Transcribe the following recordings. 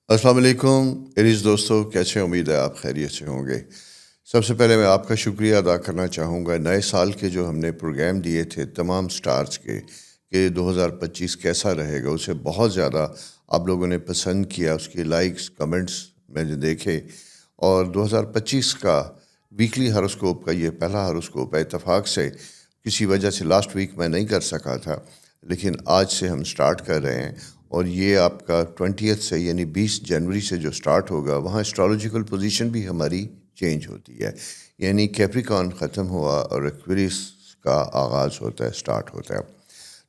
السلام علیکم ایریز دوستو، کیسے ہیں؟ امید ہے آپ خیریت سے ہوں گے۔ سب سے پہلے میں آپ کا شکریہ ادا کرنا چاہوں گا نئے سال کے جو ہم نے پروگرام دیے تھے تمام سٹارز کے کہ 2025 کیسا رہے گا، اسے بہت زیادہ آپ لوگوں نے پسند کیا، اس کی لائکس کمنٹس میں نے دیکھے، اور 2025 کا ویکلی ہاروسکوپ کا یہ پہلا ہاروسکوپ ہے۔ اتفاق سے کسی وجہ سے لاسٹ ویک میں نہیں کر سکا تھا، لیکن آج سے ہم سٹارٹ کر رہے ہیں، اور یہ آپ کا 20 سے یعنی 20 جنوری سے جو سٹارٹ ہوگا، وہاں اسٹرالوجیکل پوزیشن بھی ہماری چینج ہوتی ہے، یعنی کیپریکان ختم ہوا اور ایکویریس کا آغاز ہوتا ہے، سٹارٹ ہوتا ہے۔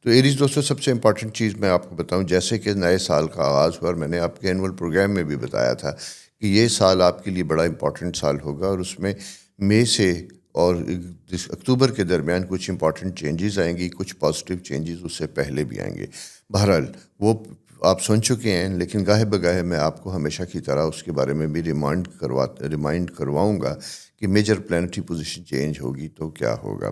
تو ایریز دوستو، سب سے امپورٹنٹ چیز میں آپ کو بتاؤں، جیسے کہ نئے سال کا آغاز ہوا، اور میں نے آپ کے اینول پروگرام میں بھی بتایا تھا کہ یہ سال آپ کے لیے بڑا امپورٹنٹ سال ہوگا، اور اس میں مئی سے اور اکتوبر کے درمیان کچھ امپورٹنٹ چینجز آئیں گی، کچھ پازیٹیو چینجز اس سے پہلے بھی آئیں گے۔ بہرحال وہ آپ سن چکے ہیں، لیکن گاہے بگاہے میں آپ کو ہمیشہ کی طرح اس کے بارے میں بھی ریمائنڈ کرواؤں گا کہ میجر پلانٹری پوزیشن چینج ہوگی تو کیا ہوگا۔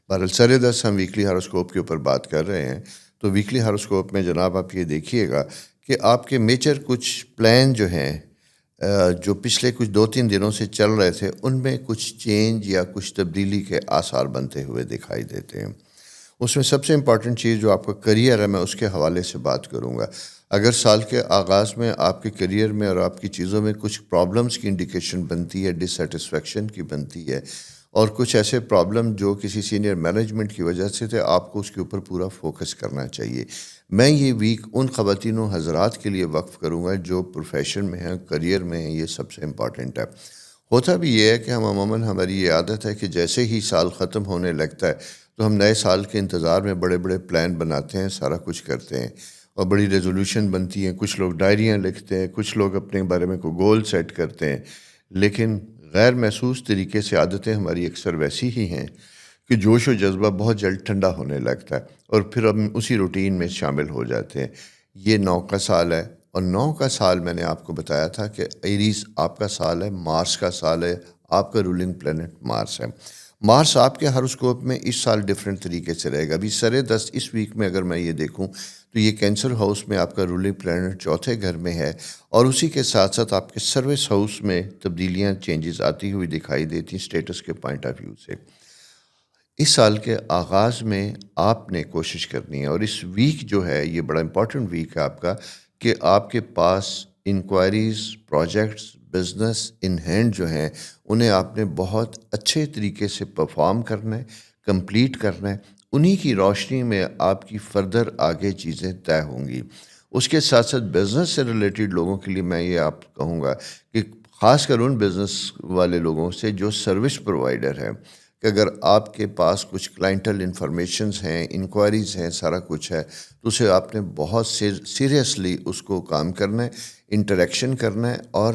بہرحال سر دس ہم ویکلی ہاروسکوپ کے اوپر بات کر رہے ہیں، تو ویکلی ہاروسکوپ میں جناب آپ یہ دیکھیے گا کہ آپ کے میجر کچھ پلان جو ہیں جو پچھلے کچھ 2-3 دنوں سے چل رہے تھے، ان میں کچھ چینج یا کچھ تبدیلی کے آثار بنتے ہوئے دکھائی دیتے ہیں۔ اس میں سب سے امپورٹنٹ چیز جو آپ کا کریئر ہے، میں اس کے حوالے سے بات کروں گا۔ اگر سال کے آغاز میں آپ کے کریئر میں اور آپ کی چیزوں میں کچھ پرابلمز کی انڈیکیشن بنتی ہے، ڈسسیٹسفیکشن کی بنتی ہے، اور کچھ ایسے پرابلم جو کسی سینئر مینجمنٹ کی وجہ سے تھے، آپ کو اس کے اوپر پورا فوکس کرنا چاہیے۔ میں یہ ویک ان خواتین و حضرات کے لیے وقف کروں گا جو پروفیشن میں ہیں، کریئر میں ہیں، یہ سب سے امپورٹنٹ ہے۔ ہوتا بھی یہ ہے کہ ہم عموماً ہماری یہ عادت ہے کہ جیسے ہی سال ختم ہونے لگتا ہے تو ہم نئے سال کے انتظار میں بڑے بڑے پلان بناتے ہیں، سارا کچھ کرتے ہیں، اور بڑی ریزولوشن بنتی ہیں، کچھ لوگ ڈائریاں لکھتے ہیں، کچھ لوگ اپنے بارے میں کوئی گول سیٹ کرتے ہیں، لیکن غیر محسوس طریقے سے عادتیں ہماری اکثر ویسی ہی ہیں کہ جوش و جذبہ بہت جلد ٹھنڈا ہونے لگتا ہے، اور پھر ہم اسی روٹین میں شامل ہو جاتے ہیں۔ یہ 9 کا سال ہے، اور 9 کا سال میں نے آپ کو بتایا تھا کہ ایریز آپ کا سال ہے، مارس کا سال ہے، آپ کا رولنگ پلینٹ مارس ہے۔ مارس آپ کے ہاروسکوپ میں اس سال ڈیفرنٹ طریقے سے رہے گا۔ ابھی سرے دس اس ویک میں اگر میں یہ دیکھوں تو یہ کینسر ہاؤس میں آپ کا رولنگ پلینٹ چوتھے گھر میں ہے، اور اسی کے ساتھ ساتھ آپ کے سروس ہاؤس میں تبدیلیاں، چینجز آتی ہوئی دکھائی دیتی ہیں اسٹیٹس کے پوائنٹ آف ویو سے۔ اس سال کے آغاز میں آپ نے کوشش کرنی ہے، اور اس ویک جو ہے یہ بڑا امپورٹنٹ ویک ہے آپ کا، کہ آپ کے پاس enquiries, projects, business in hand جو ہیں، انہیں آپ نے بہت اچھے طریقے سے پرفارم کرنا ہے، کمپلیٹ کرنا ہے۔ انہی کی روشنی میں آپ کی فردر آگے چیزیں طے ہوں گی۔ اس کے ساتھ ساتھ بزنس سے ریلیٹڈ لوگوں کے لیے میں یہ آپ کہوں گا کہ خاص کر ان بزنس والے لوگوں سے جو سروس پرووائڈر ہیں، کہ اگر آپ کے پاس کچھ کلائنٹل انفارمیشنز ہیں، انکوائریز ہیں، سارا کچھ ہے، تو اسے آپ نے بہت سیریسلی اس کو کام کرنا ہے، انٹریکشن کرنا ہے، اور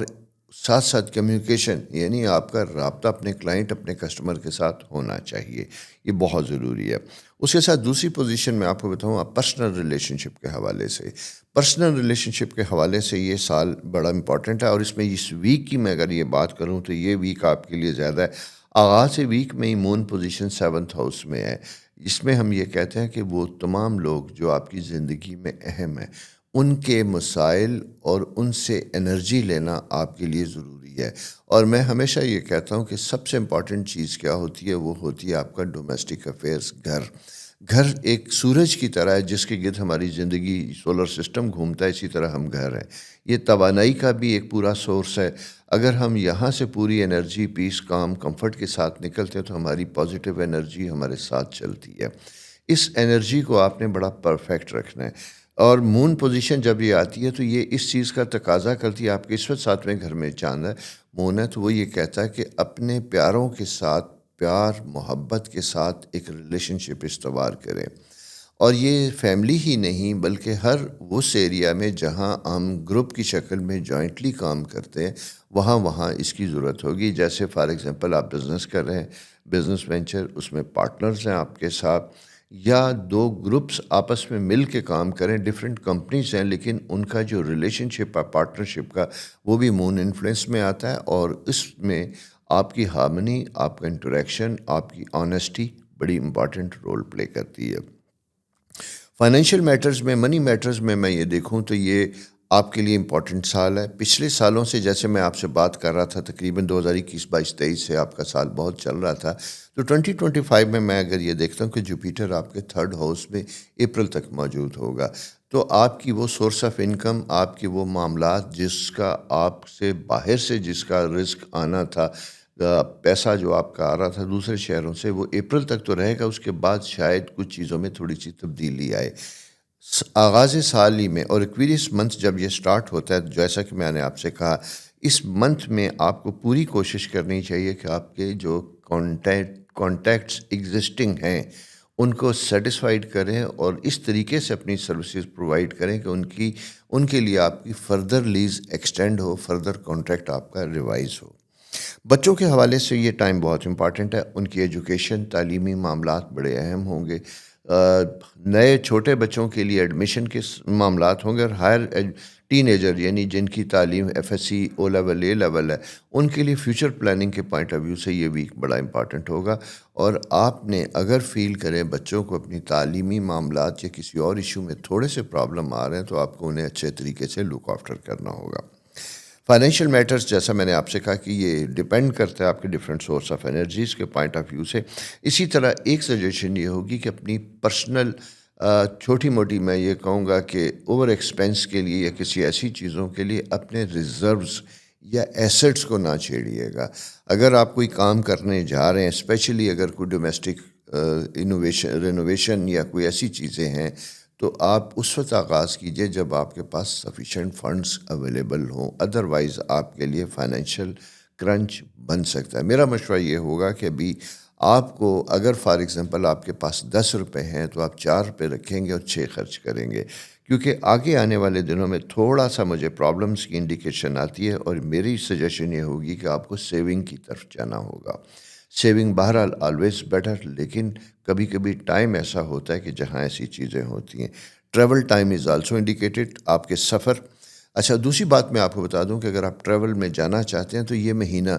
ساتھ ساتھ کمیونیکیشن، یعنی آپ کا رابطہ اپنے کلائنٹ، اپنے کسٹمر کے ساتھ ہونا چاہیے۔ یہ بہت ضروری ہے۔ اس کے ساتھ دوسری پوزیشن میں آپ کو بتاؤں، پرسنل ریلیشن شپ کے حوالے سے، پرسنل ریلیشن شپ کے حوالے سے یہ سال بڑا امپورٹنٹ ہے، اور اس میں اس ویک کی میں اگر یہ بات کروں تو یہ ویک آپ کے لیے زیادہ ہے۔ آغاز ویک میں ہی مون پوزیشن 7th ہاؤس میں ہے، اس میں ہم یہ کہتے ہیں کہ وہ تمام لوگ جو آپ کی زندگی میں اہم ہیں، ان کے مسائل اور ان سے انرجی لینا آپ کے لیے ضروری ہے۔ اور میں ہمیشہ یہ کہتا ہوں کہ سب سے امپورٹنٹ چیز کیا ہوتی ہے، وہ ہوتی ہے آپ کا ڈومیسٹک افیئرس، گھر۔ گھر ایک سورج کی طرح ہے جس کے گرد ہماری زندگی، سولر سسٹم گھومتا ہے، اسی طرح ہم گھر ہیں۔ یہ توانائی کا بھی ایک پورا سورس ہے۔ اگر ہم یہاں سے پوری انرجی، پیس، کام، کمفرٹ کے ساتھ نکلتے ہیں تو ہماری پازیٹیو انرجی ہمارے ساتھ چلتی ہے۔ اس انرجی کو آپ نے بڑا پرفیکٹ رکھنا ہے، اور مون پوزیشن جب یہ آتی ہے تو یہ اس چیز کا تقاضا کرتی ہے۔ آپ کے اس وقت 7ویں گھر میں چاند ہے، مون ہے، تو وہ یہ کہتا ہے کہ اپنے پیاروں کے ساتھ، پیار محبت کے ساتھ ایک ریلیشن شپ استوار کریں، اور یہ فیملی ہی نہیں بلکہ ہر اس ایریا میں جہاں ہم گروپ کی شکل میں جوائنٹلی کام کرتے ہیں، وہاں اس کی ضرورت ہوگی۔ جیسے فار ایگزامپل آپ بزنس کر رہے ہیں، بزنس وینچر، اس میں پارٹنرز ہیں آپ کے ساتھ، یا 2 گروپس آپس میں مل کے کام کریں، ڈیفرنٹ کمپنیز ہیں، لیکن ان کا جو ریلیشن شپ ہے پارٹنرشپ کا، وہ بھی مون انفلوئنس میں آتا ہے، اور اس میں آپ کی ہارمنی، آپ کا انٹریکشن، آپ کی آنیسٹی بڑی امپارٹنٹ رول پلے کرتی ہے۔ فائنینشیل میٹرز میں، منی میٹرز میں یہ دیکھوں تو یہ آپ کے لیے امپورٹنٹ سال ہے. پچھلے سالوں سے جیسے میں آپ سے بات کر رہا تھا تقریباً 2021 22 23 سے آپ کا سال بہت چل رہا تھا, تو 2025 میں اگر یہ دیکھتا ہوں کہ جوپیٹر آپ کے 3rd ہاؤس میں اپریل تک موجود ہوگا, تو آپ کی وہ سورس آف انکم, آپ کے وہ معاملات جس کا آپ سے باہر سے جس کا رزق آنا تھا, پیسہ جو آپ کا آ رہا تھا دوسرے شہروں سے, وہ اپریل تک تو رہے گا. اس کے بعد شاید کچھ چیزوں میں تھوڑی سی تبدیلی آئے. آغاز سال ہی میں اور ایکویریس منتھ جب یہ سٹارٹ ہوتا ہے, جیسا کہ میں نے آپ سے کہا, اس منتھ میں آپ کو پوری کوشش کرنی چاہیے کہ آپ کے جو کانٹیکٹس ایگزسٹنگ ہیں ان کو سیٹسفائیڈ کریں اور اس طریقے سے اپنی سروسز پرووائڈ کریں کہ ان کے لیے آپ کی فردر لیز ایکسٹینڈ ہو, فردر کانٹریکٹ آپ کا ریوائز ہو. بچوں کے حوالے سے یہ ٹائم بہت امپارٹنٹ ہے. ان کی ایجوکیشن, تعلیمی معاملات بڑے اہم ہوں گے. نئے چھوٹے بچوں کے لیے ایڈمیشن کے معاملات ہوں گے, اور ہائر ٹین ایجر یعنی جن کی تعلیم F S C, O level, A level ہے, ان کے لیے فیوچر پلاننگ کے پوائنٹ آف ویو سے یہ ویک بڑا امپارٹنٹ ہوگا. اور آپ نے اگر فیل کریں بچوں کو اپنی تعلیمی معاملات یا کسی اور ایشو میں تھوڑے سے پرابلم آ رہے ہیں, تو آپ کو انہیں اچھے طریقے سے لک آفٹر کرنا ہوگا. فائنینشیل میٹرز جیسا میں نے آپ سے کہا کہ یہ ڈیپینڈ کرتا ہے آپ کے ڈفرینٹ سورس آف انرجیز کے پوائنٹ آف ویو سے. اسی طرح ایک سجیشن یہ ہوگی کہ اپنی پرسنل چھوٹی موٹی, میں یہ کہوں گا کہ اوور ایکسپینس کے لیے یا کسی ایسی چیزوں کے لیے اپنے ریزروز یا ایسٹس کو نہ چھیڑیے گا. اگر آپ کوئی کام کرنے جا رہے ہیں, اسپیشلی اگر کوئی ڈومیسٹک رینوویشن یا کوئی ایسی چیزیں ہیں, تو آپ اس وقت آغاز کیجئے جب آپ کے پاس سفیشینٹ فنڈز اویلیبل ہوں. ادروائز آپ کے لیے فائنینشیل کرنچ بن سکتا ہے. میرا مشورہ یہ ہوگا کہ ابھی آپ کو اگر فار ایگزامپل آپ کے پاس 10 روپے ہیں تو آپ 4 روپے رکھیں گے اور 6 خرچ کریں گے, کیونکہ آگے آنے والے دنوں میں تھوڑا سا مجھے پرابلمس کی انڈیکیشن آتی ہے. اور میری سجیشن یہ ہوگی کہ آپ کو سیونگ کی طرف جانا ہوگا. سیونگ بہرحال آلویز بیٹر, لیکن کبھی کبھی ٹائم ایسا ہوتا ہے کہ جہاں ایسی چیزیں ہوتی ہیں. Travel time is also indicated, آپ کے سفر. اچھا, دوسری بات میں آپ کو بتا دوں کہ اگر آپ ٹریول میں جانا چاہتے ہیں تو یہ مہینہ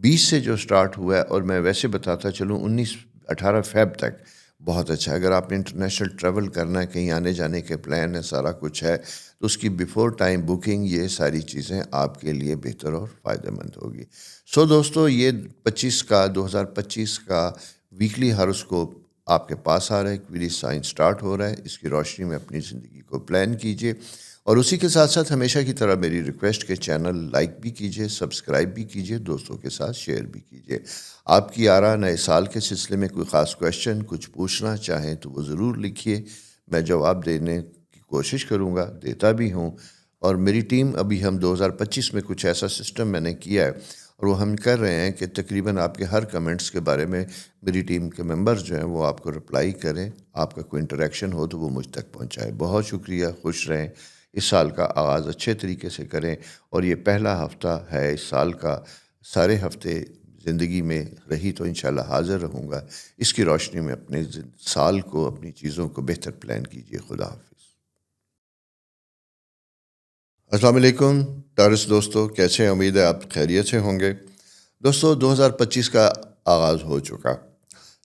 20 سے جو سٹارٹ ہوا ہے, اور میں ویسے بتاتا چلوں 18 فیب تک بہت اچھا ہے. اگر آپ نے انٹرنیشنل ٹریول کرنا ہے, کہیں آنے جانے کے پلان ہے, سارا کچھ ہے, تو اس کی بیفور ٹائم بکنگ, یہ ساری چیزیں آپ کے لیے بہتر اور فائدہ مند ہوگی. سو دوستو, یہ 2025 کا ویکلی ہاروسکوپ آپ کے پاس آ رہا ہے. ایکویریس سائن سٹارٹ ہو رہا ہے. اس کی روشنی میں اپنی زندگی کو پلان کیجئے, اور اسی کے ساتھ ساتھ ہمیشہ کی طرح میری ریکویسٹ کہ چینل لائک بھی کیجئے, سبسکرائب بھی کیجئے, دوستوں کے ساتھ شیئر بھی کیجئے. آپ کی آراء نئے سال کے سلسلے میں کوئی خاص کویشچن, کچھ پوچھنا چاہیں تو وہ ضرور لکھیے. میں جواب دینے کی کوشش کروں گا, دیتا بھی ہوں. اور میری ٹیم, ابھی ہم 2025 میں کچھ ایسا سسٹم میں نے کیا ہے, اور وہ ہم کر رہے ہیں کہ تقریباً آپ کے ہر کمنٹس کے بارے میں میری ٹیم کے ممبرز جو ہیں وہ آپ کو رپلائی کریں. آپ کا کوئی انٹریکشن ہو تو وہ مجھ تک پہنچائے. بہت شکریہ, خوش رہیں. اس سال کا آغاز اچھے طریقے سے کریں, اور یہ پہلا ہفتہ ہے اس سال کا. سارے ہفتے زندگی میں رہی تو انشاءاللہ حاضر رہوں گا. اس کی روشنی میں اپنے سال کو, اپنی چیزوں کو بہتر پلان کیجیے. خدا حافظ. السلام علیکم ٹارس دوستو, کیسے ہیں؟ امید ہے آپ خیریت سے ہوں گے. دوستو, 2025 کا آغاز ہو چکا.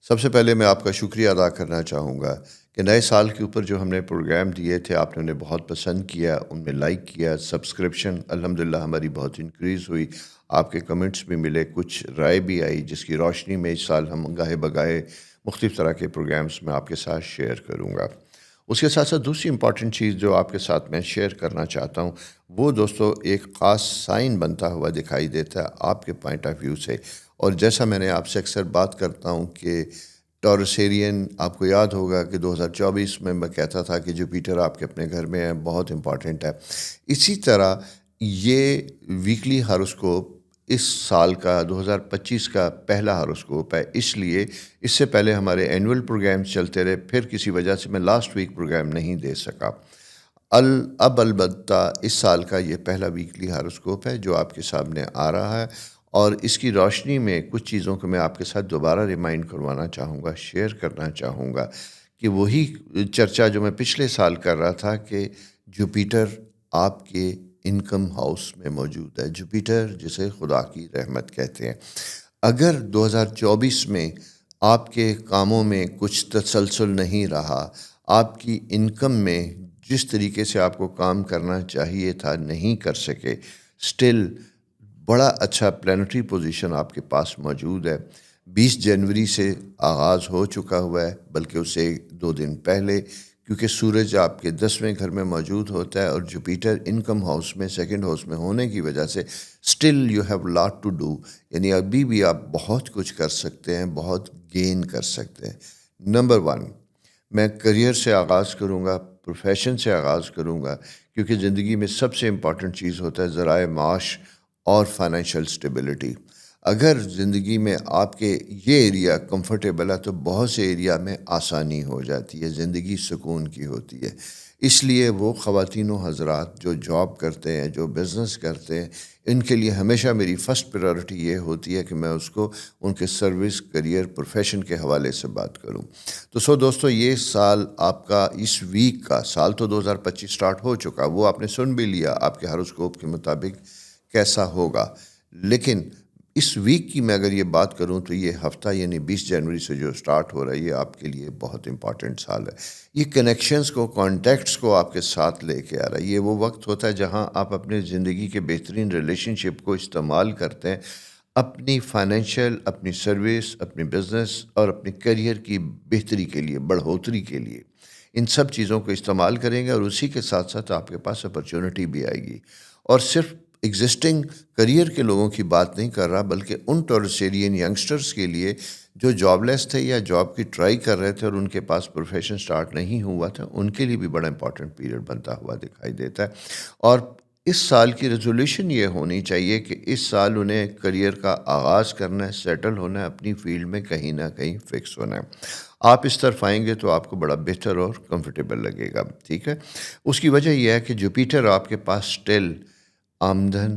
سب سے پہلے میں آپ کا شکریہ ادا کرنا چاہوں گا کہ نئے سال کے اوپر جو ہم نے پروگرام دیے تھے, آپ نے انہیں بہت پسند کیا, ان میں لائک کیا. سبسکرپشن الحمدللہ ہماری بہت انکریز ہوئی. آپ کے کمنٹس بھی ملے, کچھ رائے بھی آئی, جس کی روشنی میں اس سال ہم گاہے بگاہے مختلف طرح کے پروگرامز میں آپ کے ساتھ شیئر کروں گا. اس کے ساتھ ساتھ دوسری امپورٹنٹ چیز جو آپ کے ساتھ میں شیئر کرنا چاہتا ہوں, وہ دوستو ایک خاص سائن بنتا ہوا دکھائی دیتا ہے آپ کے پوائنٹ آف ویو سے. اور جیسا میں نے آپ سے اکثر بات کرتا ہوں کہ ٹورسیرین, آپ کو یاد ہوگا کہ 2024 میں کہتا تھا کہ جوپیٹر آپ کے اپنے گھر میں ہے, بہت امپورٹنٹ ہے. اسی طرح یہ ویکلی ہاروسکوپ اس سال کا 2025 کا پہلا ہاروسکوپ ہے. اس لیے اس سے پہلے ہمارے اینول پروگرامز چلتے رہے, پھر کسی وجہ سے میں لاسٹ ویک پروگرام نہیں دے سکا. اب البتہ اس سال کا یہ پہلا ویکلی ہاروسکوپ ہے جو آپ کے سامنے آ رہا ہے, اور اس کی روشنی میں کچھ چیزوں کو میں آپ کے ساتھ دوبارہ ریمائنڈ کروانا چاہوں گا, شیئر کرنا چاہوں گا, کہ وہی چرچا جو میں پچھلے سال کر رہا تھا کہ جوپیٹر آپ کے انکم ہاؤس میں موجود ہے. جوپیٹر جسے خدا کی رحمت کہتے ہیں. اگر 2024 میں آپ کے کاموں میں کچھ تسلسل نہیں رہا, آپ کی انکم میں جس طریقے سے آپ کو کام کرنا چاہیے تھا نہیں کر سکے، سٹل بڑا اچھا پلانٹری پوزیشن آپ کے پاس موجود ہے۔ 20 جنوری سے آغاز ہو چکا ہوا ہے، بلکہ اس سے 2 دن پہلے، کیونکہ سورج آپ کے 10ویں گھر میں موجود ہوتا ہے اور جوپیٹر انکم ہاؤس میں 2nd ہاؤس میں ہونے کی وجہ سے still you have lot to do, یعنی ابھی بھی آپ بہت کچھ کر سکتے ہیں، بہت گین کر سکتے ہیں۔ نمبر 1، میں کریئر سے آغاز کروں گا، پروفیشن سے آغاز کروں گا، کیونکہ زندگی میں سب سے امپورٹنٹ چیز ہوتا ہے ذرائع معاش اور فائنینشیل سٹیبلٹی۔ اگر زندگی میں آپ کے یہ ایریا کمفرٹیبل ہے تو بہت سے ایریا میں آسانی ہو جاتی ہے، زندگی سکون کی ہوتی ہے۔ اس لیے وہ خواتین و حضرات جو جاب کرتے ہیں، جو بزنس کرتے ہیں، ان کے لیے ہمیشہ میری فرسٹ پریورٹی یہ ہوتی ہے کہ میں اس کو ان کے سروس، کریئر، پروفیشن کے حوالے سے بات کروں۔ تو دوستو، یہ سال آپ کا، اس ویک کا سال تو 2025 سٹارٹ ہو چکا، وہ آپ نے سن بھی لیا آپ کے ہاروسکوپ کے مطابق کیسا ہوگا، لیکن اس ویک کی میں اگر یہ بات کروں تو یہ ہفتہ یعنی 20 جنوری سے جو سٹارٹ ہو رہا ہے، یہ آپ کے لیے بہت امپورٹنٹ سال ہے۔ یہ کنیکشنز کو، کانٹیکٹس کو آپ کے ساتھ لے کے آ رہا ہے۔ یہ وہ وقت ہوتا ہے جہاں آپ اپنے زندگی کے بہترین ریلیشن شپ کو استعمال کرتے ہیں اپنی فائنینشیل، اپنی سروس، اپنی بزنس اور اپنی کیریئر کی بہتری کے لیے، بڑھوتری کے لیے۔ ان سب چیزوں کو استعمال کریں گے اور اسی کے ساتھ ساتھ آپ کے پاس اپرچونٹی بھی آئے گی۔ اور صرف ایگزسٹنگ کریئر کے لوگوں کی بات نہیں کر رہا، بلکہ ان ٹورسیرین ینگسٹرز کے لیے جو جاب لیس تھے یا جاب کی ٹرائی کر رہے تھے اور ان کے پاس پروفیشن سٹارٹ نہیں ہوا تھا، ان کے لیے بھی بڑا امپورٹنٹ پیریڈ بنتا ہوا دکھائی دیتا ہے۔ اور اس سال کی ریزولوشن یہ ہونی چاہیے کہ اس سال انہیں کریئر کا آغاز کرنا ہے، سیٹل ہونا ہے، اپنی فیلڈ میں کہیں نہ کہیں فکس ہونا ہے۔ آپ اس طرف آئیں گے تو آپ کو بڑا بہتر اور کمفرٹیبل لگے گا، ٹھیک ہے۔ اس کی وجہ یہ ہے کہ جوپیٹر آپ کے پاس سٹل آمدن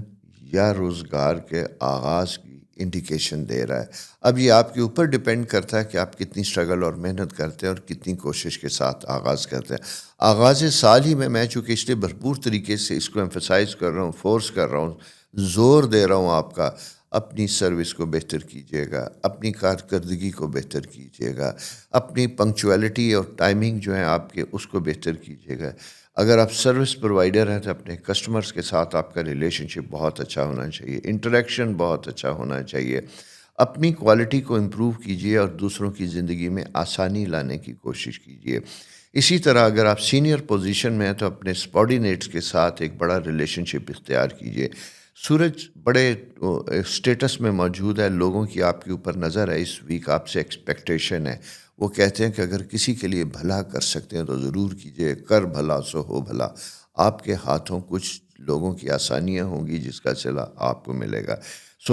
یا روزگار کے آغاز کی انڈیکیشن دے رہا ہے۔ اب یہ آپ کے اوپر ڈیپینڈ کرتا ہے کہ آپ کتنی اسٹرگل اور محنت کرتے ہیں اور کتنی کوشش کے ساتھ آغاز کرتے ہیں۔ آغاز سال ہی میں چونکہ اس لیے بھرپور طریقے سے اس کو ایمفسائز کر رہا ہوں، فورس کر رہا ہوں، زور دے رہا ہوں آپ کا، اپنی سروس کو بہتر کیجیے گا، اپنی کارکردگی کو بہتر کیجیے گا، اپنی پنکچویلٹی اور ٹائمنگ جو ہے آپ کے، اس کو بہتر کیجیے گا۔ اگر آپ سروس پرووائڈر ہیں تو اپنے کسٹمرز کے ساتھ آپ کا ریلیشن شپ بہت اچھا ہونا چاہیے، انٹریکشن بہت اچھا ہونا چاہیے۔ اپنی کوالٹی کو امپروو کیجیے اور دوسروں کی زندگی میں آسانی لانے کی کوشش کیجیے۔ اسی طرح اگر آپ سینئر پوزیشن میں ہیں تو اپنے سبارڈینیٹس کے ساتھ ایک بڑا ریلیشن شپ اختیار کیجیے۔ سورج بڑے اسٹیٹس میں موجود ہے، لوگوں کی آپ کے اوپر نظر ہے، اس ویک آپ سے ایکسپیکٹیشن ہے۔ وہ کہتے ہیں کہ اگر کسی کے لیے بھلا کر سکتے ہیں تو ضرور کیجیے، کر بھلا سو ہو بھلا۔ آپ کے ہاتھوں کچھ لوگوں کی آسانیاں ہوں گی جس کا صلہ آپ کو ملے گا،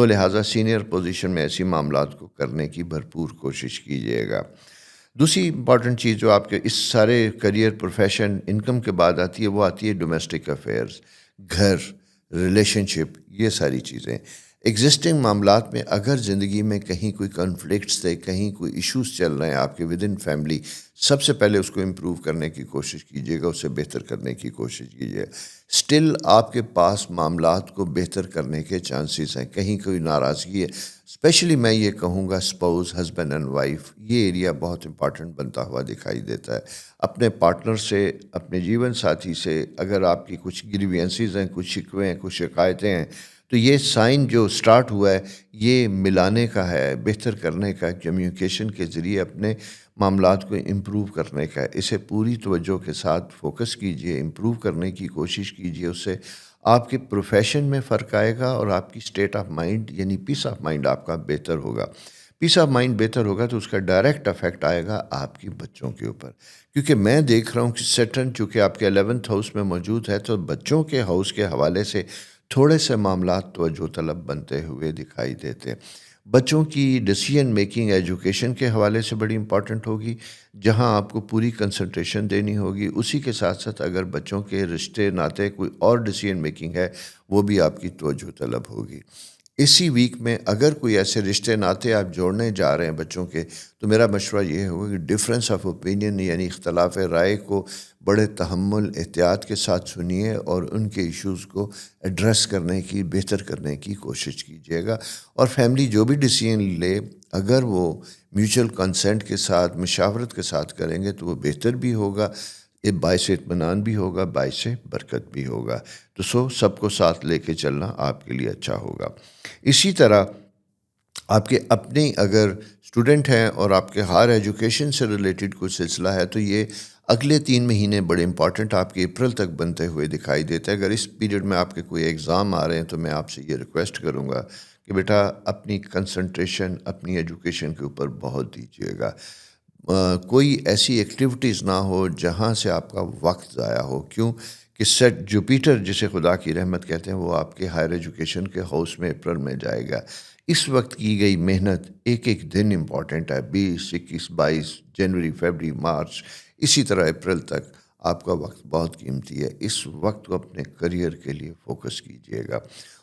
لہٰذا سینئر پوزیشن میں ایسی معاملات کو کرنے کی بھرپور کوشش کیجیے گا۔ دوسری امپورٹنٹ چیز جو آپ کے اس سارے کریئر، پروفیشن، انکم کے بعد آتی ہے، وہ آتی ہے ڈومیسٹک افیئرز، گھر، ریلیشن شپ، یہ ساری چیزیں۔ ایگزسٹنگ معاملات میں اگر زندگی میں کہیں کوئی کنفلکٹس تھے، کہیں کوئی ایشوز چل رہے ہیں آپ کے ود ان فیملی، سب سے پہلے اس کو امپروو کرنے کی کوشش کیجیے گا، اسے بہتر کرنے کی کوشش کیجیے۔ سٹل آپ کے پاس معاملات کو بہتر کرنے کے چانسز ہیں، کہیں کوئی ناراضگی ہے، اسپیشلی میں یہ کہوں گا اسپاؤس، ہسبینڈ اینڈ وائف، یہ ایریا بہت امپارٹنٹ بنتا ہوا دکھائی دیتا ہے۔ اپنے پارٹنر سے، اپنے جیون ساتھی سے اگر آپ کی کچھ گریوینسز ہیں، کچھ شکوے ہیں، کچھ شکایتیں ہیں، تو یہ سائن جو سٹارٹ ہوا ہے یہ ملانے کا ہے، بہتر کرنے کا، کمیونیکیشن کے ذریعے اپنے معاملات کو امپروو کرنے کا ہے۔ اسے پوری توجہ کے ساتھ فوکس کیجئے، امپروو کرنے کی کوشش کیجئے، اس سے آپ کے پروفیشن میں فرق آئے گا اور آپ کی اسٹیٹ آف مائنڈ یعنی پیس آف مائنڈ آپ کا بہتر ہوگا۔ پیس آف مائنڈ بہتر ہوگا تو اس کا ڈائریکٹ افیکٹ آئے گا آپ کی بچوں کے اوپر، کیونکہ میں دیکھ رہا ہوں کہ سیٹرن چونکہ آپ کے 11th ہاؤس میں موجود ہے تو بچوں کے ہاؤس کے حوالے سے تھوڑے سے معاملات توجہ طلب بنتے ہوئے دکھائی دیتے ہیں۔ بچوں کی ڈیسیژن میکنگ ایجوکیشن کے حوالے سے بڑی امپورٹنٹ ہوگی، جہاں آپ کو پوری کنسنٹریشن دینی ہوگی۔ اسی کے ساتھ ساتھ اگر بچوں کے رشتے ناطے کوئی اور ڈیسیژن میکنگ ہے، وہ بھی آپ کی توجہ طلب ہوگی۔ اسی ویک میں اگر کوئی ایسے رشتے ناطے آپ جوڑنے جا رہے ہیں بچوں کے، تو میرا مشورہ یہ ہوگا کہ ڈفرینس آف اوپینین یعنی اختلاف رائے کو بڑے تحمل، احتیاط کے ساتھ سنیے اور ان کے ایشوز کو ایڈریس کرنے کی، بہتر کرنے کی کوشش کیجیے گا۔ اور فیملی جو بھی ڈیسیژن لے، اگر وہ میوچل کنسنٹ کے ساتھ، مشاورت کے ساتھ کریں گے تو وہ بہتر بھی ہوگا۔ یہ باعث اطمینان بھی ہوگا، باعث برکت بھی ہوگا. تو سب کو ساتھ لے کے چلنا آپ کے لیے اچھا ہوگا. اسی طرح آپ کے اپنے اگر اسٹوڈنٹ ہیں اور آپ کے ہائر ایجوکیشن سے ریلیٹڈ کوئی سلسلہ ہے تو یہ اگلے 3 مہینے بڑے امپورٹنٹ آپ کے اپریل تک بنتے ہوئے دکھائی دیتے ہیں. اگر اس پیریڈ میں آپ کے کوئی ایگزام آ رہے ہیں تو میں آپ سے یہ ریکویسٹ کروں گا کہ بیٹا اپنی کنسنٹریشن اپنی ایجوکیشن کے اوپر بہت دیجیے گا. کوئی ایسی ایکٹیویٹیز نہ ہو جہاں سے آپ کا وقت ضائع ہو. کیوں کہ سیٹ جوپیٹر جسے خدا کی رحمت کہتے ہیں وہ آپ کے ہائر ایجوکیشن کے ہاؤس میں اپریل میں جائے گا. اس وقت کی گئی محنت ایک ایک دن امپورٹنٹ ہے. 20 21 22 جنوری فیبری مارچ اسی طرح اپریل تک آپ کا وقت بہت قیمتی ہے. اس وقت کو اپنے کریئر کے لیے فوکس کیجیے گا.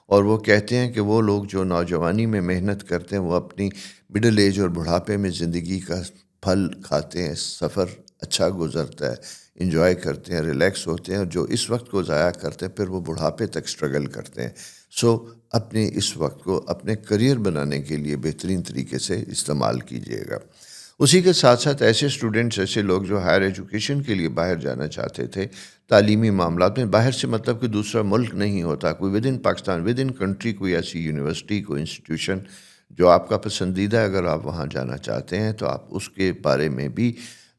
اور وہ کہتے ہیں کہ وہ لوگ جو نوجوانی میں محنت کرتے ہیں وہ اپنی مڈل ایج اور بڑھاپے میں زندگی کا پھل کھاتے ہیں. سفر اچھا گزرتا ہے، انجوائے کرتے ہیں، ریلیکس ہوتے ہیں. اور جو اس وقت کو ضائع کرتے ہیں پھر وہ بڑھاپے تک سٹرگل کرتے ہیں. اپنے اس وقت کو اپنے کریئر بنانے کے لیے بہترین طریقے سے استعمال کیجیے گا. اسی کے ساتھ ساتھ ایسے اسٹوڈنٹس، ایسے لوگ جو ہائر ایجوکیشن کے لیے باہر جانا چاہتے تھے، تعلیمی معاملات میں باہر سے مطلب کہ دوسرا ملک نہیں ہوتا، کوئی with in Pakistan with in country کوئی ایسی یونیورسٹی کوئی انسٹیٹیوشن جو آپ کا پسندیدہ ہے، اگر آپ وہاں جانا چاہتے ہیں تو آپ اس کے بارے میں بھی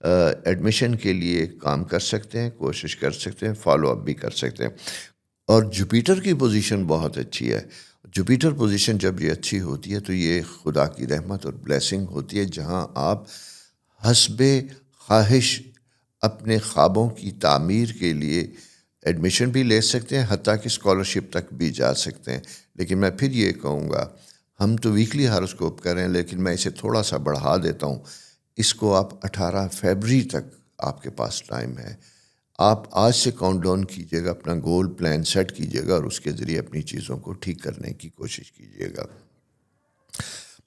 ایڈمیشن کے لیے کام کر سکتے ہیں، کوشش کر سکتے ہیں، فالو اپ بھی کر سکتے ہیں. اور جوپیٹر کی پوزیشن بہت اچھی ہے. جوپیٹر پوزیشن جب یہ اچھی ہوتی ہے تو یہ خدا کی رحمت اور بلیسنگ ہوتی ہے، جہاں آپ حسب خواہش اپنے خوابوں کی تعمیر کے لیے ایڈمیشن بھی لے سکتے ہیں، حتیٰ کہ اسکالرشپ تک بھی جا سکتے ہیں. لیکن میں پھر یہ کہوں گا، ہم تو ویکلی ہاروسکوپ کر رہے ہیں لیکن میں اسے تھوڑا سا بڑھا دیتا ہوں. اس کو آپ 18 فیبری تک آپ کے پاس ٹائم ہے. آپ آج سے کاؤنٹ ڈاؤن کیجیے گا، اپنا گول پلان سیٹ کیجیے گا اور اس کے ذریعے اپنی چیزوں کو ٹھیک کرنے کی کوشش کیجیے گا.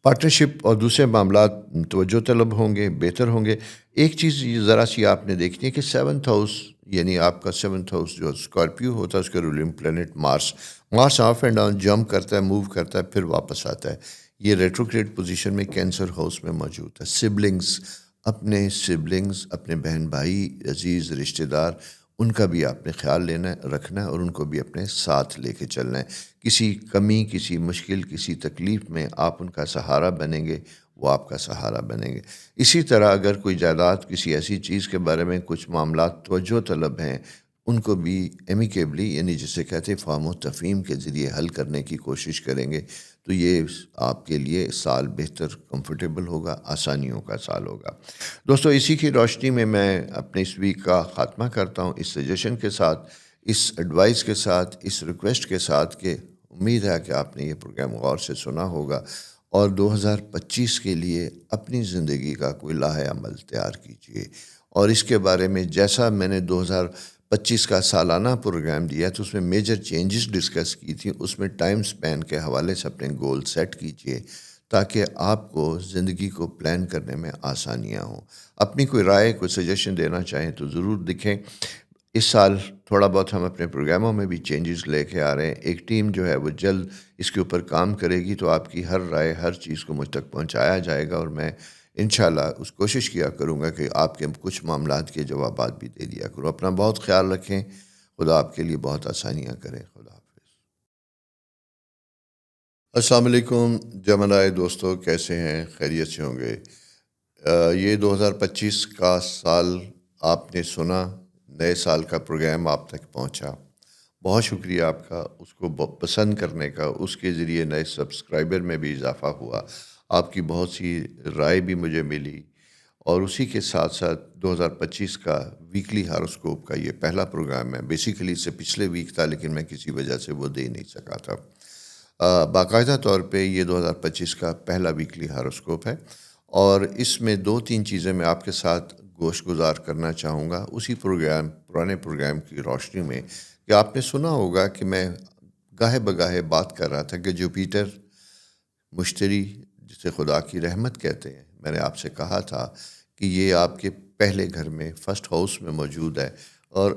پارٹنرشپ اور دوسرے معاملات توجہ طلب ہوں گے، بہتر ہوں گے. ایک چیز ذرا سی آپ نے دیکھنی ہے کہ 7th ہاؤس یعنی آپ کا 7th ہاؤس جو اسکارپیو ہوتا ہے اس کا rolling planet Mars off and down jump کرتا ہے، موو کرتا ہے، پھر واپس آتا ہے. یہ ریٹروگریڈ پوزیشن میں کینسر ہاؤس میں موجود ہے. سبلنگز اپنے بہن بھائی عزیز رشتہ دار ان کا بھی آپ نے خیال لینا ہے، رکھنا ہے اور ان کو بھی اپنے ساتھ لے کے چلنا ہے. کسی کمی، کسی مشکل، کسی تکلیف میں آپ ان کا سہارا بنیں گے، وہ آپ کا سہارا بنیں گے. اسی طرح اگر کوئی جائیداد کسی ایسی چیز کے بارے میں کچھ معاملات توجہ طلب ہیں ان کو بھی ایمیکیبلی یعنی جسے کہتے ہیں فہم و تفہیم کے ذریعے حل کرنے کی کوشش کریں گے تو یہ آپ کے لیے سال بہتر کمفرٹیبل ہوگا، آسانیوں کا سال ہوگا. دوستو اسی کی روشنی میں اپنے اس ویک کا خاتمہ کرتا ہوں، اس سجیشن کے ساتھ، اس ایڈوائس کے ساتھ، اس ریکویسٹ کے ساتھ کہ امید ہے کہ آپ نے یہ پروگرام غور سے سنا ہوگا اور 2025 کے لیے اپنی زندگی کا کوئی لاہ عمل تیار کیجیے. اور اس کے بارے میں جیسا میں نے 2025 کا سالانہ پروگرام دیا تو اس میں میجر چینجز ڈسکس کی تھی، اس میں ٹائم سپین کے حوالے سے اپنے گول سیٹ کیجیے تاکہ آپ کو زندگی کو پلان کرنے میں آسانیاں ہوں. اپنی کوئی رائے، کوئی سجیشن دینا چاہیں تو ضرور دکھیں. اس سال تھوڑا بہت ہم اپنے پروگراموں میں بھی چینجز لے کے آ رہے ہیں. ایک ٹیم جو ہے وہ جلد اس کے اوپر کام کرے گی تو آپ کی ہر رائے، ہر چیز کو مجھ تک پہنچایا جائے گا اور میں انشاءاللہ اس کوشش کیا کروں گا کہ آپ کے کچھ معاملات کے جوابات بھی دے دیا کروں. اپنا بہت خیال رکھیں. خدا آپ کے لیے بہت آسانیاں کریں. خدا حافظ. السلام علیکم جمنائے دوستو، کیسے ہیں؟ خیریت سے ہوں گے. یہ 2025 کا سال آپ نے سنا، نئے سال کا پروگرام آپ تک پہنچا. بہت شکریہ آپ کا اس کو پسند کرنے کا. اس کے ذریعے نئے سبسکرائبر میں بھی اضافہ ہوا، آپ کی بہت سی رائے بھی مجھے ملی. اور اسی کے ساتھ ساتھ 2025 کا ویکلی ہاروسکوپ کا یہ پہلا پروگرام ہے. بیسیکلی اس سے پچھلے ویک تھا لیکن میں کسی وجہ سے وہ دے نہیں سکا تھا. باقاعدہ طور پہ یہ 2025 کا پہلا ویکلی ہاروسکوپ ہے اور اس میں 2-3 چیزیں میں آپ کے ساتھ گوش گزار کرنا چاہوں گا اسی پرانے پروگرام کی روشنی میں. کہ آپ نے سنا ہوگا کہ میں گاہے بگاہے بات کر رہا تھا کہ جوپیٹر مشتری جسے خدا کی رحمت کہتے ہیں، میں نے آپ سے کہا تھا کہ یہ آپ کے پہلے گھر میں فرسٹ ہاؤس میں موجود ہے اور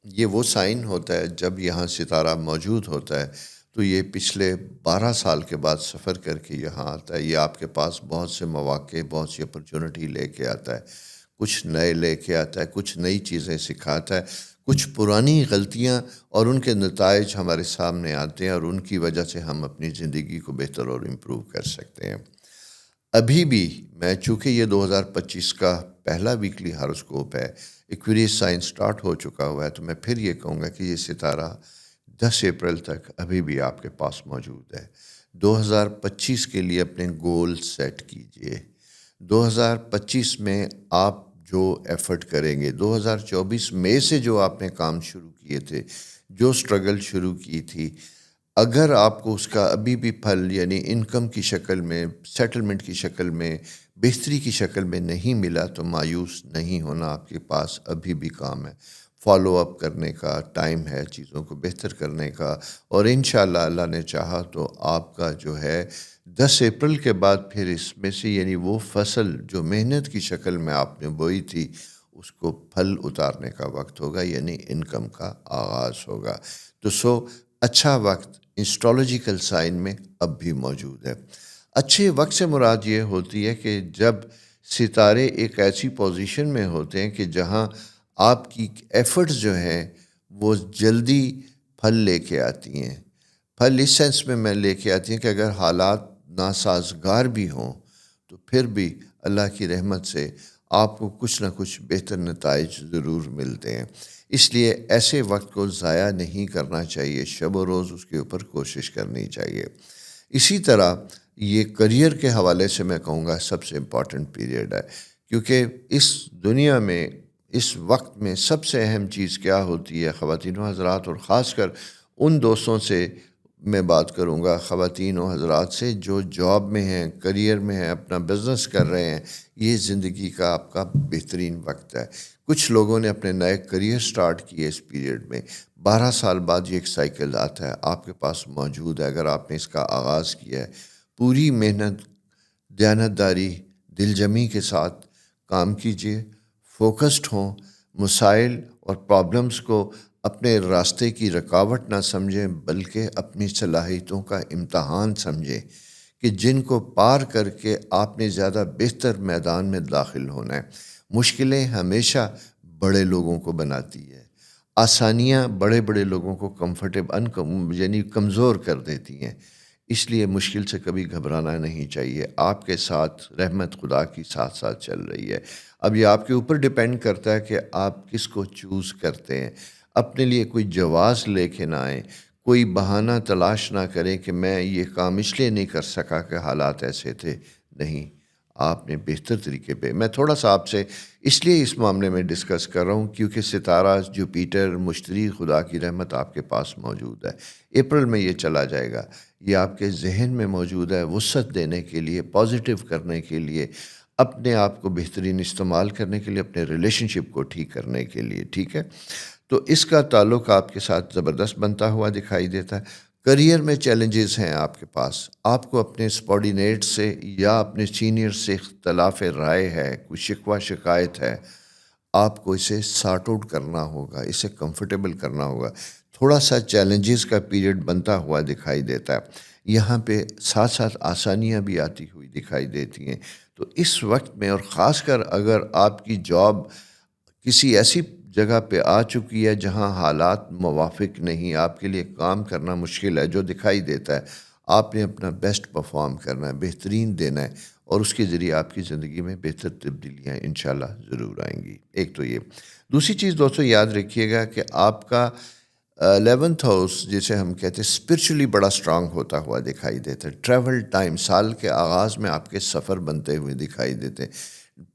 یہ وہ سائن ہوتا ہے جب یہاں ستارہ موجود ہوتا ہے تو یہ پچھلے 12 سال کے بعد سفر کر کے یہاں آتا ہے. یہ آپ کے پاس بہت سے مواقع، بہت سی اپرچونٹی لے کے آتا ہے. کچھ نئے لے کے آتا ہے، کچھ نئی چیزیں سکھاتا ہے، کچھ پرانی غلطیاں اور ان کے نتائج ہمارے سامنے آتے ہیں اور ان کی وجہ سے ہم اپنی زندگی کو بہتر اور امپروو کر سکتے ہیں۔ ابھی بھی میں چونکہ یہ 2025 کا پہلا ویکلی ہاروسکوپ ہے، ایکویریس سائن سٹارٹ ہو چکا ہوا ہے، تو میں پھر یہ کہوں گا کہ یہ ستارہ 10 اپریل تک ابھی بھی آپ کے پاس موجود ہے۔ 2025 کے لیے اپنے گول سیٹ کیجئے۔ 2025 میں آپ جو ایفرٹ کریں گے، 2024 میں سے جو آپ نے کام شروع کیے تھے، جو سٹرگل شروع کی تھی، اگر آپ کو اس کا ابھی بھی پھل یعنی انکم کی شکل میں، سیٹلمنٹ کی شکل میں، بہتری کی شکل میں نہیں ملا تو مایوس نہیں ہونا، آپ کے پاس ابھی بھی کام ہے، فالو اپ کرنے کا ٹائم ہے، چیزوں کو بہتر کرنے کا، اور انشاءاللہ اللہ نے چاہا تو آپ کا جو ہے 10 اپریل کے بعد پھر اس میں سے یعنی وہ فصل جو محنت کی شکل میں آپ نے بوئی تھی اس کو پھل اتارنے کا وقت ہوگا، یعنی انکم کا آغاز ہوگا۔ تو اچھا وقت اسٹرالوجیکل سائن میں اب بھی موجود ہے۔ اچھے وقت سے مراد یہ ہوتی ہے کہ جب ستارے ایک ایسی پوزیشن میں ہوتے ہیں کہ جہاں آپ کی ایفرٹس جو ہیں وہ جلدی پھل لے کے آتی ہیں۔ پھل اس سینس میں لے کے آتی ہیں کہ اگر حالات ناسازگار بھی ہوں تو پھر بھی اللہ کی رحمت سے آپ کو کچھ نہ کچھ بہتر نتائج ضرور ملتے ہیں۔ اس لیے ایسے وقت کو ضائع نہیں کرنا چاہیے، شب و روز اس کے اوپر کوشش کرنی چاہیے۔ اسی طرح یہ کریئر کے حوالے سے میں کہوں گا سب سے امپورٹنٹ پیریڈ ہے، کیونکہ اس دنیا میں اس وقت میں سب سے اہم چیز کیا ہوتی ہے خواتین و حضرات، اور خاص کر ان دوستوں سے میں بات کروں گا، خواتین و حضرات سے جو جاب میں ہیں، کریئر میں ہیں، اپنا بزنس کر رہے ہیں، یہ زندگی کا آپ کا بہترین وقت ہے۔ کچھ لوگوں نے اپنے نئے کریئر سٹارٹ کیے اس پیریڈ میں، 12 سال بعد یہ ایک سائیکل آتا ہے، آپ کے پاس موجود ہے۔ اگر آپ نے اس کا آغاز کیا ہے، پوری محنت، دیانتداری، دل جمی کے ساتھ کام کیجیے، فوکسڈ ہوں، مسائل اور پرابلمز کو اپنے راستے کی رکاوٹ نہ سمجھیں بلکہ اپنی صلاحیتوں کا امتحان سمجھیں کہ جن کو پار کر کے آپ نے زیادہ بہتر میدان میں داخل ہونا ہے۔ مشکلیں ہمیشہ بڑے لوگوں کو بناتی ہے، آسانیاں بڑے بڑے لوگوں کو یعنی کمزور کر دیتی ہیں۔ اس لیے مشکل سے کبھی گھبرانا نہیں چاہیے۔ آپ کے ساتھ رحمت خدا کی ساتھ ساتھ چل رہی ہے۔ اب یہ آپ کے اوپر ڈیپینڈ کرتا ہے کہ آپ کس کو چوز کرتے ہیں۔ اپنے لیے کوئی جواز لے کے نہ آئیں، کوئی بہانہ تلاش نہ کریں کہ میں یہ کام اس لیے نہیں کر سکا کہ حالات ایسے تھے۔ نہیں، آپ نے بہتر طریقے پہ، میں تھوڑا سا آپ سے اس لیے اس معاملے میں ڈسکس کر رہا ہوں کیونکہ ستارہ جوپیٹر مشتری خدا کی رحمت آپ کے پاس موجود ہے۔ اپریل میں یہ چلا جائے گا، یہ آپ کے ذہن میں موجود ہے، وسعت دینے کے لیے، پازیٹیو کرنے کے لیے، اپنے آپ کو بہترین استعمال کرنے کے لیے، اپنے ریلیشن شپ کو ٹھیک کرنے کے لیے، ٹھیک ہے؟ تو اس کا تعلق آپ کے ساتھ زبردست بنتا ہوا دکھائی دیتا ہے۔ کریئر میں چیلنجز ہیں آپ کے پاس، آپ کو اپنے سبارڈینیٹ سے یا اپنے سینئر سے اختلاف رائے ہے، کوئی شکوہ شکایت ہے، آپ کو اسے سارٹ آؤٹ کرنا ہوگا، اسے کمفرٹیبل کرنا ہوگا۔ تھوڑا سا چیلنجز کا پیریڈ بنتا ہوا دکھائی دیتا ہے، یہاں پہ ساتھ ساتھ آسانیاں بھی آتی ہوئی دکھائی دیتی ہیں۔ تو اس وقت میں، اور خاص کر اگر آپ کی جاب کسی ایسی جگہ پہ آ چکی ہے جہاں حالات موافق نہیں، آپ کے لیے کام کرنا مشکل ہے، جو دکھائی دیتا ہے، آپ نے اپنا بیسٹ پرفارم کرنا ہے، بہترین دینا ہے، اور اس کے ذریعے آپ کی زندگی میں بہتر تبدیلیاں انشاءاللہ ضرور آئیں گی۔ ایک تو یہ۔ دوسری چیز دوستو یاد رکھیے گا کہ آپ کا 11th ہاؤس جسے ہم کہتے ہیں اسپرچولی بڑا سٹرانگ ہوتا ہوا دکھائی دیتا ہے۔ ٹریول ٹائم، سال کے آغاز میں آپ کے سفر بنتے ہوئے دکھائی دیتے ہیں،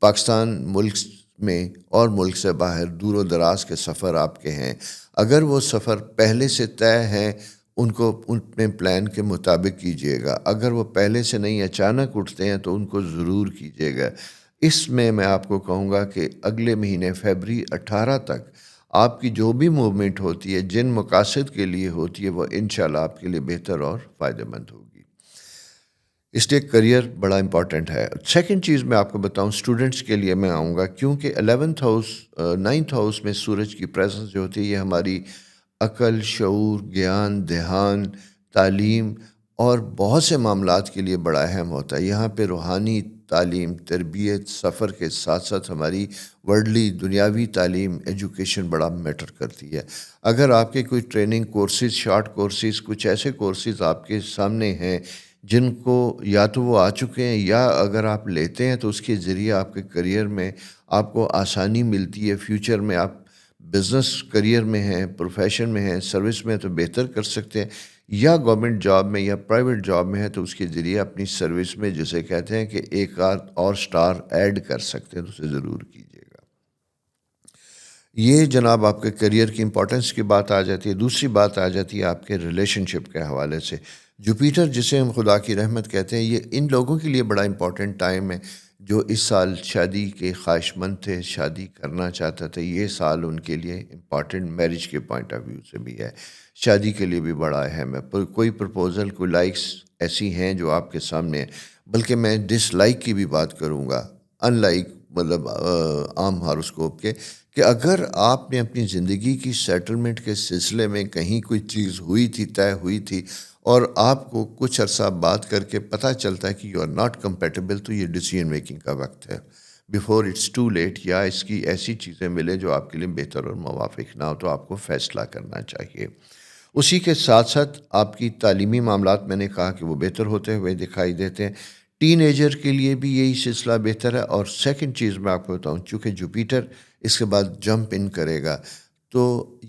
پاکستان ملک میں اور ملک سے باہر دور و دراز کے سفر آپ کے ہیں۔ اگر وہ سفر پہلے سے طے ہیں، ان کو اپنے پلان کے مطابق کیجیے گا۔ اگر وہ پہلے سے نہیں اچانک اٹھتے ہیں تو ان کو ضرور کیجیے گا۔ اس میں آپ کو کہوں گا کہ اگلے مہینے فیبری 18 تک آپ کی جو بھی موومنٹ ہوتی ہے، جن مقاصد کے لیے ہوتی ہے، وہ انشاءاللہ آپ کے لیے بہتر اور فائدہ مند ہوگی۔ اس لیے کریئر بڑا امپورٹنٹ ہے۔ سیکنڈ چیز میں آپ کو بتاؤں، اسٹوڈنٹس کے لیے میں آؤں گا، کیونکہ 9th ہاؤس میں سورج کی پریزنس جو ہوتی ہے، یہ ہماری عقل، شعور، گیان، دھیان، تعلیم اور بہت سے معاملات کے لیے بڑا اہم ہوتا ہے۔ یہاں پہ روحانی تعلیم، تربیت، سفر کے ساتھ ساتھ ہماری ورلڈلی دنیاوی تعلیم، ایجوکیشن بڑا میٹر کرتی ہے. اگر آپ کے کوئی ٹریننگ کورسز، شارٹ کورسز، کچھ ایسے کورسز آپ کے سامنے ہیں جن کو یا تو وہ آ چکے ہیں یا اگر آپ لیتے ہیں تو اس کے ذریعے آپ کے کریئر میں آپ کو آسانی ملتی ہے. فیوچر میں آپ بزنس کریئر میں ہیں، پروفیشن میں ہیں، سروس میں تو بہتر کر سکتے ہیں، یا گورنمنٹ جاب میں یا پرائیویٹ جاب میں ہے تو اس کے ذریعے اپنی سروس میں جسے کہتے ہیں کہ ایک آدھ اور سٹار ایڈ کر سکتے ہیں، تو اسے ضرور کیجیے گا. یہ جناب آپ کے کریئر کی امپورٹنس کی بات آ جاتی ہے. دوسری بات آ جاتی ہے آپ کے ریلیشن شپ کے حوالے سے. جوپیٹر جسے ہم خدا کی رحمت کہتے ہیں، یہ ان لوگوں کے لیے بڑا امپورٹنٹ ٹائم ہے جو اس سال شادی کے خواہش مند تھے، شادی کرنا چاہتا تھے. یہ سال ان کے لیے امپورٹنٹ میرج کے پوائنٹ آف ویو سے بھی ہے، شادی کے لیے بھی بڑا اہم ہے. کوئی پرپوزل، کوئی لائکس ایسی ہیں جو آپ کے سامنے ہیں. بلکہ میں ڈس لائک کی بھی بات کروں گا، ان لائک مطلب عام ہاروسکوپ کے، کہ اگر آپ نے اپنی زندگی کی سیٹلمنٹ کے سلسلے میں کہیں کوئی چیز ہوئی تھی، طے ہوئی تھی، اور آپ کو کچھ عرصہ بات کر کے پتہ چلتا ہے کہ یو آر ناٹ کمپیٹیبل، تو یہ ڈیسیژن میکنگ کا وقت ہے بیفور اٹس ٹو لیٹ. یا اس کی ایسی چیزیں ملیں جو آپ کے لیے بہتر اور موافق نہ ہو تو آپ کو فیصلہ کرنا چاہیے. اسی کے ساتھ ساتھ آپ کی تعلیمی معاملات میں نے کہا کہ وہ بہتر ہوتے ہوئے دکھائی دیتے ہیں. ٹین ایجر کے لیے بھی یہی سلسلہ بہتر ہے. اور سیکنڈ چیز میں آپ کو بتاؤں، چونکہ جوپیٹر اس کے بعد جمپ ان کرے گا تو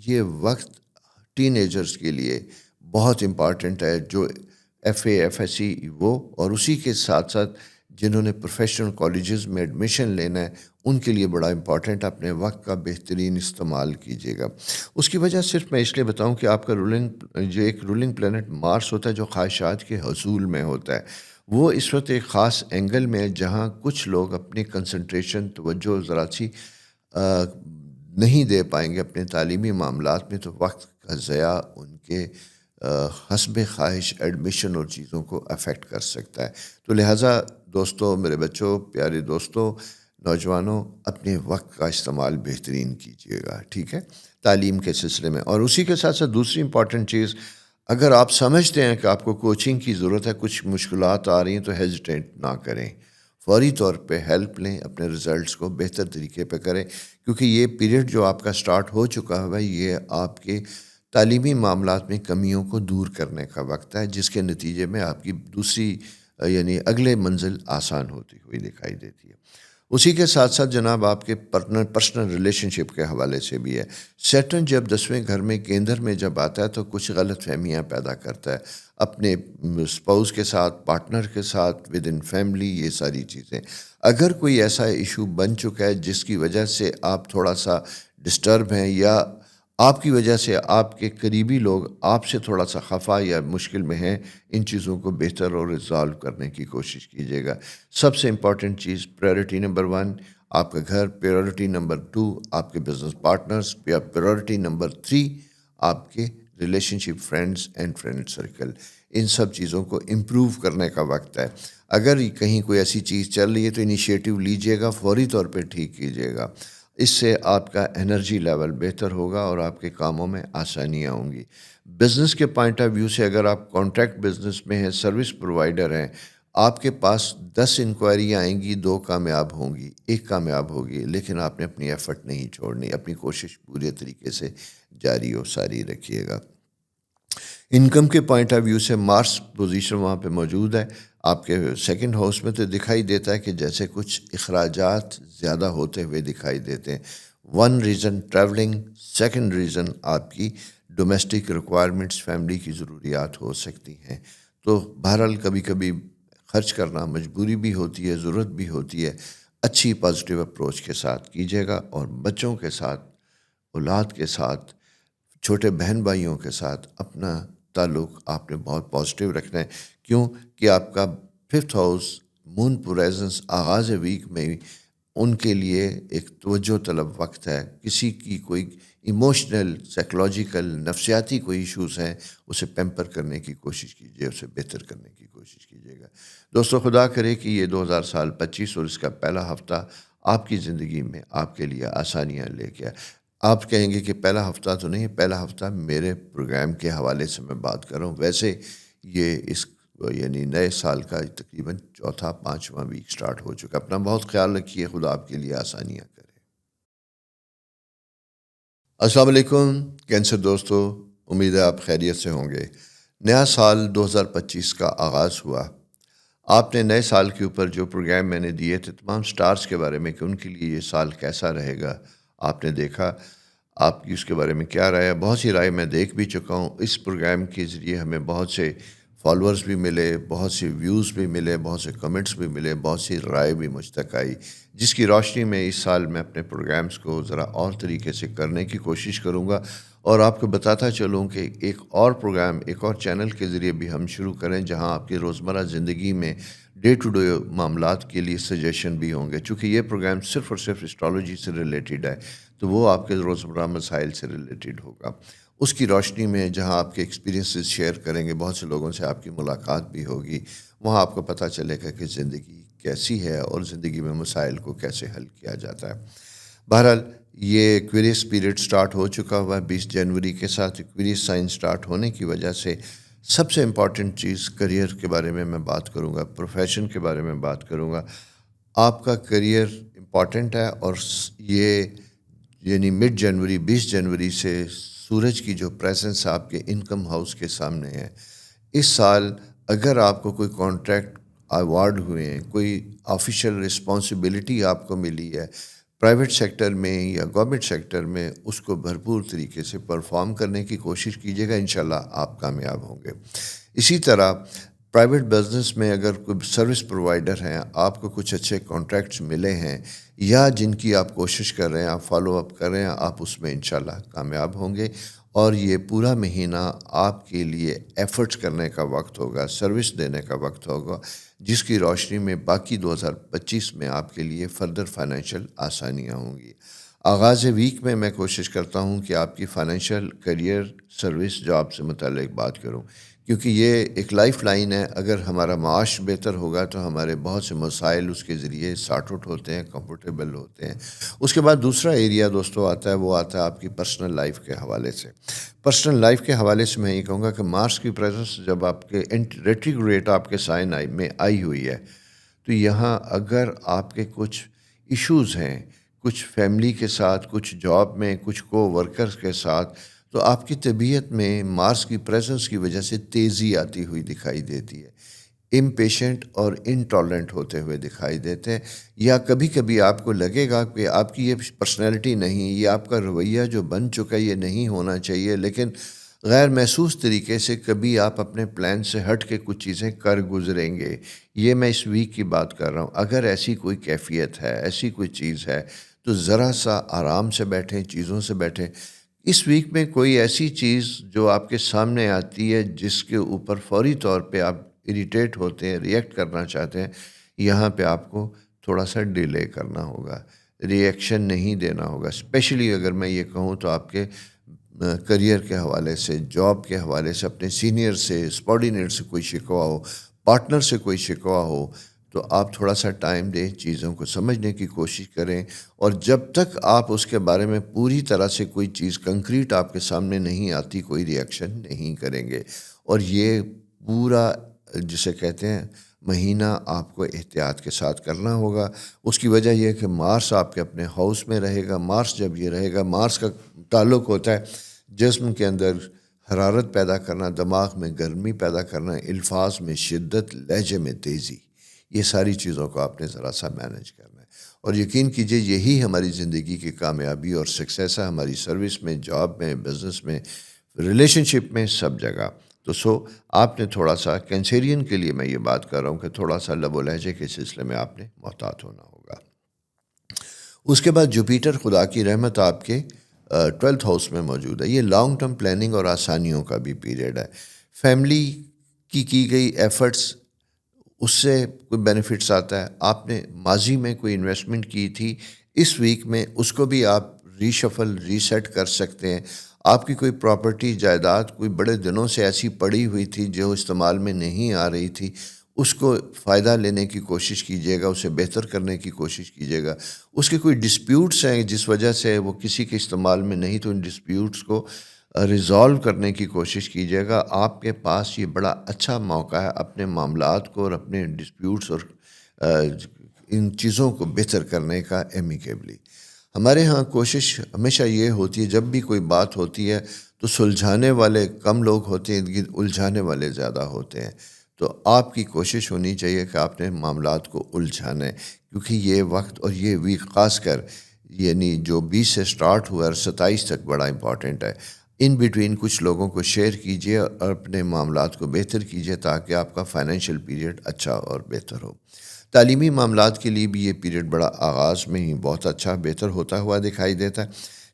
یہ وقت ٹین ایجرز کے لیے بہت امپارٹنٹ ہے، جو F A, F S C وہ، اور اسی کے ساتھ ساتھ جنہوں نے پروفیشنل کالجز میں ایڈمیشن لینا ہے ان کے لیے بڑا امپورٹنٹ. اپنے وقت کا بہترین استعمال کیجیے گا. اس کی وجہ صرف میں اس لیے بتاؤں کہ آپ کا جو ایک رولنگ پلانٹ مارس ہوتا ہے جو خواہشات کے حصول میں ہوتا ہے، وہ اس وقت ایک خاص اینگل میں ہے جہاں کچھ لوگ اپنی کنسنٹریشن، توجہ ذرا سی نہیں دے پائیں گے اپنے تعلیمی معاملات میں، تو وقت کا ضیاع ان کے حسب خواہش ایڈمیشن اور چیزوں کو افیکٹ کر سکتا ہے. تو لہٰذا دوستوں، میرے بچوں، پیارے دوستوں، نوجوانوں، اپنے وقت کا استعمال بہترین کیجیے گا، ٹھیک ہے، تعلیم کے سلسلے میں. اور اسی کے ساتھ ساتھ دوسری امپورٹنٹ چیز، اگر آپ سمجھتے ہیں کہ آپ کو کوچنگ کی ضرورت ہے، کچھ مشکلات آ رہی ہیں، تو ہیزیٹیٹ نہ کریں، فوری طور پہ ہیلپ لیں، اپنے رزلٹس کو بہتر طریقے پہ کریں. کیونکہ یہ پیریڈ جو آپ کا سٹارٹ ہو چکا ہے، یہ آپ کے تعلیمی معاملات میں کمیوں کو دور کرنے کا وقت ہے، جس کے نتیجے میں آپ کی دوسری یعنی اگلے منزل آسان ہوتی ہوئی دکھائی دیتی ہے. اسی کے ساتھ ساتھ جناب آپ کے پرسنل ریلیشن شپ کے حوالے سے بھی ہے. سیٹرن جب 10ویں گھر میں کیندر میں جب آتا ہے تو کچھ غلط فہمیاں پیدا کرتا ہے اپنے اسپاؤس کے ساتھ، پارٹنر کے ساتھ، ود ان فیملی، یہ ساری چیزیں. اگر کوئی ایسا ایشو بن چکا ہے جس کی وجہ سے آپ تھوڑا سا ڈسٹرب ہیں، یا آپ کی وجہ سے آپ کے قریبی لوگ آپ سے تھوڑا سا خفا یا مشکل میں ہیں، ان چیزوں کو بہتر اور ریزالو کرنے کی کوشش کیجیے گا. سب سے امپورٹنٹ چیز، پرائیورٹی نمبر 1 آپ کا گھر، پرائیورٹی نمبر 2 آپ کے بزنس پارٹنرز، یا پرائیورٹی نمبر 3 آپ کے relationship, friends and friend circle. ان سب چیزوں کو امپروو کرنے کا وقت ہے. اگر کہیں کوئی ایسی چیز چل رہی ہے تو انیشیٹو لیجیے گا، فوری طور پہ ٹھیک کیجیے گا. اس سے آپ کا انرجی لیول بہتر ہوگا اور آپ کے کاموں میں آسانیاں ہوں گی. بزنس کے پوائنٹ آف ویو سے اگر آپ کانٹریکٹ بزنس میں ہیں، سروس پرووائڈر ہیں، آپ کے پاس 10 انکوائریاں آئیں گی، 2 کامیاب ہوں گی، 1 کامیاب ہوگی، لیکن آپ نے اپنی ایفرٹ نہیں چھوڑنی، اپنی کوشش پورے طریقے سے جاری و ساری رکھیے گا. انکم کے پوائنٹ آف ویو سے مارس پوزیشن وہاں پہ موجود ہے آپ کے سیکنڈ ہاؤس میں، تو دکھائی دیتا ہے کہ جیسے کچھ اخراجات زیادہ ہوتے ہوئے دکھائی دیتے ہیں. 1 ریزن ٹریولنگ، سیکنڈ ریزن آپ کی ڈومیسٹک ریکوائرمنٹس، فیملی کی ضروریات ہو سکتی ہیں. تو بہرحال کبھی کبھی خرچ کرنا مجبوری بھی ہوتی ہے، ضرورت بھی ہوتی ہے. اچھی پازیٹیو اپروچ کے ساتھ کیجیے گا، اور بچوں کے ساتھ، اولاد کے ساتھ، چھوٹے بہن بھائیوں کے ساتھ اپنا تعلق آپ نے بہت پازیٹیو رکھنا ہے. کیوں کہ آپ کا 5th ہاؤس مون پریزنس آغاز ویک میں ان کے لیے ایک توجہ طلب وقت ہے. کسی کی کوئی ایموشنل، سائیکلوجیکل، نفسیاتی کوئی ایشوز ہیں، اسے پیمپر کرنے کی کوشش کیجیے، اسے بہتر کرنے کی کوشش کیجیے گا. دوستو، خدا کرے کہ یہ 2025 اور اس کا پہلا ہفتہ آپ کی زندگی میں آپ کے لیے آسانیاں لے کے آئے. آپ کہیں گے کہ پہلا ہفتہ تو نہیں، پہلا ہفتہ میرے پروگرام کے حوالے سے میں بات کر رہا ہوں. ویسے یہ اس یعنی نئے سال کا تقریباً چوتھا پانچواں ویک سٹارٹ ہو چکا. اپنا بہت خیال رکھیے. خدا آپ کے لیے آسانیاں کرے. السلام علیکم کینسر دوستو. امید ہے آپ خیریت سے ہوں گے. نیا سال 2025 کا آغاز ہوا. آپ نے نئے سال کے اوپر جو پروگرام میں نے دیے تھے تمام سٹارز کے بارے میں کہ ان کے لیے یہ سال کیسا رہے گا, آپ نے دیکھا. آپ کی اس کے بارے میں کیا رائے ہے؟ بہت سی رائے میں دیکھ بھی چکا ہوں. اس پروگرام کے ذریعے ہمیں بہت سے فالورز بھی ملے, بہت سی ویوز بھی ملے, بہت سے کمنٹس بھی ملے, بہت سی رائے بھی مجھ تک آئی, جس کی روشنی میں اس سال میں اپنے پروگرامز کو ذرا اور طریقے سے کرنے کی کوشش کروں گا. اور آپ کو بتاتا چلوں کہ ایک اور پروگرام ایک اور چینل کے ذریعے بھی ہم شروع کریں جہاں آپ کی روزمرہ زندگی میں ڈے ٹو ڈے معاملات کے لیے سجیشن بھی ہوں گے. چونکہ یہ پروگرام صرف اور صرف اسٹرالوجی سے ریلیٹڈ ہے تو وہ آپ کے روزمرہ مسائل سے ریلیٹڈ ہوگا. اس کی روشنی میں جہاں آپ کے ایکسپیرینسز شیئر کریں گے, بہت سے لوگوں سے آپ کی ملاقات بھی ہوگی, وہاں آپ کو پتہ چلے گا کہ زندگی کیسی ہے اور زندگی میں مسائل کو کیسے حل کیا جاتا ہے. بہرحال یہ کوئریز پیریڈ سٹارٹ ہو چکا ہوا ہے 20 جنوری کے ساتھ. کوئریز سائن سٹارٹ ہونے کی وجہ سے سب سے امپورٹنٹ چیز کریئر کے بارے میں بات کروں گا, پروفیشن کے بارے میں بات کروں گا. آپ کا کریئر امپورٹنٹ ہے اور یہ یعنی مڈ جنوری 20 جنوری سے سورج کی جو پریزنس آپ کے انکم ہاؤس کے سامنے ہے. اس سال اگر آپ کو کوئی کانٹریکٹ ایوارڈ ہوئے ہیں, کوئی آفیشیل رسپانسبلٹی آپ کو ملی ہے پرائیویٹ سیکٹر میں یا گورنمنٹ سیکٹر میں, اس کو بھرپور طریقے سے پرفارم کرنے کی کوشش کیجیے گا. انشاءاللہ آپ کامیاب ہوں گے. اسی طرح پرائیویٹ بزنس میں اگر کوئی سروس پرووائڈر ہیں, آپ کو کچھ اچھے کانٹریکٹس ملے ہیں یا جن کی آپ کوشش کر رہے ہیں, آپ فالو اپ کر رہے ہیں, آپ اس میں انشاءاللہ کامیاب ہوں گے. اور یہ پورا مہینہ آپ کے لیے ایفرٹس کرنے کا وقت ہوگا, سروس دینے کا وقت ہوگا, جس کی روشنی میں باقی 2025 میں آپ کے لیے فردر فائنینشیل آسانیاں ہوں گی. آغاز ویک میں میں کوشش کرتا ہوں کہ آپ کی فائنینشیل کریئر سروس جاب سے متعلق بات کروں, کیونکہ یہ ایک لائف لائن ہے. اگر ہمارا معاش بہتر ہوگا تو ہمارے بہت سے مسائل اس کے ذریعے سارٹ آؤٹ ہوتے ہیں, کمفرٹیبل ہوتے ہیں. اس کے بعد دوسرا ایریا دوستوں آتا ہے, وہ آتا ہے آپ کی پرسنل لائف کے حوالے سے. پرسنل لائف کے حوالے سے میں یہ کہوں گا کہ مارس کی پریزنس جب آپ کے ریٹریگریڈ آپ کے سائن میں آئی ہوئی ہے تو یہاں اگر آپ کے کچھ ایشوز ہیں, کچھ فیملی کے ساتھ, کچھ جاب میں, کچھ کو ورکرز کے ساتھ, تو آپ کی طبیعت میں مارس کی پریزنس کی وجہ سے تیزی آتی ہوئی دکھائی دیتی ہے, امپیشنٹ اور انٹالرنٹ ہوتے ہوئے دکھائی دیتے ہیں. یا کبھی کبھی آپ کو لگے گا کہ آپ کی یہ پرسنالٹی نہیں, یہ آپ کا رویہ جو بن چکا ہے یہ نہیں ہونا چاہیے, لیکن غیر محسوس طریقے سے کبھی آپ اپنے پلان سے ہٹ کے کچھ چیزیں کر گزریں گے. یہ میں اس ویک کی بات کر رہا ہوں. اگر ایسی کوئی کیفیت ہے, ایسی کوئی چیز ہے تو ذرا سا آرام سے بیٹھیں, چیزوں سے بیٹھیں. اس ویک میں کوئی ایسی چیز جو آپ کے سامنے آتی ہے جس کے اوپر فوری طور پہ آپ اریٹیٹ ہوتے ہیں, ریئیکٹ کرنا چاہتے ہیں, یہاں پہ آپ کو تھوڑا سا ڈیلے کرنا ہوگا, ریئیکشن نہیں دینا ہوگا. اسپیشلی اگر میں یہ کہوں تو آپ کے کریئر کے حوالے سے, جاب کے حوالے سے, اپنے سینئر سے, سبارڈینیٹ سے کوئی شکوہ ہو, پارٹنر سے کوئی شکوہ ہو, تو آپ تھوڑا سا ٹائم دیں, چیزوں کو سمجھنے کی کوشش کریں. اور جب تک آپ اس کے بارے میں پوری طرح سے کوئی چیز کنکریٹ آپ کے سامنے نہیں آتی, کوئی ریئیکشن نہیں کریں گے. اور یہ پورا جسے کہتے ہیں مہینہ آپ کو احتیاط کے ساتھ کرنا ہوگا. اس کی وجہ یہ ہے کہ مارس آپ کے اپنے ہاؤس میں رہے گا. مارس جب یہ رہے گا, مارس کا تعلق ہوتا ہے جسم کے اندر حرارت پیدا کرنا, دماغ میں گرمی پیدا کرنا, الفاظ میں شدت, لہجے میں تیزی. یہ ساری چیزوں کو آپ نے ذرا سا مینیج کرنا ہے. اور یقین کیجئے یہی ہماری زندگی کی کامیابی اور سکسیس ہے, ہماری سروس میں, جاب میں, بزنس میں, ریلیشن شپ میں, سب جگہ. تو آپ نے تھوڑا سا کینسیرین کے لیے میں یہ بات کر رہا ہوں کہ تھوڑا سا لب و لہجے کے سلسلے میں آپ نے محتاط ہونا ہوگا. اس کے بعد جوپیٹر خدا کی رحمت آپ کے 12th ہاؤس میں موجود ہے. یہ لانگ ٹرم پلاننگ اور آسانیوں کا بھی پیریڈ ہے. فیملی کی گئی ایفرٹس, اس سے کوئی بینیفٹس آتا ہے. آپ نے ماضی میں کوئی انویسٹمنٹ کی تھی, اس ویک میں اس کو بھی آپ ریشفل, ریسیٹ کر سکتے ہیں. آپ کی کوئی پراپرٹی, جائیداد کوئی بڑے دنوں سے ایسی پڑی ہوئی تھی جو استعمال میں نہیں آ رہی تھی, اس کو فائدہ لینے کی کوشش کیجیے گا, اسے بہتر کرنے کی کوشش کیجیے گا. اس کے کوئی ڈسپیوٹس ہیں جس وجہ سے وہ کسی کے استعمال میں نہیں, تو ان ڈسپیوٹس کو ریزالو کرنے کی کوشش کیجیے گا. آپ کے پاس یہ بڑا اچھا موقع ہے اپنے معاملات کو اور اپنے ڈسپیوٹس اور ان چیزوں کو بہتر کرنے کا ایمیکیبلی. ہمارے ہاں کوشش ہمیشہ یہ ہوتی ہے جب بھی کوئی بات ہوتی ہے تو سلجھانے والے کم لوگ ہوتے ہیں، ارد گرد الجھانے والے زیادہ ہوتے ہیں. تو آپ کی کوشش ہونی چاہیے کہ آپ نے معاملات کو الجھانے، کیونکہ یہ وقت اور یہ ویک خاص کر یعنی جو 20 سے سٹارٹ ہوا اور 27 تک بڑا امپورٹنٹ ہے. ان بٹوین کچھ لوگوں کو شیئر کیجیے اور اپنے معاملات کو بہتر کیجیے تاکہ آپ کا فائنینشیل پیریڈ اچھا اور بہتر ہو. تعلیمی معاملات کے لیے بھی یہ پیریڈ بڑا آغاز میں ہی بہت اچھا بہتر ہوتا ہوا دکھائی دیتا ہے.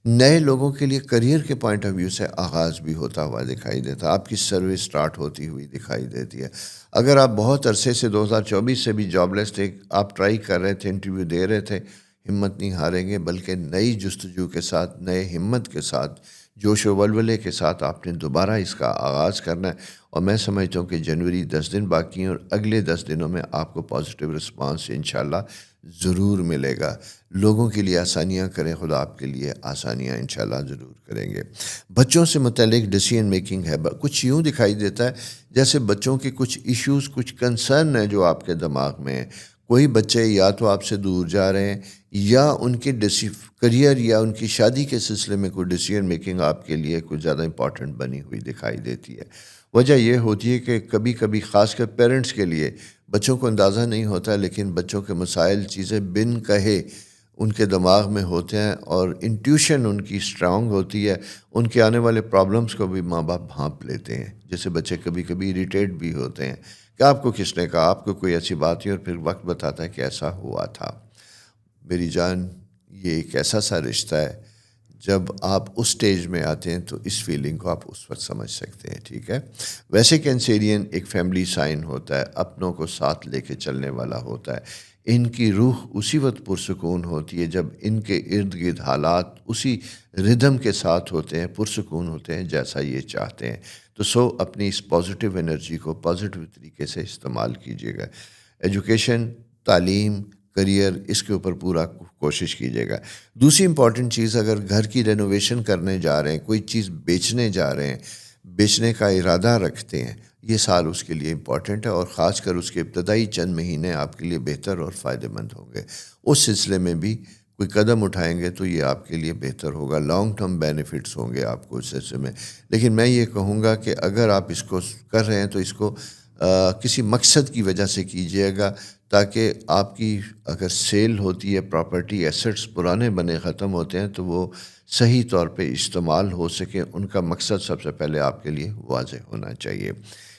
نئے لوگوں کے لیے کریئر کے پوائنٹ آف ویو سے آغاز بھی ہوتا ہوا دکھائی دیتا ہے. آپ کی سروس سٹارٹ ہوتی ہوئی دکھائی دیتی ہے. اگر آپ بہت عرصے سے 2024 سے بھی جاب لیس تھے، آپ ٹرائی کر رہے تھے، انٹرویو دے رہے تھے، ہمت نہیں ہاریں گے، بلکہ نئی جستجو کے ساتھ، نئے ہمت کے ساتھ، جوش و ولولے کے ساتھ آپ نے دوبارہ اس کا آغاز کرنا ہے. اور میں سمجھتا ہوں کہ جنوری 10 دن باقی ہیں اور اگلے 10 دنوں میں آپ کو پازیٹیو رسپانس انشاءاللہ ضرور ملے گا. لوگوں کے لیے آسانیاں کریں، خدا آپ کے لیے آسانیاں انشاءاللہ ضرور کریں گے. بچوں سے متعلق ڈیسیژن میکنگ ہے کچھ یوں دکھائی دیتا ہے جیسے بچوں کے کچھ ایشوز، کچھ کنسرن ہیں جو آپ کے دماغ میں ہیں. کوئی بچے یا تو آپ سے دور جا رہے ہیں یا ان کے کریئر یا ان کی شادی کے سلسلے میں کوئی ڈیسیژن میکنگ آپ کے لیے کچھ زیادہ امپورٹنٹ بنی ہوئی دکھائی دیتی ہے. وجہ یہ ہوتی ہے کہ کبھی کبھی خاص کر پیرنٹس کے لیے بچوں کو اندازہ نہیں ہوتا، لیکن بچوں کے مسائل چیزیں بن کہے ان کے دماغ میں ہوتے ہیں اور انٹیوشن ان کی اسٹرانگ ہوتی ہے. ان کے آنے والے پرابلمس کو بھی ماں باپ بھانپ لیتے ہیں. جیسے بچے کبھی کبھی اریٹیٹ بھی ہوتے ہیں کہ آپ کو کس نے کہا، آپ کو کوئی ایسی بات ہوئی اور پھر وقت بتاتا ہے کہ ایسا ہوا تھا. میری جان، یہ ایک ایسا سا رشتہ ہے جب آپ اس سٹیج میں آتے ہیں تو اس فیلنگ کو آپ اس وقت سمجھ سکتے ہیں. ٹھیک ہے. ویسے کینسیرین ایک فیملی سائن ہوتا ہے، اپنوں کو ساتھ لے کے چلنے والا ہوتا ہے. ان کی روح اسی وقت پرسکون ہوتی ہے جب ان کے ارد گرد حالات اسی ردم کے ساتھ ہوتے ہیں، پرسکون ہوتے ہیں جیسا یہ چاہتے ہیں. تو اپنی اس پازیٹیو انرجی کو پازیٹیو طریقے سے استعمال کیجیے گا. ایجوکیشن، تعلیم، کریئر، اس کے اوپر پورا کوشش کیجیے گا. دوسری امپورٹنٹ چیز، اگر گھر کی رینوویشن کرنے جا رہے ہیں، کوئی چیز بیچنے جا رہے ہیں، بیچنے کا ارادہ رکھتے ہیں، یہ سال اس کے لیے امپورٹنٹ ہے اور خاص کر اس کے ابتدائی چند مہینے آپ کے لیے بہتر اور فائدہ مند ہوں گے. اس سلسلے میں بھی کوئی قدم اٹھائیں گے تو یہ آپ کے لیے بہتر ہوگا. لانگ ٹرم بینیفٹس ہوں گے آپ کو اس سلسلے میں. لیکن میں یہ کہوں گا کہ اگر آپ اس کو کر رہے ہیں تو اس کو کسی مقصد کی وجہ سے کیجیے گا تاکہ آپ کی اگر سیل ہوتی ہے، پراپرٹی ایسٹس پرانے بنے ختم ہوتے ہیں تو وہ صحیح طور پہ استعمال ہو سکے. ان کا مقصد سب سے پہلے آپ کے لیے واضح ہونا چاہیے.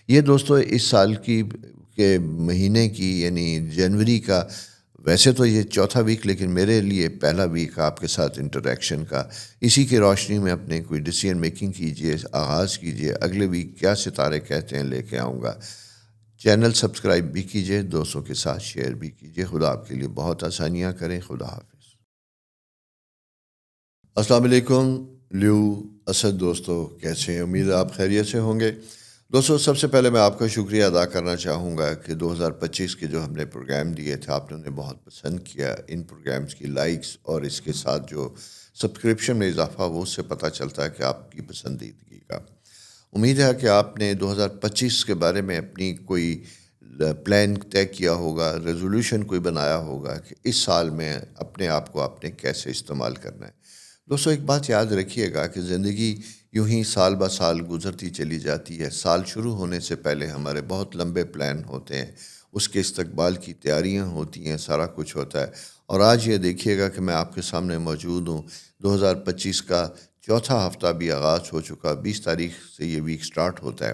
یہ دوستو اس سال کے مہینے کی یعنی جنوری کا، ویسے تو یہ چوتھا ویک لیکن میرے لیے پہلا ویک آپ کے ساتھ انٹریکشن کا. اسی کی روشنی میں اپنے کوئی ڈیسیژن میکنگ کیجیے، آغاز کیجیے. اگلے ویک کیا ستارے کہتے ہیں لے کے آؤں گا. چینل سبسکرائب بھی کیجیے، دوستوں کے ساتھ شیئر بھی کیجیے. خدا آپ کے لیے بہت آسانیاں کریں. خدا حافظ. السلام علیکم لیو اسد دوستو، کیسے ہیں؟ امید ہے آپ خیریت سے ہوں گے. دوستو، سب سے پہلے میں آپ کا شکریہ ادا کرنا چاہوں گا کہ 2025 کے جو ہم نے پروگرام دیے تھے آپ نے انہیں بہت پسند کیا. ان پروگرامز کی لائکس اور اس کے ساتھ جو سبسکرپشن میں اضافہ وہ اس سے پتہ چلتا ہے کہ آپ کی پسندیدگی کا. امید ہے کہ آپ نے 2025 کے بارے میں اپنی کوئی پلان طے کیا ہوگا، ریزولوشن کوئی بنایا ہوگا کہ اس سال میں اپنے آپ کو آپ نے کیسے استعمال کرنا ہے. دوستو، ایک بات یاد رکھیے گا کہ زندگی یوں ہی سال بہ سال گزرتی چلی جاتی ہے. سال شروع ہونے سے پہلے ہمارے بہت لمبے پلان ہوتے ہیں، اس کے استقبال کی تیاریاں ہوتی ہیں، سارا کچھ ہوتا ہے. اور آج یہ دیکھیے گا کہ میں آپ کے سامنے موجود ہوں. 2025 کا چوتھا ہفتہ بھی آغاز ہو چکا. 20 تاریخ سے یہ ویک سٹارٹ ہوتا ہے،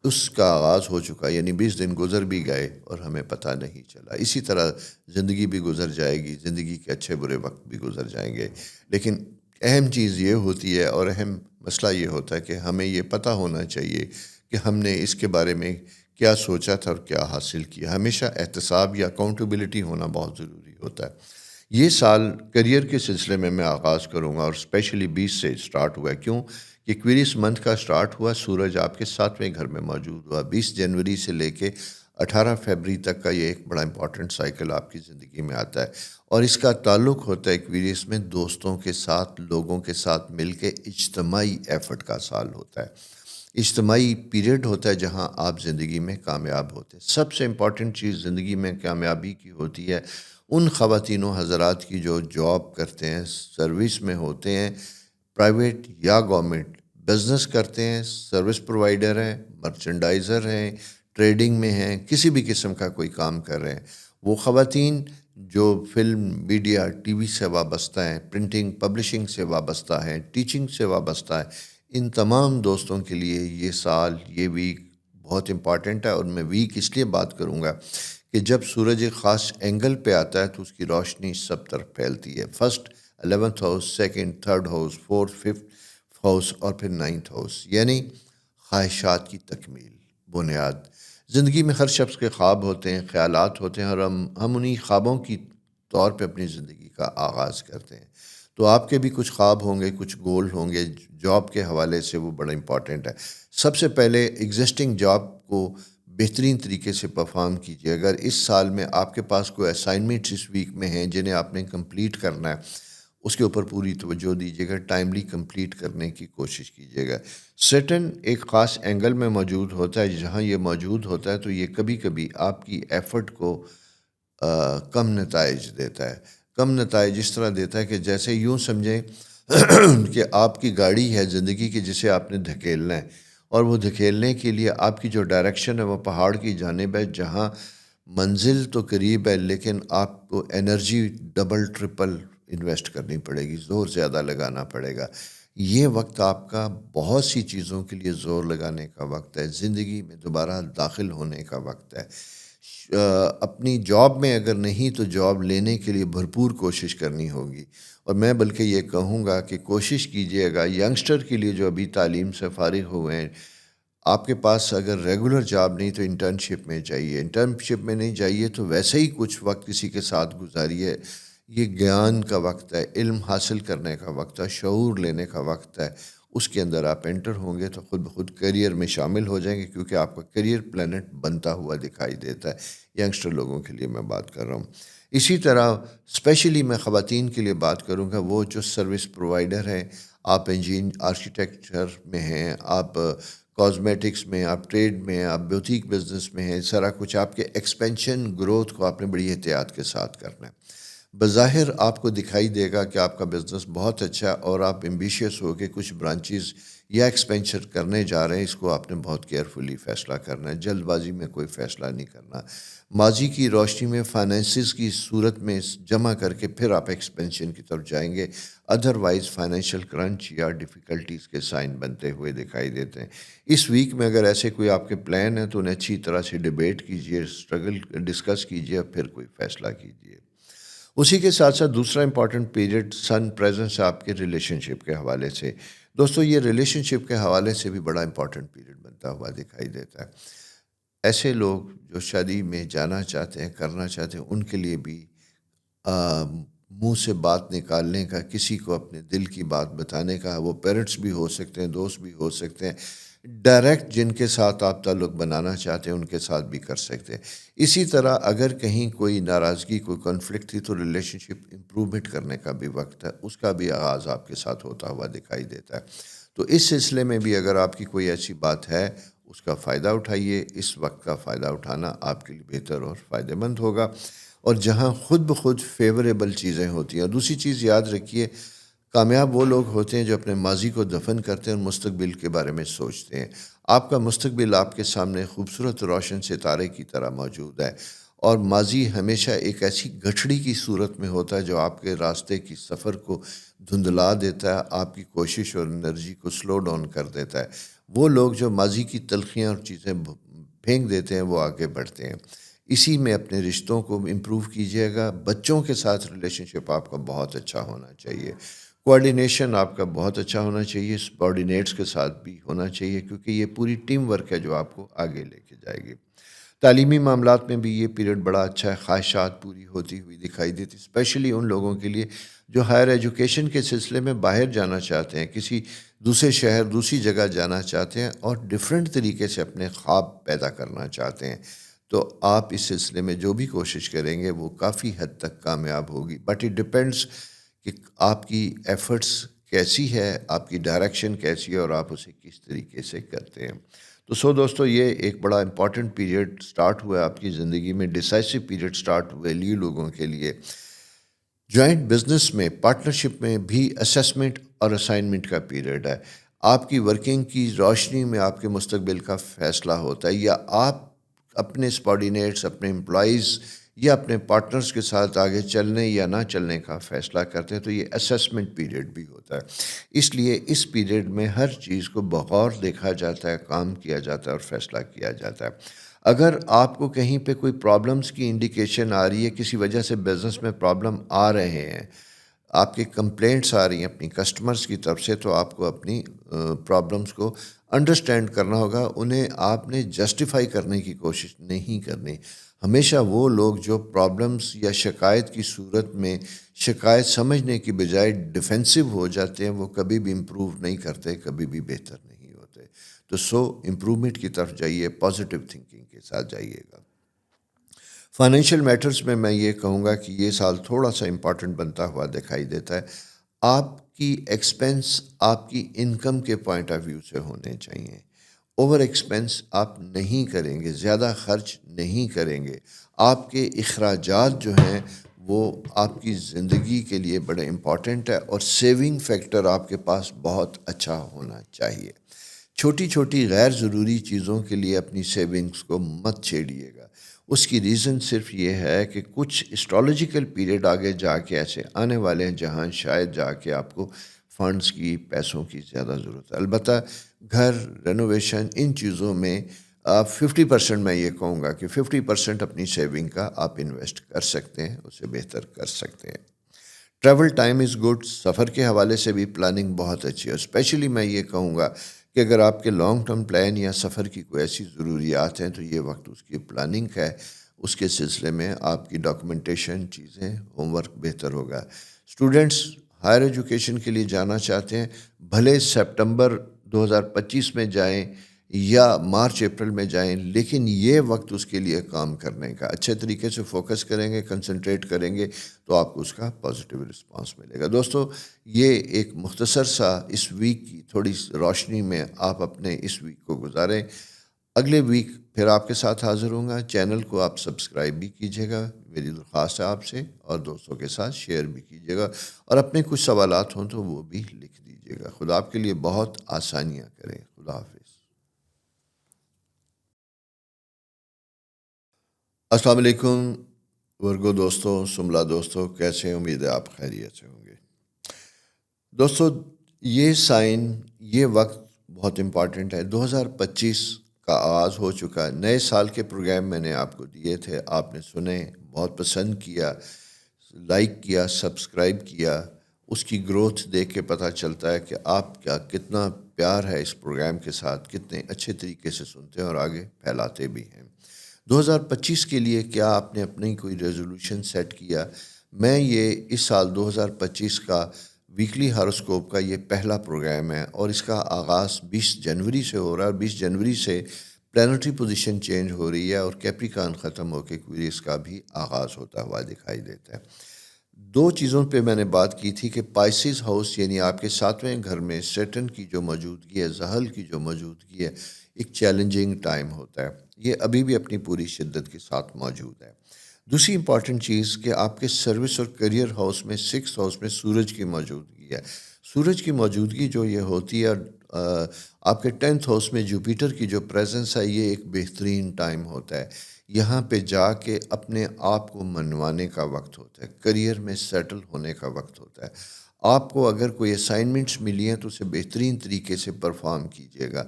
اس کا آغاز ہو چکا، یعنی 20 دن گزر بھی گئے اور ہمیں پتہ نہیں چلا. اسی طرح زندگی بھی گزر جائے گی، زندگی کے اچھے برے وقت بھی گزر جائیں گے. لیکن اہم چیز یہ ہوتی ہے اور اہم مسئلہ یہ ہوتا ہے کہ ہمیں یہ پتہ ہونا چاہیے کہ ہم نے اس کے بارے میں کیا سوچا تھا اور کیا حاصل کیا. ہمیشہ احتساب یا اکاؤنٹیبلٹی ہونا بہت ضروری ہوتا ہے. یہ سال کریئر کے سلسلے میں آغاز کروں گا اور اسپیشلی 20 سے سٹارٹ ہوا ہے. کیوں کہ ایکویریس منتھ کا سٹارٹ ہوا، سورج آپ کے 7ویں گھر میں موجود ہوا. 20 جنوری سے لے کے 18 فروری تک کا یہ ایک بڑا امپورٹنٹ سائیکل آپ کی زندگی میں آتا ہے، اور اس کا تعلق ہوتا ہے ایکویریس میں دوستوں کے ساتھ، لوگوں کے ساتھ مل کے اجتماعی ایفرٹ کا سال ہوتا ہے، اجتماعی پیریڈ ہوتا ہے جہاں آپ زندگی میں کامیاب ہوتے ہیں۔ سب سے امپورٹنٹ چیز زندگی میں کامیابی کی ہوتی ہے ان خواتین و حضرات کی جو جاب کرتے ہیں، سروس میں ہوتے ہیں، پرائیویٹ یا گورنمنٹ، بزنس کرتے ہیں، سروس پرووائڈر ہیں، مرچنڈائزر ہیں، ٹریڈنگ میں ہیں، کسی بھی قسم کا کوئی کام کر رہے ہیں۔ وہ خواتین جو فلم، میڈیا، ٹی وی سے وابستہ ہیں، پرنٹنگ، پبلشنگ سے وابستہ ہیں، ٹیچنگ سے وابستہ ہیں، ان تمام دوستوں کے لیے یہ سال، یہ ویک بہت امپارٹنٹ ہے۔ اور میں ویک اس لیے بات کروں گا کہ جب سورج ایک خاص اینگل پہ آتا ہے تو اس کی روشنی سب طرف پھیلتی ہے، first 11th house, second, third house, fourth, fifth house, اور پھر 9th ہاؤس، یعنی خواہشات کی تکمیل، بنیاد۔ زندگی میں ہر شخص کے خواب ہوتے ہیں، خیالات ہوتے ہیں، اور ہم انہی خوابوں کی طور پہ اپنی زندگی کا آغاز کرتے ہیں۔ تو آپ کے بھی کچھ خواب ہوں گے، کچھ گول ہوں گے، جاب کے حوالے سے وہ بڑا امپورٹنٹ ہے۔ سب سے پہلے ایگزسٹنگ جاب کو بہترین طریقے سے پرفارم کیجیے۔ اگر اس سال میں آپ کے پاس کوئی اسائنمنٹس اس ویک میں ہیں جنہیں آپ نے کمپلیٹ کرنا ہے، اس کے اوپر پوری توجہ دیجیے گا، ٹائملی کمپلیٹ کرنے کی کوشش کیجیے گا۔ سیٹن ایک خاص اینگل میں موجود ہوتا ہے، جہاں یہ موجود ہوتا ہے تو یہ کبھی کبھی آپ کی ایفرٹ کو کم نتائج دیتا ہے۔ کم نتائج اس طرح دیتا ہے کہ جیسے یوں سمجھیں کہ آپ کی گاڑی ہے زندگی کی جسے آپ نے دھکیلنا ہے، اور وہ دھکیلنے کے لیے آپ کی جو ڈائریکشن ہے وہ پہاڑ کی جانب ہے، جہاں منزل تو قریب ہے لیکن آپ کو انرجی ڈبل ٹرپل انویسٹ کرنی پڑے گی، زور زیادہ لگانا پڑے گا۔ یہ وقت آپ کا بہت سی چیزوں کے لیے زور لگانے کا وقت ہے، زندگی میں دوبارہ داخل ہونے کا وقت ہے۔ اپنی جاب میں اگر نہیں تو جاب لینے کے لیے بھرپور کوشش کرنی ہوگی، اور میں بلکہ یہ کہوں گا کہ کوشش کیجیے گا ینگسٹر کے لیے جو ابھی تعلیم سے فارغ ہوئے ہیں، آپ کے پاس اگر ریگولر جاب نہیں تو انٹرنشپ میں جائیے، انٹرنشپ میں نہیں جائیے تو ویسے ہی کچھ وقت کسی کے ساتھ گزاریے۔ یہ گیان کا وقت ہے، علم حاصل کرنے کا وقت ہے، شعور لینے کا وقت ہے۔ اس کے اندر آپ انٹر ہوں گے تو خود بخود کیریئر میں شامل ہو جائیں گے، کیونکہ آپ کا کیریئر پلانٹ بنتا ہوا دکھائی دیتا ہے۔ ینگسٹر لوگوں کے لیے میں بات کر رہا ہوں۔ اسی طرح اسپیشلی میں خواتین کے لیے بات کروں گا، وہ جو سروس پرووائڈر ہیں، آپ آرکیٹیکچر میں ہیں، آپ کاسمیٹکس میں، آپ ٹریڈ میں، آپ بیوٹیک بزنس میں ہیں، سارا کچھ آپ کے ایکسپینشن گروتھ کو آپ نے بڑی احتیاط کے ساتھ کرنا ہے۔ بظاہر آپ کو دکھائی دے گا کہ آپ کا بزنس بہت اچھا ہے اور آپ ایمبیشیس ہو کے کچھ برانچز یا ایکسپینشن کرنے جا رہے ہیں، اس کو آپ نے بہت کیئرفلی فیصلہ کرنا ہے، جلد بازی میں کوئی فیصلہ نہیں کرنا۔ ماضی کی روشنی میں فائنینسز کی صورت میں جمع کر کے پھر آپ ایکسپینشن کی طرف جائیں گے، ادروائز فائنینشیل کرنچ یا ڈیفیکلٹیز کے سائن بنتے ہوئے دکھائی دیتے ہیں۔ اس ویک میں اگر ایسے کوئی آپ کے پلان ہیں تو انہیں اچھی طرح سے ڈیبیٹ کیجیے، ڈسکس کیجیے، پھر کوئی فیصلہ کیجیے۔ اسی کے ساتھ ساتھ دوسرا امپورٹنٹ پیریڈ سن پریزنس آپ کے ریلیشن شپ کے حوالے سے۔ دوستو یہ ریلیشن شپ کے حوالے سے بھی بڑا امپورٹنٹ پیریڈ بنتا ہوا دکھائی دیتا ہے۔ ایسے لوگ جو شادی میں جانا چاہتے ہیں، کرنا چاہتے ہیں، ان کے لیے بھی منہ سے بات نکالنے کا، کسی کو اپنے دل کی بات بتانے کا، وہ پیرنٹس بھی ہو سکتے ہیں، دوست بھی ہو سکتے ہیں، ڈائریکٹ جن کے ساتھ آپ تعلق بنانا چاہتے ہیں ان کے ساتھ بھی کر سکتے ہیں۔ اسی طرح اگر کہیں کوئی ناراضگی، کوئی کنفلکٹ تھی تو ریلیشن شپ امپرومنٹ کرنے کا بھی وقت ہے، اس کا بھی آغاز آپ کے ساتھ ہوتا ہوا دکھائی دیتا ہے۔ تو اس سلسلے میں بھی اگر آپ کی کوئی ایسی بات ہے، اس کا فائدہ اٹھائیے۔ اس وقت کا فائدہ اٹھانا آپ کے لیے بہتر اور فائدہ مند ہوگا، اور جہاں خود بخود فیوریبل چیزیں ہوتی ہیں۔ اور دوسری چیز یاد رکھیے، کامیاب وہ لوگ ہوتے ہیں جو اپنے ماضی کو دفن کرتے ہیں اور مستقبل کے بارے میں سوچتے ہیں۔ آپ کا مستقبل آپ کے سامنے خوبصورت روشن ستارے کی طرح موجود ہے، اور ماضی ہمیشہ ایک ایسی گٹھڑی کی صورت میں ہوتا ہے جو آپ کے راستے کی سفر کو دھندلا دیتا ہے، آپ کی کوشش اور انرجی کو سلو ڈاؤن کر دیتا ہے۔ وہ لوگ جو ماضی کی تلخیاں اور چیزیں پھینک دیتے ہیں وہ آگے بڑھتے ہیں۔ اسی میں اپنے رشتوں کو امپروو کیجیے گا۔ بچوں کے ساتھ ریلیشن شپ آپ کا بہت اچھا ہونا چاہیے، کوآرڈینیشن آپ کا بہت اچھا ہونا چاہیے، سبارڈینیٹس کے ساتھ بھی ہونا چاہیے، کیونکہ یہ پوری ٹیم ورک ہے جو آپ کو آگے لے کے جائے گی۔ تعلیمی معاملات میں بھی یہ پیریڈ بڑا اچھا ہے، خواہشات پوری ہوتی ہوئی دکھائی دیتی، اسپیشلی ان لوگوں کے لیے جو ہائر ایجوکیشن کے سلسلے میں باہر جانا چاہتے ہیں، کسی دوسرے شہر، دوسری جگہ جانا چاہتے ہیں اور ڈیفرنٹ طریقے سے اپنے خواب پیدا کرنا چاہتے ہیں۔ تو آپ اس سلسلے میں جو بھی کوشش کریں گے وہ کافی حد تک کامیاب ہوگی. بٹ اٹ ڈپینڈس کہ آپ کی ایفرٹس کیسی ہے, آپ کی ڈائریکشن کیسی ہے اور آپ اسے کس طریقے سے کرتے ہیں. تو دوستو, یہ ایک بڑا امپورٹنٹ پیریڈ سٹارٹ ہوا ہے آپ کی زندگی میں, ڈیسائسو پیریڈ سٹارٹ ہوئے لیے لوگوں کے لیے. جوائنٹ بزنس میں, پارٹنرشپ میں بھی اسیسمنٹ اور اسائنمنٹ کا پیریڈ ہے. آپ کی ورکنگ کی روشنی میں آپ کے مستقبل کا فیصلہ ہوتا ہے, یا آپ اپنے سبارڈینیٹس, اپنے امپلائیز یا اپنے پارٹنرز کے ساتھ آگے چلنے یا نہ چلنے کا فیصلہ کرتے ہیں. تو یہ اسیسمنٹ پیریڈ بھی ہوتا ہے. اس لیے اس پیریڈ میں ہر چیز کو بغور دیکھا جاتا ہے, کام کیا جاتا ہے اور فیصلہ کیا جاتا ہے. اگر آپ کو کہیں پہ کوئی پرابلمس کی انڈیکیشن آ رہی ہے, کسی وجہ سے بزنس میں پرابلم آ رہے ہیں, آپ کی کمپلینٹس آ رہی ہیں اپنی کسٹمرز کی طرف سے, تو آپ کو اپنی پرابلمس کو انڈرسٹینڈ کرنا ہوگا. انہیں آپ نے جسٹیفائی کرنے کی کوشش نہیں کرنی. ہمیشہ وہ لوگ جو پرابلمس یا شکایت کی صورت میں شکایت سمجھنے کی بجائے ڈیفینسو ہو جاتے ہیں, وہ کبھی بھی امپروو نہیں کرتے, کبھی بھی بہتر نہیں ہوتے. تو امپرومنٹ کی طرف جائیے, پازیٹیو تھنکنگ کے ساتھ جائیے گا. فائنینشیل میٹرز میں میں یہ کہوں گا کہ یہ سال تھوڑا سا امپورٹنٹ بنتا ہوا دکھائی دیتا ہے. آپ کی ایکسپینس آپ کی انکم کے پوائنٹ آف ویو سے ہونے چاہیے. اوور ایکسپینس آپ نہیں کریں گے, زیادہ خرچ نہیں کریں گے. آپ کے اخراجات جو ہیں وہ آپ کی زندگی کے لیے بڑے امپورٹنٹ ہے, اور سیونگ فیکٹر آپ کے پاس بہت اچھا ہونا چاہیے. چھوٹی چھوٹی غیر ضروری چیزوں کے لیے اپنی سیونگز کو مت چھیڑیے گا. اس کی ریزن صرف یہ ہے کہ کچھ اسٹرالوجیکل پیریڈ آگے جا کے ایسے آنے والے ہیں جہاں شاید جا کے آپ کو فنڈز کی, پیسوں کی زیادہ ضرورت ہے. البتہ گھر, رینوویشن, ان چیزوں میں آپ 50% میں یہ کہوں گا کہ 50% اپنی سیونگ کا آپ انویسٹ کر سکتے ہیں, اسے بہتر کر سکتے ہیں. ٹریول ٹائم از گڈ, سفر کے حوالے سے بھی پلاننگ بہت اچھی ہے. اسپیشلی میں یہ کہوں گا کہ اگر آپ کے لانگ ٹرم پلان یا سفر کی کوئی ایسی ضروریات ہیں تو یہ وقت اس کی پلاننگ ہے. اس کے سلسلے میں آپ کی ڈاکومنٹیشن, چیزیں, ہوم ورک بہتر ہوگا. اسٹوڈنٹس ہائر ایجوکیشن کے لیے جانا چاہتے ہیں, بھلے سپٹمبر 2025 میں جائیں یا مارچ اپریل میں جائیں, لیکن یہ وقت اس کے لیے کام کرنے کا, اچھے طریقے سے فوکس کریں گے, کنسنٹریٹ کریں گے تو آپ کو اس کا پازیٹیو رسپانس ملے گا. دوستو, یہ ایک مختصر سا اس ویک کی تھوڑی روشنی میں آپ اپنے اس ویک کو گزاریں. اگلے ویک پھر آپ کے ساتھ حاضر ہوں گا. چینل کو آپ سبسکرائب بھی کیجیے گا, میری درخواست ہے آپ سے, اور دوستوں کے ساتھ شیئر بھی کیجیے گا, اور اپنے کچھ سوالات ہوں تو وہ بھی لکھ دیجیے گا. خدا آپ کے لیے بہت آسانیاں کریں. خدا حافظ. السلام علیکم ورگو دوستوں, سملا دوستوں, کیسے ہیں؟ امید ہے آپ خیریت سے ہوں گے. دوستو, یہ سائن, یہ وقت بہت امپورٹنٹ ہے. 2025 کا آغاز ہو چکا ہے. نئے سال کے پروگرام میں نے آپ کو دیے تھے, آپ نے سنے, بہت پسند کیا, لائک کیا, سبسکرائب کیا. اس کی گروتھ دیکھ کے پتہ چلتا ہے کہ آپ کا کتنا پیار ہے اس پروگرام کے ساتھ, کتنے اچھے طریقے سے سنتے ہیں اور آگے پھیلاتے بھی ہیں. 2025 کے لیے کیا آپ نے اپنی کوئی ریزولوشن سیٹ کیا؟ میں یہ اس سال 2025 کا ویکلی ہاروسکوپ کا یہ پہلا پروگرام ہے, اور اس کا آغاز 20 جنوری سے ہو رہا ہے. اور 20 جنوری سے پلانٹری پوزیشن چینج ہو رہی ہے, اور کیپریکان ختم ہو کے کوئریس کا بھی آغاز ہوتا ہوا دکھائی دیتا ہے. دو چیزوں پہ میں نے بات کی تھی کہ پائسیز ہاؤس یعنی آپ کے 7ویں گھر میں سیٹن کی جو موجودگی ہے, زحل کی جو موجودگی ہے, ایک چیلنجنگ ٹائم ہوتا ہے. یہ ابھی بھی اپنی پوری شدت کے ساتھ موجود ہے. دوسری امپورٹنٹ چیز کہ آپ کے سروس اور کیریئر ہاؤس میں 6 ہاؤس میں سورج کی موجودگی ہے. سورج کی موجودگی جو یہ ہوتی ہے, آپ کے 10th ہاؤس میں جوپیٹر کی جو پریزنس ہے, یہ ایک بہترین ٹائم ہوتا ہے. یہاں پہ جا کے اپنے آپ کو منوانے کا وقت ہوتا ہے, کریئر میں سیٹل ہونے کا وقت ہوتا ہے. آپ کو اگر کوئی اسائنمنٹس ملی ہیں تو اسے بہترین طریقے سے پرفارم کیجیے گا.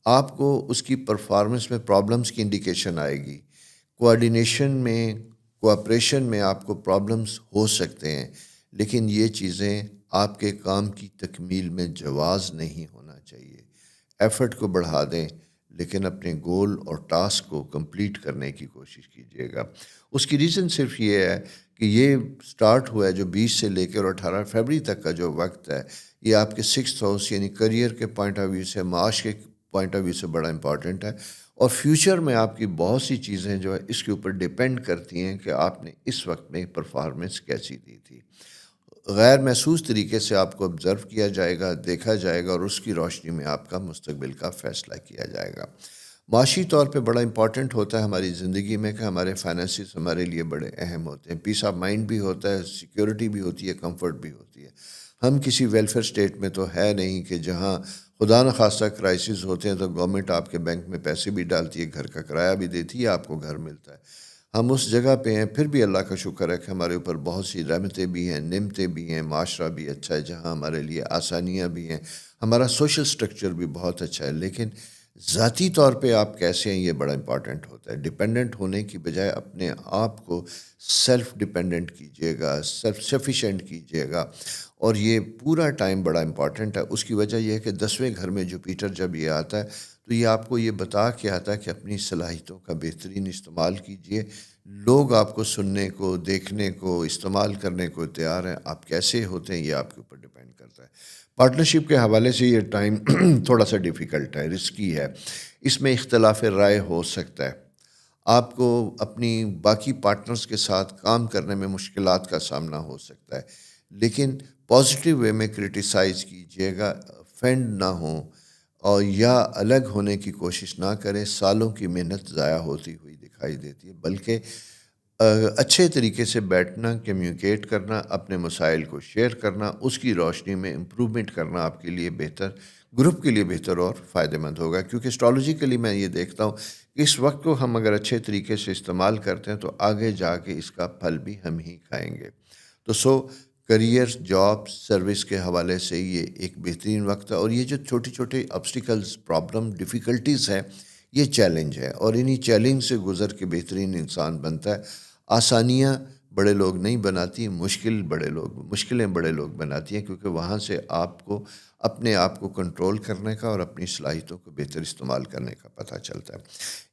آپ کو اس کی پرفارمنس میں پرابلمس کی انڈیکیشن آئے گی. کوآرڈینیشن میں, کوآپریشن میں آپ کو پرابلمس ہو سکتے ہیں, لیکن یہ چیزیں آپ کے کام کی تکمیل میں جواز نہیں ہونا چاہیے. ایفرٹ کو بڑھا دیں, لیکن اپنے گول اور ٹاسک کو کمپلیٹ کرنے کی کوشش کیجیے گا. اس کی ریزن صرف یہ ہے کہ یہ سٹارٹ ہوا ہے جو 20 سے لے کر 18 فروری تک کا جو وقت ہے, یہ آپ کے 6th ہاؤس یعنی کریئر کے پوائنٹ آف ویو سے, معاش کے پوائنٹ آف ویو سے بڑا امپورٹنٹ ہے. اور فیوچر میں آپ کی بہت سی چیزیں جو ہے اس کے اوپر ڈپینڈ کرتی ہیں کہ آپ نے اس وقت میں پرفارمنس کیسی دی تھی. غیر محسوس طریقے سے آپ کو آبزرو کیا جائے گا، دیکھا جائے گا، اور اس کی روشنی میں آپ کا مستقبل کا فیصلہ کیا جائے گا. معاشی طور پہ بڑا امپورٹنٹ ہوتا ہے ہماری زندگی میں کہ ہمارے فائنینسز ہمارے لیے بڑے اہم ہوتے ہیں. پیس آف مائنڈ بھی ہوتا ہے، سیکیورٹی بھی ہوتی ہے، کمفرٹ بھی ہوتی ہے. ہم کسی ویلفیئر اسٹیٹ میں تو ہے نہیں کہ جہاں خدا نخواستہ کرائسس ہوتے ہیں تو گورنمنٹ آپ کے بینک میں پیسے بھی ڈالتی ہے، گھر کا کرایہ بھی دیتی ہے، آپ کو گھر ملتا ہے. ہم اس جگہ پہ ہیں، پھر بھی اللہ کا شکر ہے کہ ہمارے اوپر بہت سی رحمتیں بھی ہیں، نعمتیں بھی ہیں، معاشرہ بھی اچھا ہے جہاں ہمارے لیے آسانیاں بھی ہیں، ہمارا سوشل سٹرکچر بھی بہت اچھا ہے. لیکن ذاتی طور پہ آپ کیسے ہیں یہ بڑا امپورٹنٹ ہوتا ہے. ڈپینڈنٹ ہونے کی بجائے اپنے آپ کو سیلف ڈپینڈنٹ کیجیے گا، سیلف سفیشینٹ کیجیے گا، اور یہ پورا ٹائم بڑا امپورٹنٹ ہے. اس کی وجہ یہ ہے کہ 10ویں گھر میں جوپیٹر جب یہ آتا ہے تو یہ آپ کو یہ بتا کے آتا ہے کہ اپنی صلاحیتوں کا بہترین استعمال کیجیے. لوگ آپ کو سننے کو، دیکھنے کو، استعمال کرنے کو تیار ہیں. آپ کیسے ہوتے ہیں یہ آپ کے اوپر ڈپینڈ کرتا ہے. پارٹنرشپ کے حوالے سے یہ ٹائم تھوڑا سا ڈیفیکلٹ ہے، رسکی ہے. اس میں اختلاف رائے ہو سکتا ہے. آپ کو اپنی باقی پارٹنرز کے ساتھ کام کرنے میں مشکلات کا سامنا ہو سکتا ہے. لیکن پازیٹیو وے میں کرٹیسائز کیجیے گا، فینڈ نہ ہوں اور یا الگ ہونے کی کوشش نہ کریں. سالوں کی محنت ضائع ہوتی ہوئی دکھائی دیتی ہے، بلکہ اچھے طریقے سے بیٹھنا، کمیونیکیٹ کرنا، اپنے مسائل کو شیئر کرنا، اس کی روشنی میں امپرومنٹ کرنا آپ کے لیے بہتر، گروپ کے لیے بہتر اور فائدہ مند ہوگا. کیونکہ اسٹرالوجیکلی میں یہ دیکھتا ہوں کہ اس وقت کو ہم اگر اچھے طریقے سے استعمال کرتے ہیں تو آگے جا کے اس کا پھل بھی ہم ہی کھائیں گے. تو کریئر، جاب، سروس کے حوالے سے یہ ایک بہترین وقت ہے. اور یہ جو چھوٹی چھوٹی آبسٹیکلز، پرابلم، ڈیفیکلٹیز ہیں، یہ چیلنج ہے، اور انہی چیلنج سے گزر کے بہترین انسان بنتا ہے. آسانیاں بڑے لوگ نہیں بناتی، مشکلیں بڑے لوگ بناتی ہیں، کیونکہ وہاں سے آپ کو اپنے آپ کو کنٹرول کرنے کا اور اپنی صلاحیتوں کو بہتر استعمال کرنے کا پتہ چلتا ہے.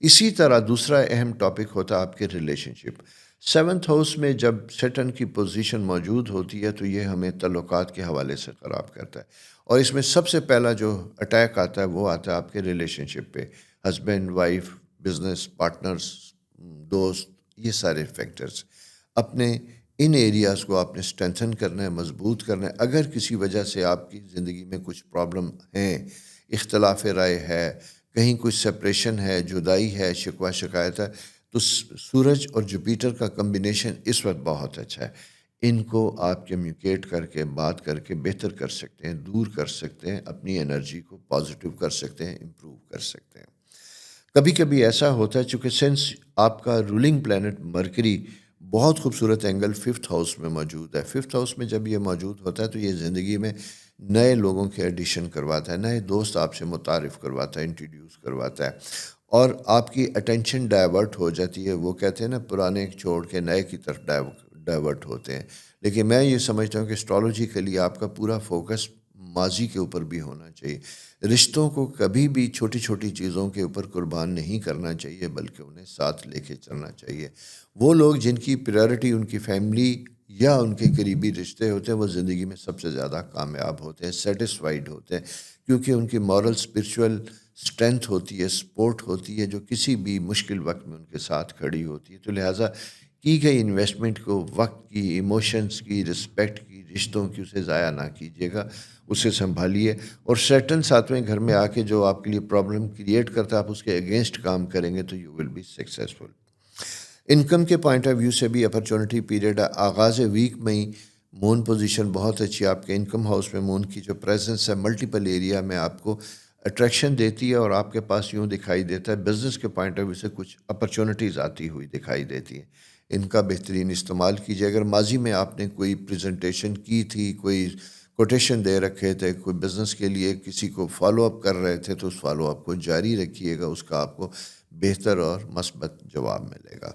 اسی طرح دوسرا اہم ٹاپک ہوتا ہے آپ کے ریلیشن شپ. 7th ہاؤس میں جب سیٹرن کی پوزیشن موجود ہوتی ہے تو یہ ہمیں تعلقات کے حوالے سے خراب کرتا ہے. اور اس میں سب سے پہلا جو اٹیک آتا ہے وہ آتا ہے آپ کے ریلیشن شپ پہ. ہسبینڈ، وائف، بزنس پارٹنرز، دوست، یہ سارے فیکٹرز. اپنے ان ایریاز کو آپ نے اسٹرینتھن کرنا ہے، مضبوط کرنا ہے. اگر کسی وجہ سے آپ کی زندگی میں کچھ پرابلم ہیں، اختلاف رائے ہے، کہیں کچھ سپریشن ہے، جدائی ہے، شکوہ شکایت ہے، تو سورج اور جوپیٹر کا کمبینیشن اس وقت بہت اچھا ہے. ان کو آپ کمیونیکیٹ کر کے، بات کر کے بہتر کر سکتے ہیں، دور کر سکتے ہیں، اپنی انرجی کو پازیٹیو کر سکتے ہیں، امپروو کر سکتے ہیں. کبھی کبھی ایسا ہوتا ہے چونکہ سنس آپ کا رولنگ پلانٹ مرکری بہت خوبصورت اینگل 5th ہاؤس میں موجود ہے. 5th ہاؤس میں جب یہ موجود ہوتا ہے تو یہ زندگی میں نئے لوگوں کے ایڈیشن کرواتا ہے، نئے دوست آپ سے متعارف کرواتا ہے، انٹروڈیوس کرواتا ہے، اور آپ کی اٹینشن ڈائیورٹ ہو جاتی ہے. وہ کہتے ہیں نا، پرانے چھوڑ کے نئے کی طرف ڈائیورٹ ہوتے ہیں. لیکن میں یہ سمجھتا ہوں کہ اسٹرالوجی کے لیے آپ کا پورا فوکس ماضی کے اوپر بھی ہونا چاہیے. رشتوں کو کبھی بھی چھوٹی چھوٹی چیزوں کے اوپر قربان نہیں کرنا چاہیے، بلکہ انہیں ساتھ لے کے چلنا چاہیے. وہ لوگ جن کی پریورٹی ان کی فیملی یا ان کے قریبی رشتے ہوتے ہیں وہ زندگی میں سب سے زیادہ کامیاب ہوتے ہیں، سیٹسفائیڈ ہوتے ہیں، کیونکہ ان کی مورل اسپرچول اسٹرینتھ ہوتی ہے، سپورٹ ہوتی ہے، جو کسی بھی مشکل وقت میں ان کے ساتھ کھڑی ہوتی ہے. تو لہٰذا کی گئی انویسٹمنٹ کو، وقت کی، ایموشنز کی، رسپیکٹ کی، رشتوں کی، اسے ضائع نہ کیجیے گا، اسے سنبھالیے. اور سیٹرن 7ویں گھر میں آ کے جو آپ کے لیے پرابلم کریٹ کرتا ہے، آپ اس کے اگینسٹ کام کریں گے تو you will be successful. Income کے پوائنٹ آف ویو سے بھی اپرچونٹی پیریڈ ہے. آغاز ویک میں ہی مون پوزیشن بہت اچھی ہے. آپ کے انکم ہاؤس میں مون کی جو پریزنس ہے ملٹیپل ایریا میں آپ کو اٹریکشن دیتی ہے، اور آپ کے پاس یوں دکھائی دیتا ہے بزنس کے پوائنٹ آف ویو سے کچھ اپرچونٹیز آتی ہوئی دکھائی دیتی ہیں. ان کا بہترین استعمال کیجیے. اگر ماضی میں آپ نے کوئی پریزنٹیشن کی تھی، کوئی کوٹیشن دے رکھے تھے، کوئی بزنس کے لیے کسی کو فالو اپ کر رہے تھے، تو اس فالو اپ کو جاری رکھیے گا، اس کا آپ کو بہتر اور مثبت جواب ملے گا.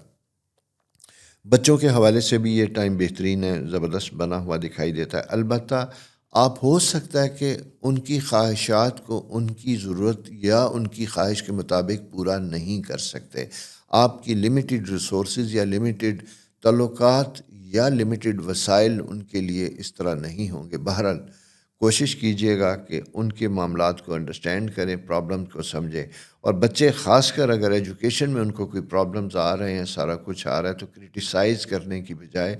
بچوں کے حوالے سے بھی یہ ٹائم بہترین ہے، زبردست بنا ہوا دکھائی دیتا ہے. البتہ آپ ہو سکتا ہے کہ ان کی خواہشات کو ان کی ضرورت یا ان کی خواہش کے مطابق پورا نہیں کر سکتے. آپ کی لمیٹڈ ریسورسز یا لمیٹڈ تعلقات یا لمیٹڈ وسائل ان کے لیے اس طرح نہیں ہوں گے. بہرحال کوشش کیجیے گا کہ ان کے معاملات کو انڈرسٹینڈ کریں، پرابلم کو سمجھیں. اور بچے خاص کر اگر ایجوکیشن میں ان کو کوئی پرابلمز آ رہے ہیں، سارا کچھ آ رہا ہے، تو کرٹیسائز کرنے کی بجائے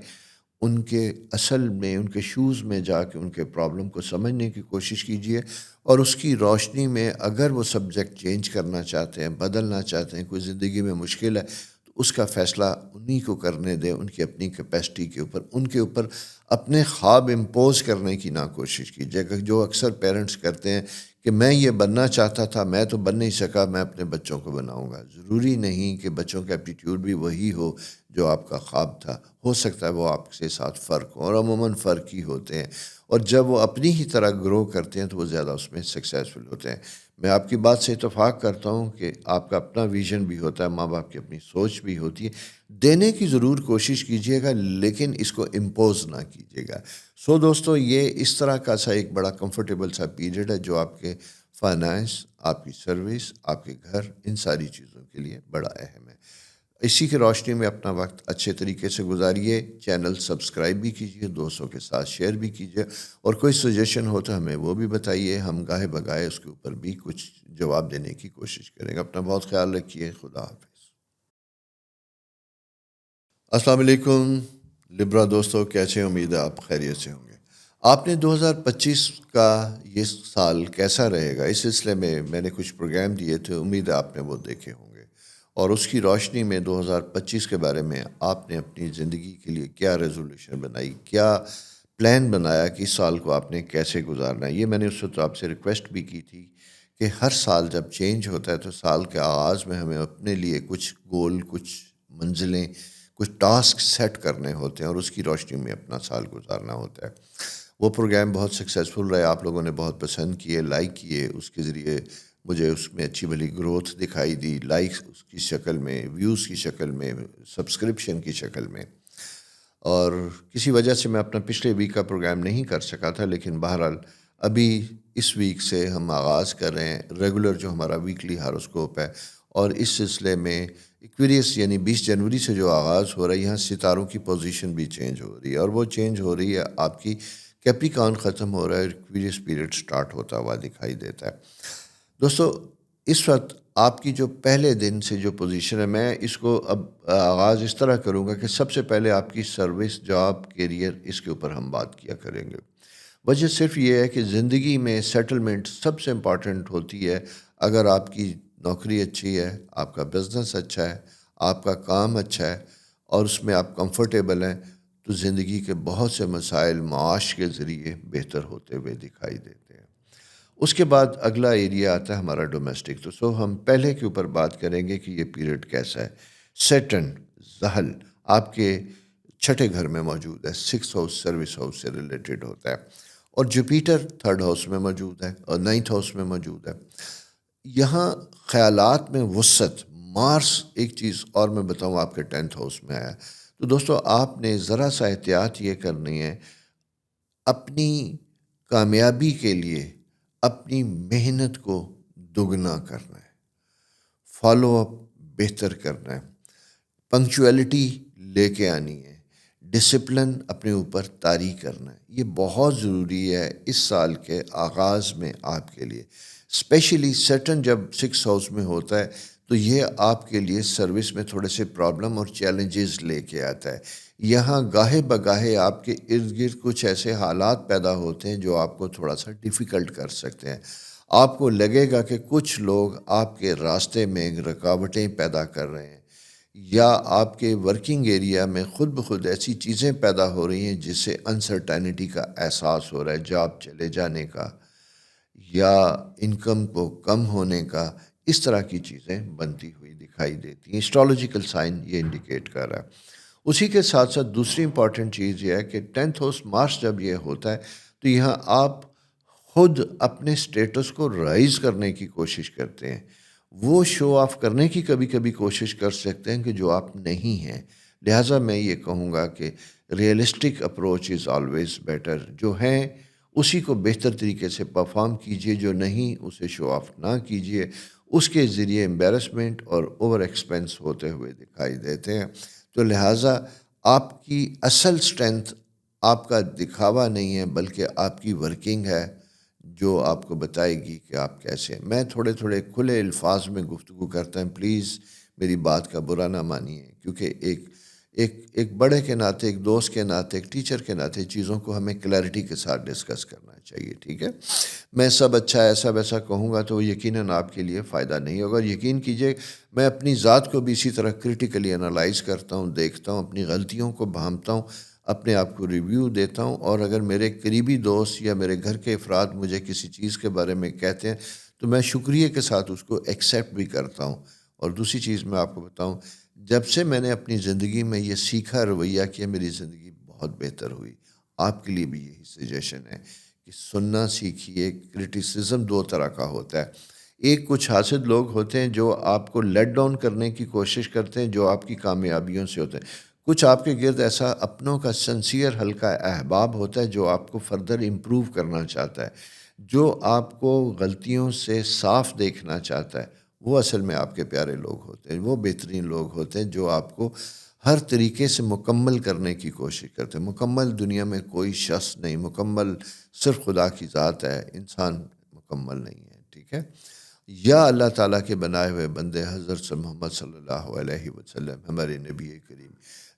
ان کے اصل میں، ان کے شوز میں جا کے ان کے پرابلم کو سمجھنے کی کوشش کیجیے. اور اس کی روشنی میں اگر وہ سبجیکٹ چینج کرنا چاہتے ہیں، بدلنا چاہتے ہیں، کوئی زندگی میں مشکل ہے، تو اس کا فیصلہ انہی کو کرنے دیں، ان کی اپنی کیپیسٹی کے اوپر. ان کے اوپر اپنے خواب امپوز کرنے کی نہ کوشش کیجیے گا، جو اکثر پیرنٹس کرتے ہیں کہ میں یہ بننا چاہتا تھا، میں تو بن نہیں سکا، میں اپنے بچوں کو بناؤں گا. ضروری نہیں کہ بچوں کا ایپٹیٹیوڈ بھی وہی ہو جو آپ کا خواب تھا. ہو سکتا ہے وہ آپ کے ساتھ فرق ہو، اور عموماً فرق ہی ہوتے ہیں. اور جب وہ اپنی ہی طرح گرو کرتے ہیں تو وہ زیادہ اس میں سکسیزفل ہوتے ہیں. میں آپ کی بات سے اتفاق کرتا ہوں کہ آپ کا اپنا ویژن بھی ہوتا ہے، ماں باپ کی اپنی سوچ بھی ہوتی ہے. دینے کی ضرور کوشش کیجیے گا، لیکن اس کو امپوز نہ کیجیے گا. سو دوستو، یہ اس طرح کا سا ایک بڑا کمفرٹیبل سا پیریڈ ہے جو آپ کے فائنانس، آپ کی سروس، آپ کے گھر، ان ساری چیزوں کے لیے بڑا اہم ہے. اسی کی روشنی میں اپنا وقت اچھے طریقے سے گزاریے. چینل سبسکرائب بھی کیجیے، دوستوں کے ساتھ شیئر بھی کیجیے، اور کوئی سجیشن ہو تو ہمیں وہ بھی بتائیے. ہم گاہے بگاہے اس کے اوپر بھی کچھ جواب دینے کی کوشش کریں گے. اپنا بہت خیال رکھیے. خدا حافظ. السلام علیکم لبرا دوستو، کیسے ہیں؟ امید ہے آپ خیریت سے ہوں گے. آپ نے 2025 کا یہ سال کیسا رہے گا، اس سلسلے میں نے کچھ پروگرام دیے تھے، امید ہے آپ نے وہ دیکھے ہوں گے. اور اس کی روشنی میں 2025 کے بارے میں آپ نے اپنی زندگی کے لیے کیا ریزولوشن بنائی، کیا پلان بنایا کہ اس سال کو آپ نے کیسے گزارنا ہے. یہ میں نے اس وقت آپ سے ریکویسٹ بھی کی تھی کہ ہر سال جب چینج ہوتا ہے تو سال کے آغاز میں ہمیں اپنے لیے کچھ گول، کچھ منزلیں، کچھ ٹاسک سیٹ کرنے ہوتے ہیں، اور اس کی روشنی میں اپنا سال گزارنا ہوتا ہے. وہ پروگرام بہت سکسیزفل رہے، آپ لوگوں نے بہت پسند کیے، لائک کیے. اس کے ذریعے مجھے اس میں اچھی بھلی گروتھ دکھائی دی، لائکس اس کی شکل میں، ویوز کی شکل میں، سبسکرپشن کی شکل میں. اور کسی وجہ سے میں اپنا پچھلے ویک کا پروگرام نہیں کر سکا تھا، لیکن بہرحال ابھی اس ویک سے ہم آغاز کر رہے ہیں ریگولر جو ہمارا ویکلی ہاروسکوپ ہے. اور اس سلسلے میں ایکویریس یعنی 20 جنوری سے جو آغاز ہو رہا ہے، یہاں ستاروں کی پوزیشن بھی چینج ہو رہی ہے، اور وہ چینج ہو رہی ہے. آپ کی کیپریکان ختم ہو رہا ہے، ایکویریس پیریڈ سٹارٹ ہوتا ہوا دکھائی دیتا ہے. دوستو، اس وقت آپ کی جو پہلے دن سے جو پوزیشن ہے، میں اس کو اب آغاز اس طرح کروں گا کہ سب سے پہلے آپ کی سروس، جاب، کیریئر، اس کے اوپر ہم بات کیا کریں گے. وجہ صرف یہ ہے کہ زندگی میں سیٹلمنٹ سب سے امپورٹنٹ ہوتی ہے. اگر آپ کی نوکری اچھی ہے، آپ کا بزنس اچھا ہے، آپ کا کام اچھا ہے، اور اس میں آپ کمفرٹیبل ہیں، تو زندگی کے بہت سے مسائل معاش کے ذریعے بہتر ہوتے ہوئے دکھائی دیتے ہیں. اس کے بعد اگلا ایریا آتا ہے ہمارا ڈومیسٹک. تو ہم پہلے کے اوپر بات کریں گے کہ یہ پیریڈ کیسا ہے. سیٹرن، زحل، آپ کے چھٹے گھر میں موجود ہے، 6 ہاؤس سروس ہاؤس سے ریلیٹڈ ہوتا ہے. اور جوپیٹر 3rd ہاؤس میں موجود ہے اور 9th ہاؤس میں موجود ہے. یہاں خیالات میں وسعت. مارس ایک چیز اور میں بتاؤں آپ کے 10th ہاؤس میں آیا. تو دوستو، آپ نے ذرا سا احتیاط یہ کرنی ہے، اپنی کامیابی کے لیے اپنی محنت کو دگنا کرنا ہے، فالو اپ بہتر کرنا ہے، پنکچویلٹی لے کے آنی ہے، ڈسپلن اپنے اوپر طاری کرنا ہے. یہ بہت ضروری ہے اس سال کے آغاز میں آپ کے لیے. اسپیشلی سیٹرن جب 6 ہاؤس میں ہوتا ہے تو یہ آپ کے لیے سروس میں تھوڑے سے پرابلم اور چیلنجز لے کے آتا ہے. یہاں گاہے بگاہے آپ کے ارد گرد کچھ ایسے حالات پیدا ہوتے ہیں جو آپ کو تھوڑا سا ڈیفیکلٹ کر سکتے ہیں. آپ کو لگے گا کہ کچھ لوگ آپ کے راستے میں رکاوٹیں پیدا کر رہے ہیں، یا آپ کے ورکنگ ایریا میں خود بخود ایسی چیزیں پیدا ہو رہی ہیں جس سے انسرٹینٹی کا احساس ہو رہا ہے، جاب چلے جانے کا یا انکم کو کم ہونے کا. اس طرح کی چیزیں بنتی ہوئی دکھائی دیتی ہیں. اسٹرالوجیکل سائن یہ انڈیکیٹ کر رہا ہے. اسی کے ساتھ ساتھ دوسری امپورٹنٹ چیز یہ ہے کہ 10th ہاؤس مارس جب یہ ہوتا ہے تو یہاں آپ خود اپنے سٹیٹس کو رائز کرنے کی کوشش کرتے ہیں. وہ شو آف کرنے کی کبھی کبھی کوشش کر سکتے ہیں کہ جو آپ نہیں ہیں. لہٰذا میں یہ کہوں گا کہ realistic approach is always better. جو ہیں اسی کو بہتر طریقے سے پرفارم کیجیے، جو نہیں اسے شو آف نہ کیجیے. اس کے ذریعے امبیرسمنٹ اور اوور ایکسپینس ہوتے ہوئے دکھائی دیتے ہیں. تو لہٰذا آپ کی اصل سٹرینتھ آپ کا دکھاوا نہیں ہے بلکہ آپ کی ورکنگ ہے جو آپ کو بتائے گی کہ آپ کیسے ہیں۔ میں تھوڑے تھوڑے کھلے الفاظ میں گفتگو کرتا ہوں، پلیز میری بات کا برا نہ مانیے، کیونکہ ایک بڑے کے ناطے، ایک دوست کے ناطے، ایک ٹیچر کے ناطے چیزوں کو ہمیں کلیئرٹی کے ساتھ ڈسکس کرنا چاہیے، ٹھیک ہے؟ میں سب اچھا ایسا ویسا کہوں گا تو وہ یقیناً آپ کے لیے فائدہ نہیں ہوگا۔ یقین کیجئے میں اپنی ذات کو بھی اسی طرح کرٹیکلی انالائز کرتا ہوں، دیکھتا ہوں، اپنی غلطیوں کو بھانپتا ہوں، اپنے آپ کو ریویو دیتا ہوں، اور اگر میرے قریبی دوست یا میرے گھر کے افراد مجھے کسی چیز کے بارے میں کہتے ہیں تو میں شکریہ کے ساتھ اس کو ایکسیپٹ بھی کرتا ہوں۔ اور دوسری چیز میں آپ کو بتاؤں، جب سے میں نے اپنی زندگی میں یہ سیکھا رویہ کیا، میری زندگی بہت بہتر ہوئی۔ آپ کے لیے بھی یہی سجیشن ہے کہ سننا سیکھیے۔ کرٹیسزم دو طرح کا ہوتا ہے، ایک کچھ حاسد لوگ ہوتے ہیں جو آپ کو لیٹ ڈاؤن کرنے کی کوشش کرتے ہیں، جو آپ کی کامیابیوں سے ہوتے ہیں۔ کچھ آپ کے گرد ایسا اپنوں کا سنسیئر ہلکا احباب ہوتا ہے جو آپ کو فردر امپروو کرنا چاہتا ہے، جو آپ کو غلطیوں سے صاف دیکھنا چاہتا ہے۔ وہ اصل میں آپ کے پیارے لوگ ہوتے ہیں، وہ بہترین لوگ ہوتے ہیں جو آپ کو ہر طریقے سے مکمل کرنے کی کوشش کرتے ہیں۔ مکمل دنیا میں کوئی شخص نہیں، مکمل صرف خدا کی ذات ہے، انسان مکمل نہیں ہے، ٹھیک ہے؟ یا اللہ تعالیٰ کے بنائے ہوئے بندے حضرت محمد صلی اللہ علیہ وسلم، ہمارے نبی کریم،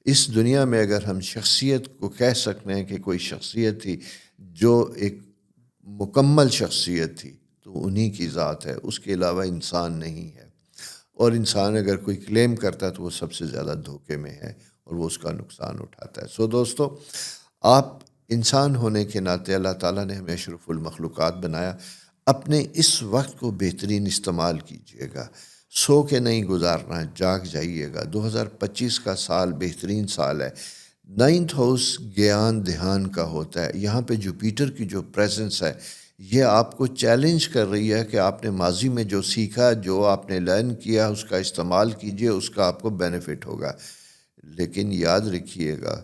اس دنیا میں اگر ہم شخصیت کو کہہ سکتے ہیں کہ کوئی شخصیت تھی جو ایک مکمل شخصیت تھی تو انہی کی ذات ہے، اس کے علاوہ انسان نہیں ہے۔ اور انسان اگر کوئی کلیم کرتا ہے تو وہ سب سے زیادہ دھوکے میں ہے اور وہ اس کا نقصان اٹھاتا ہے۔ سو دوستو، آپ انسان ہونے کے ناطے اللہ تعالیٰ نے ہمیں اشرف المخلوقات بنایا، اپنے اس وقت کو بہترین استعمال کیجیے گا، سو کے نہیں گزارنا، جاگ جائیے گا۔ 2025 کا سال بہترین سال ہے۔ 9th ہاؤس گیان دھیان کا ہوتا ہے، یہاں پہ جوپیٹر کی جو پریزنس ہے یہ آپ کو چیلنج کر رہی ہے کہ آپ نے ماضی میں جو سیکھا، جو آپ نے لرن کیا، اس کا استعمال کیجئے، اس کا آپ کو بینیفٹ ہوگا۔ لیکن یاد رکھیے گا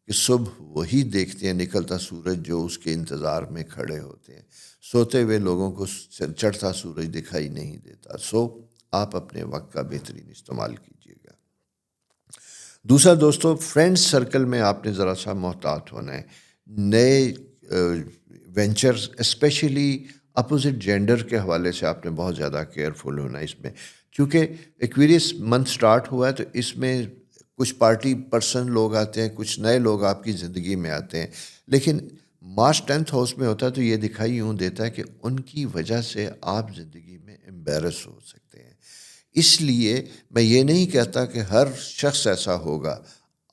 کہ صبح وہی دیکھتے ہیں نکلتا سورج جو اس کے انتظار میں کھڑے ہوتے ہیں، سوتے ہوئے لوگوں کو چڑھتا سورج دکھائی نہیں دیتا۔ سو آپ اپنے وقت کا بہترین استعمال کیجیے گا۔ دوسرا دوستو، فرینڈ سرکل میں آپ نے ذرا سا محتاط ہونا ہے۔ نئے وینچرز اسپیشلی اپوزٹ جینڈر کے حوالے سے آپ نے بہت زیادہ کیئرفل ہونا ہے اس میں، کیونکہ ایکویریس منتھ سٹارٹ ہوا ہے تو اس میں کچھ پارٹی پرسن لوگ آتے ہیں، کچھ نئے لوگ آپ کی زندگی میں آتے ہیں، لیکن مارچ 10th ہاؤس میں ہوتا ہے تو یہ دکھائی یوں دیتا ہے کہ ان کی وجہ سے آپ زندگی میں امبیرس ہو سکتے ہیں۔ اس لیے میں یہ نہیں کہتا کہ ہر شخص ایسا ہوگا،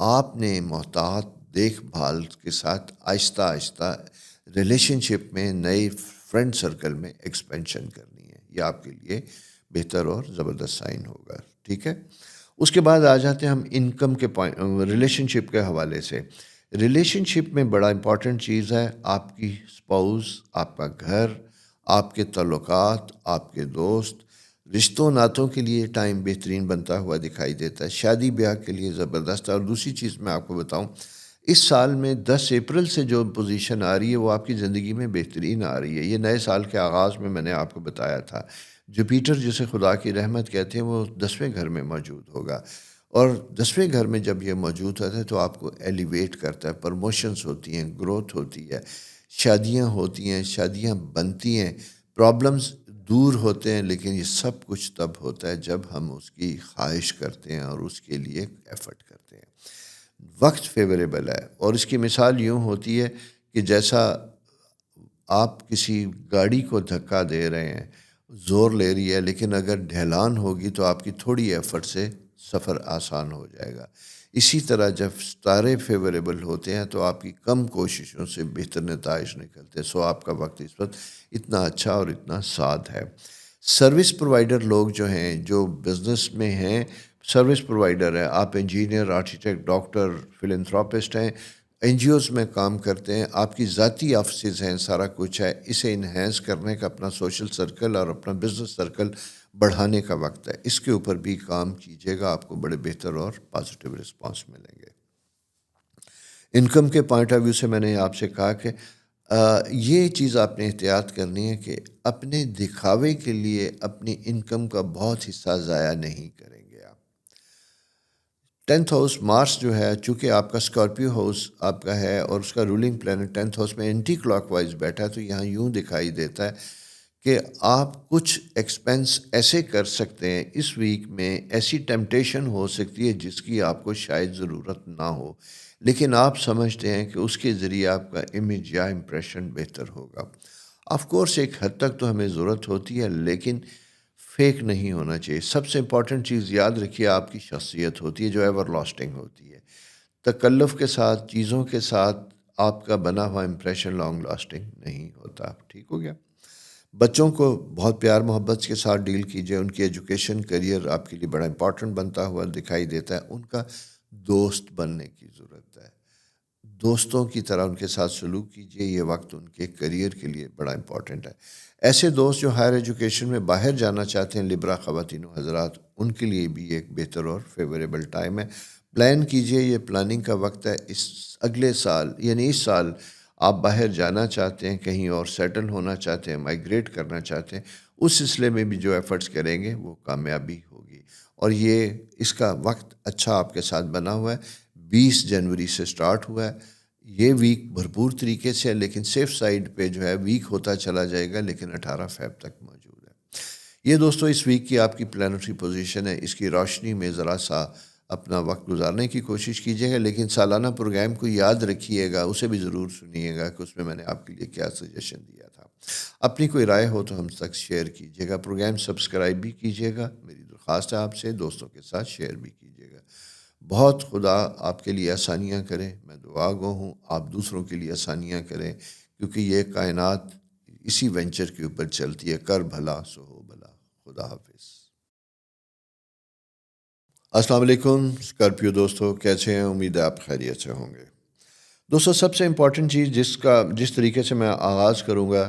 آپ نے محتاط دیکھ بھال کے ساتھ آہستہ آہستہ ریلیشن شپ میں نئے فرینڈ سرکل میں ایکسپینشن کرنی ہے، یہ آپ کے لیے بہتر اور زبردست سائن ہوگا، ٹھیک ہے؟ اس کے بعد آ جاتے ہیں ہم انکم کے ریلیشن شپ کے حوالے سے۔ ریلیشن شپ میں بڑا امپورٹنٹ چیز ہے آپ کی اسپاؤس، آپ کا گھر، آپ کے تعلقات، آپ کے دوست، رشتوں ناتوں کے لیے ٹائم بہترین بنتا ہوا دکھائی دیتا ہے، شادی بیاہ کے لیے زبردست ہے۔ اور دوسری چیز میں آپ کو بتاؤں، اس سال میں 10 اپریل سے جو پوزیشن آ رہی ہے وہ آپ کی زندگی میں بہترین آ رہی ہے۔ یہ نئے سال کے آغاز میں نے آپ کو بتایا تھا، جوپیٹر جسے خدا کی رحمت کہتے ہیں وہ 10ویں گھر میں موجود ہوگا، اور 10ویں گھر میں جب یہ موجود ہوتا ہے تو آپ کو ایلیویٹ کرتا ہے، پروموشنز ہوتی ہیں، گروتھ ہوتی ہے، شادیاں ہوتی ہیں، شادیاں بنتی ہیں، پرابلمز دور ہوتے ہیں، لیکن یہ سب کچھ تب ہوتا ہے جب ہم اس کی خواہش کرتے ہیں اور اس کے لیے ایفرٹ کرتے ہیں۔ وقت فیوریبل ہے، اور اس کی مثال یوں ہوتی ہے کہ جیسا آپ کسی گاڑی کو دھکا دے رہے ہیں، زور لے رہی ہے، لیکن اگر ڈھلان ہوگی تو آپ کی تھوڑی ایفرٹ سے سفر آسان ہو جائے گا۔ اسی طرح جب ستارے فیوریبل ہوتے ہیں تو آپ کی کم کوششوں سے بہتر نتائج نکلتے ہیں۔ سو آپ کا وقت اس وقت اتنا اچھا اور اتنا سعد ہے۔ سروس پرووائڈر لوگ جو ہیں، جو بزنس میں ہیں، سروس پرووائڈر ہیں، آپ انجینئر، آرکیٹیکٹ، ڈاکٹر، فلنتھراپسٹ ہیں، این جی اوز میں کام کرتے ہیں، آپ کی ذاتی آفسز ہیں، سارا کچھ ہے، اسے انہینس کرنے کا اپنا سوشل سرکل اور اپنا بزنس سرکل بڑھانے کا وقت ہے۔ اس کے اوپر بھی کام کیجیے گا، آپ کو بڑے بہتر اور پازیٹیو رسپانس ملیں گے۔ انکم کے پوائنٹ آف ویو سے میں نے آپ سے کہا کہ یہ چیز آپ نے احتیاط کرنی ہے کہ اپنے دکھاوے کے لیے اپنی انکم کا بہت حصہ ضائع نہیں کریں گے آپ، 10th ہاؤس مارس جو ہے چونکہ آپ کا اسکارپیو ہاؤس آپ کا ہے اور اس کا رولنگ پلانٹ 10th ہاؤس میں اینٹی کلاک وائز بیٹھا ہے، تو یہاں یوں دکھائی دیتا ہے کہ آپ کچھ ایکسپینس ایسے کر سکتے ہیں اس ویک میں، ایسی ٹیمپٹیشن ہو سکتی ہے جس کی آپ کو شاید ضرورت نہ ہو، لیکن آپ سمجھتے ہیں کہ اس کے ذریعے آپ کا امیج یا امپریشن بہتر ہوگا۔ آف کورس ایک حد تک تو ہمیں ضرورت ہوتی ہے، لیکن فیک نہیں ہونا چاہیے۔ سب سے امپورٹنٹ چیز یاد رکھیے، آپ کی شخصیت ہوتی ہے جو ایور لاسٹنگ ہوتی ہے۔ تکلف کے ساتھ، چیزوں کے ساتھ آپ کا بنا ہوا امپریشن لانگ لاسٹنگ نہیں ہوتا۔ ٹھیک ہو گیا؟ بچوں کو بہت پیار محبت کے ساتھ ڈیل کیجیے، ان کی ایجوکیشن کیریئر آپ کے لیے بڑا امپورٹنٹ بنتا ہوا دکھائی دیتا ہے۔ ان کا دوست بننے کی ضرورت ہے، دوستوں کی طرح ان کے ساتھ سلوک کیجیے، یہ وقت ان کے کیریئر کے لیے بڑا امپورٹنٹ ہے۔ ایسے دوست جو ہائر ایجوکیشن میں باہر جانا چاہتے ہیں، لبرا خواتین و حضرات، ان کے لیے بھی ایک بہتر اور فیوریبل ٹائم ہے۔ پلان کیجیے، یہ پلاننگ کا وقت ہے۔ اس اگلے سال یعنی اس سال آپ باہر جانا چاہتے ہیں، کہیں اور سیٹل ہونا چاہتے ہیں، مائیگریٹ کرنا چاہتے ہیں، اس سلسلے میں بھی جو ایفرٹس کریں گے وہ کامیابی ہوگی۔ اور یہ اس کا وقت اچھا آپ کے ساتھ بنا ہوا ہے، 20 جنوری سے سٹارٹ ہوا ہے۔ یہ ویک بھرپور طریقے سے ہے، لیکن سیف سائڈ پہ جو ہے ویک ہوتا چلا جائے گا، لیکن 18 فیب تک موجود ہے۔ یہ دوستو اس ویک کی آپ کی پلانٹری پوزیشن ہے، اس کی روشنی میں ذرا سا اپنا وقت گزارنے کی کوشش کیجیے گا، لیکن سالانہ پروگرام کو یاد رکھیے گا، اسے بھی ضرور سنیے گا کہ اس میں نے آپ کے لیے کیا سجیشن دیا تھا۔ اپنی کوئی رائے ہو تو ہم تک شیئر کیجیے گا، پروگرام سبسکرائب بھی کیجیے گا، میری درخواست ہے آپ سے، دوستوں کے ساتھ شیئر بھی کیجیے گا۔ بہت خدا آپ کے لیے آسانیاں کرے، میں دعا گو ہوں آپ دوسروں کے لیے آسانیاں کریں، کیونکہ یہ کائنات اسی وینچر کے اوپر چلتی ہے، کر بھلا سو ہو بھلا۔ خدا حافظ۔ السلام علیکم اسکارپیو دوستو، کیسے ہیں؟ امید ہے آپ خیریت سے ہوں گے۔ دوستو سب سے امپورٹنٹ چیز جس طریقے سے میں آغاز کروں گا،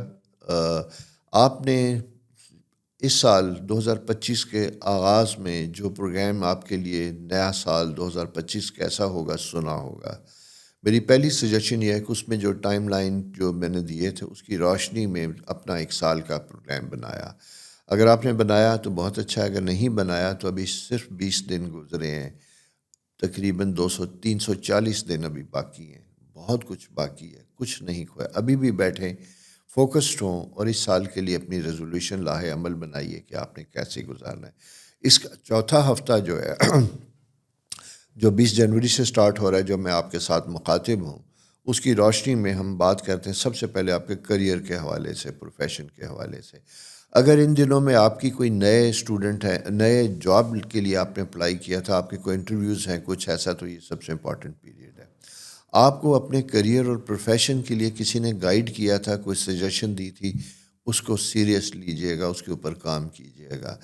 آپ نے اس سال 2025 کے آغاز میں جو پروگرام آپ کے لیے نیا سال 2025 کیسا ہوگا سنا ہوگا۔ میری پہلی سجیشن یہ ہے کہ اس میں جو ٹائم لائن جو میں نے دیے تھے اس کی روشنی میں اپنا ایک سال کا پروگرام بنایا۔ اگر آپ نے بنایا تو بہت اچھا ہے، اگر نہیں بنایا تو ابھی صرف 20 دن گزرے ہیں، تقریباً 340 دن ابھی باقی ہیں، بہت کچھ باقی ہے، کچھ نہیں کھویا۔ ابھی بھی بیٹھیں، فوکسڈ ہوں اور اس سال کے لیے اپنی ریزولوشن لاہے عمل بنائیے کہ آپ نے کیسے گزارنا ہے۔ اس کا چوتھا ہفتہ جو ہے جو 20 جنوری سے سٹارٹ ہو رہا ہے، جو میں آپ کے ساتھ مخاطب ہوں، اس کی روشنی میں ہم بات کرتے ہیں سب سے پہلے آپ کے کریئر کے حوالے سے، پروفیشن کے حوالے سے۔ اگر ان دنوں میں آپ کی کوئی نئے اسٹوڈنٹ ہے، نئے جاب کے لیے آپ نے اپلائی کیا تھا، آپ کے کوئی انٹرویوز ہیں کچھ ایسا، تو یہ سب سے امپورٹنٹ پیریڈ ہے۔ آپ کو اپنے کریئر اور پروفیشن کے لیے کسی نے گائیڈ کیا تھا، کوئی سجیشن دی تھی، اس کو سیریس لیجئے گا، اس کے اوپر کام کیجئے گا۔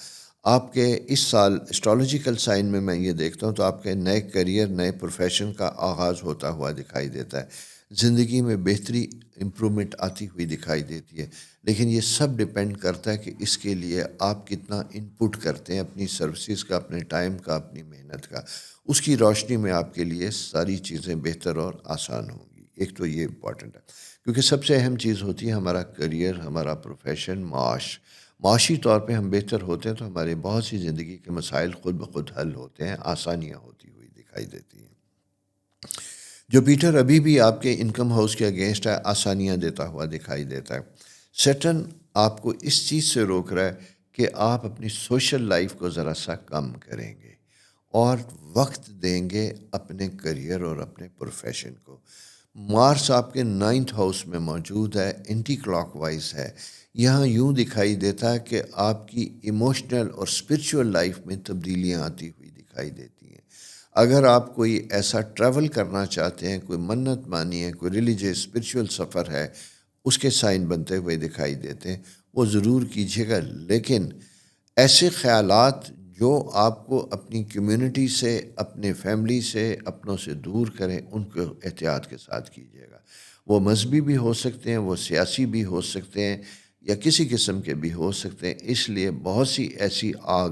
آپ کے اس سال اسٹرالوجیکل سائن میں یہ دیکھتا ہوں تو آپ کے نئے کریئر، نئے پروفیشن کا آغاز ہوتا ہوا دکھائی دیتا ہے، زندگی میں بہتری، امپرومنٹ آتی ہوئی دکھائی دیتی ہے، لیکن یہ سب ڈپینڈ کرتا ہے کہ اس کے لیے آپ کتنا ان پٹ کرتے ہیں، اپنی سروسز کا، اپنے ٹائم کا، اپنی محنت کا۔ اس کی روشنی میں آپ کے لیے ساری چیزیں بہتر اور آسان ہوں گی۔ ایک تو یہ امپورٹنٹ ہے، کیونکہ سب سے اہم چیز ہوتی ہے ہمارا کریئر، ہمارا پروفیشن، معاشی طور پہ ہم بہتر ہوتے ہیں تو ہمارے بہت سی زندگی کے مسائل خود بخود حل ہوتے ہیں، آسانیاں ہوتی ہوئی دکھائی دیتی ہیں۔ جوپیٹر ابھی بھی آپ کے انکم ہاؤس کے اگینسٹ ہے، آسانیاں دیتا ہوا دکھائی دیتا ہے۔ سیٹرن آپ کو اس چیز سے روک رہا ہے کہ آپ اپنی سوشل لائف کو ذرا سا کم کریں گے اور وقت دیں گے اپنے کریئر اور اپنے پروفیشن کو۔ مارس آپ کے 9th ہاؤس میں موجود ہے، اینٹی کلاک وائز ہے۔ یہاں یوں دکھائی دیتا ہے کہ آپ کی ایموشنل اور اسپرچول لائف میں تبدیلیاں آتی ہوئی دکھائی دیتی ہیں۔ اگر آپ کوئی ایسا ٹریول کرنا چاہتے ہیں، کوئی منت مانی ہے، کوئی ریلیجیس اسپرچول سفر ہے، اس کے سائن بنتے ہوئے دکھائی دیتے ہیں، وہ ضرور کیجیے گا، لیکن ایسے خیالات جو آپ کو اپنی کمیونٹی سے، اپنے فیملی سے، اپنوں سے دور کریں، ان کو احتیاط کے ساتھ کیجیے گا۔ وہ مذہبی بھی ہو سکتے ہیں، وہ سیاسی بھی ہو سکتے ہیں، یا کسی قسم کے بھی ہو سکتے ہیں۔ اس لیے بہت سی ایسی آگ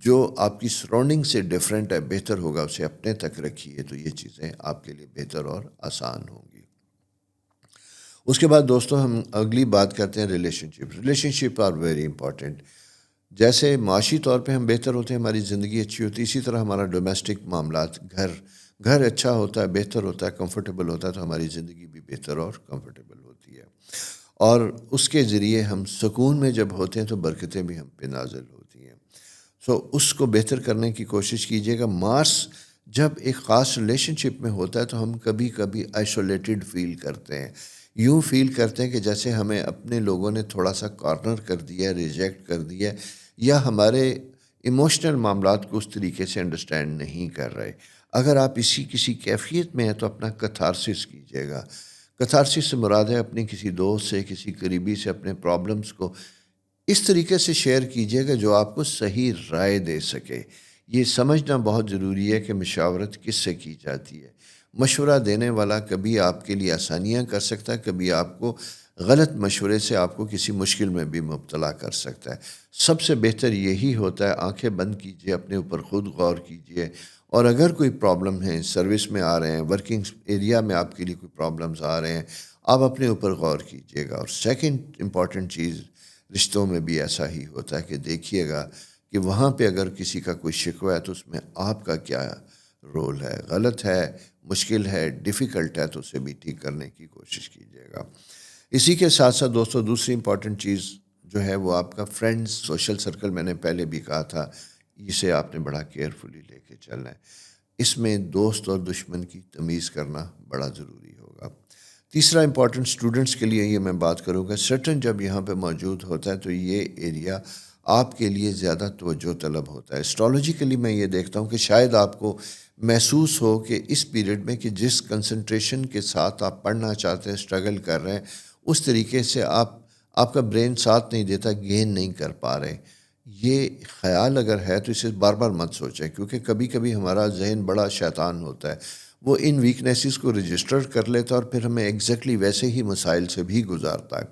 جو آپ کی سراؤنڈنگ سے ڈیفرنٹ ہے، بہتر ہوگا اسے اپنے تک رکھیے، تو یہ چیزیں آپ کے لیے بہتر اور آسان ہوں گی۔ اس کے بعد دوستو ہم اگلی بات کرتے ہیں relationship are very important. جیسے معاشی طور پہ ہم بہتر ہوتے ہیں، ہماری زندگی اچھی ہوتی ہے، اسی طرح ہمارا ڈومیسٹک معاملات، گھر اچھا ہوتا ہے، بہتر ہوتا ہے، کمفرٹیبل ہوتا ہے، تو ہماری زندگی بھی بہتر اور کمفرٹیبل ہوتی ہے، اور اس کے ذریعے ہم سکون میں جب ہوتے ہیں تو برکتیں بھی ہم پہ نازل ہوتی ہیں۔ اس کو بہتر کرنے کی کوشش کیجیے گا۔ مارس جب ایک خاص ریلیشن شپ میں ہوتا ہے تو ہم کبھی کبھی آئسولیٹڈ فیل کرتے ہیں، یوں فیل کرتے ہیں کہ جیسے ہمیں اپنے لوگوں نے تھوڑا سا کارنر کر دیا، ریجیکٹ کر دیا، یا ہمارے ایموشنل معاملات کو اس طریقے سے انڈرسٹینڈ نہیں کر رہے۔ اگر آپ کسی کیفیت میں ہیں تو اپنا کتھارسس کیجیے گا۔ کتھارسس سے مراد ہے اپنے کسی دوست سے، کسی قریبی سے اپنے پرابلمس کو اس طریقے سے شیئر کیجیے گا جو آپ کو صحیح رائے دے سکے۔ یہ سمجھنا بہت ضروری ہے کہ مشاورت کس سے کی جاتی ہے۔ مشورہ دینے والا کبھی آپ کے لیے آسانیاں کر سکتا ہے، کبھی آپ کو غلط مشورے سے آپ کو کسی مشکل میں بھی مبتلا کر سکتا ہے۔ سب سے بہتر یہی ہوتا ہے، آنکھیں بند کیجیے، اپنے اوپر خود غور کیجیے، اور اگر کوئی پرابلم ہے، سروس میں آ رہے ہیں، ورکنگ ایریا میں آپ کے لیے کوئی پرابلمز آ رہے ہیں، آپ اپنے اوپر غور کیجیے گا۔ اور سیکنڈ امپورٹنٹ چیز، رشتوں میں بھی ایسا ہی ہوتا ہے کہ دیکھیے گا کہ وہاں پہ اگر کسی کا کوئی شکوہ ہے تو اس میں آپ کا کیا رول ہے، غلط ہے، مشکل ہے، ڈیفیکلٹ ہے، تو اسے بھی ٹھیک کرنے کی کوشش کیجیے گا۔ اسی کے ساتھ ساتھ دوستو، دوسری امپورٹنٹ چیز جو ہے وہ آپ کا فرینڈز، سوشل سرکل، میں نے پہلے بھی کہا تھا، اسے آپ نے بڑا کیئرفلی لے کے چلنا ہے۔ اس میں دوست اور دشمن کی تمیز کرنا بڑا ضروری ہوگا۔ تیسرا امپورٹنٹ، اسٹوڈنٹس کے لیے یہ میں بات کروں گا، سرٹن جب یہاں پہ موجود ہوتا ہے تو یہ ایریا آپ کے لیے زیادہ توجہ طلب ہوتا ہے۔ اسٹرالوجیکلی میں یہ دیکھتا ہوں کہ شاید آپ کو محسوس ہو کہ اس پیریڈ میں کہ جس کنسنٹریشن کے ساتھ آپ پڑھنا چاہتے ہیں، اسٹرگل کر رہے ہیں، اس طریقے سے آپ کا برین ساتھ نہیں دیتا، گین نہیں کر پا رہے۔ یہ خیال اگر ہے تو اسے بار بار مت سوچیں، کیونکہ کبھی کبھی ہمارا ذہن بڑا شیطان ہوتا ہے، وہ ان ویکنیسز کو رجسٹر کر لیتا ہے اور پھر ہمیں ایگزیکٹلی ویسے ہی مسائل سے بھی گزارتا ہے،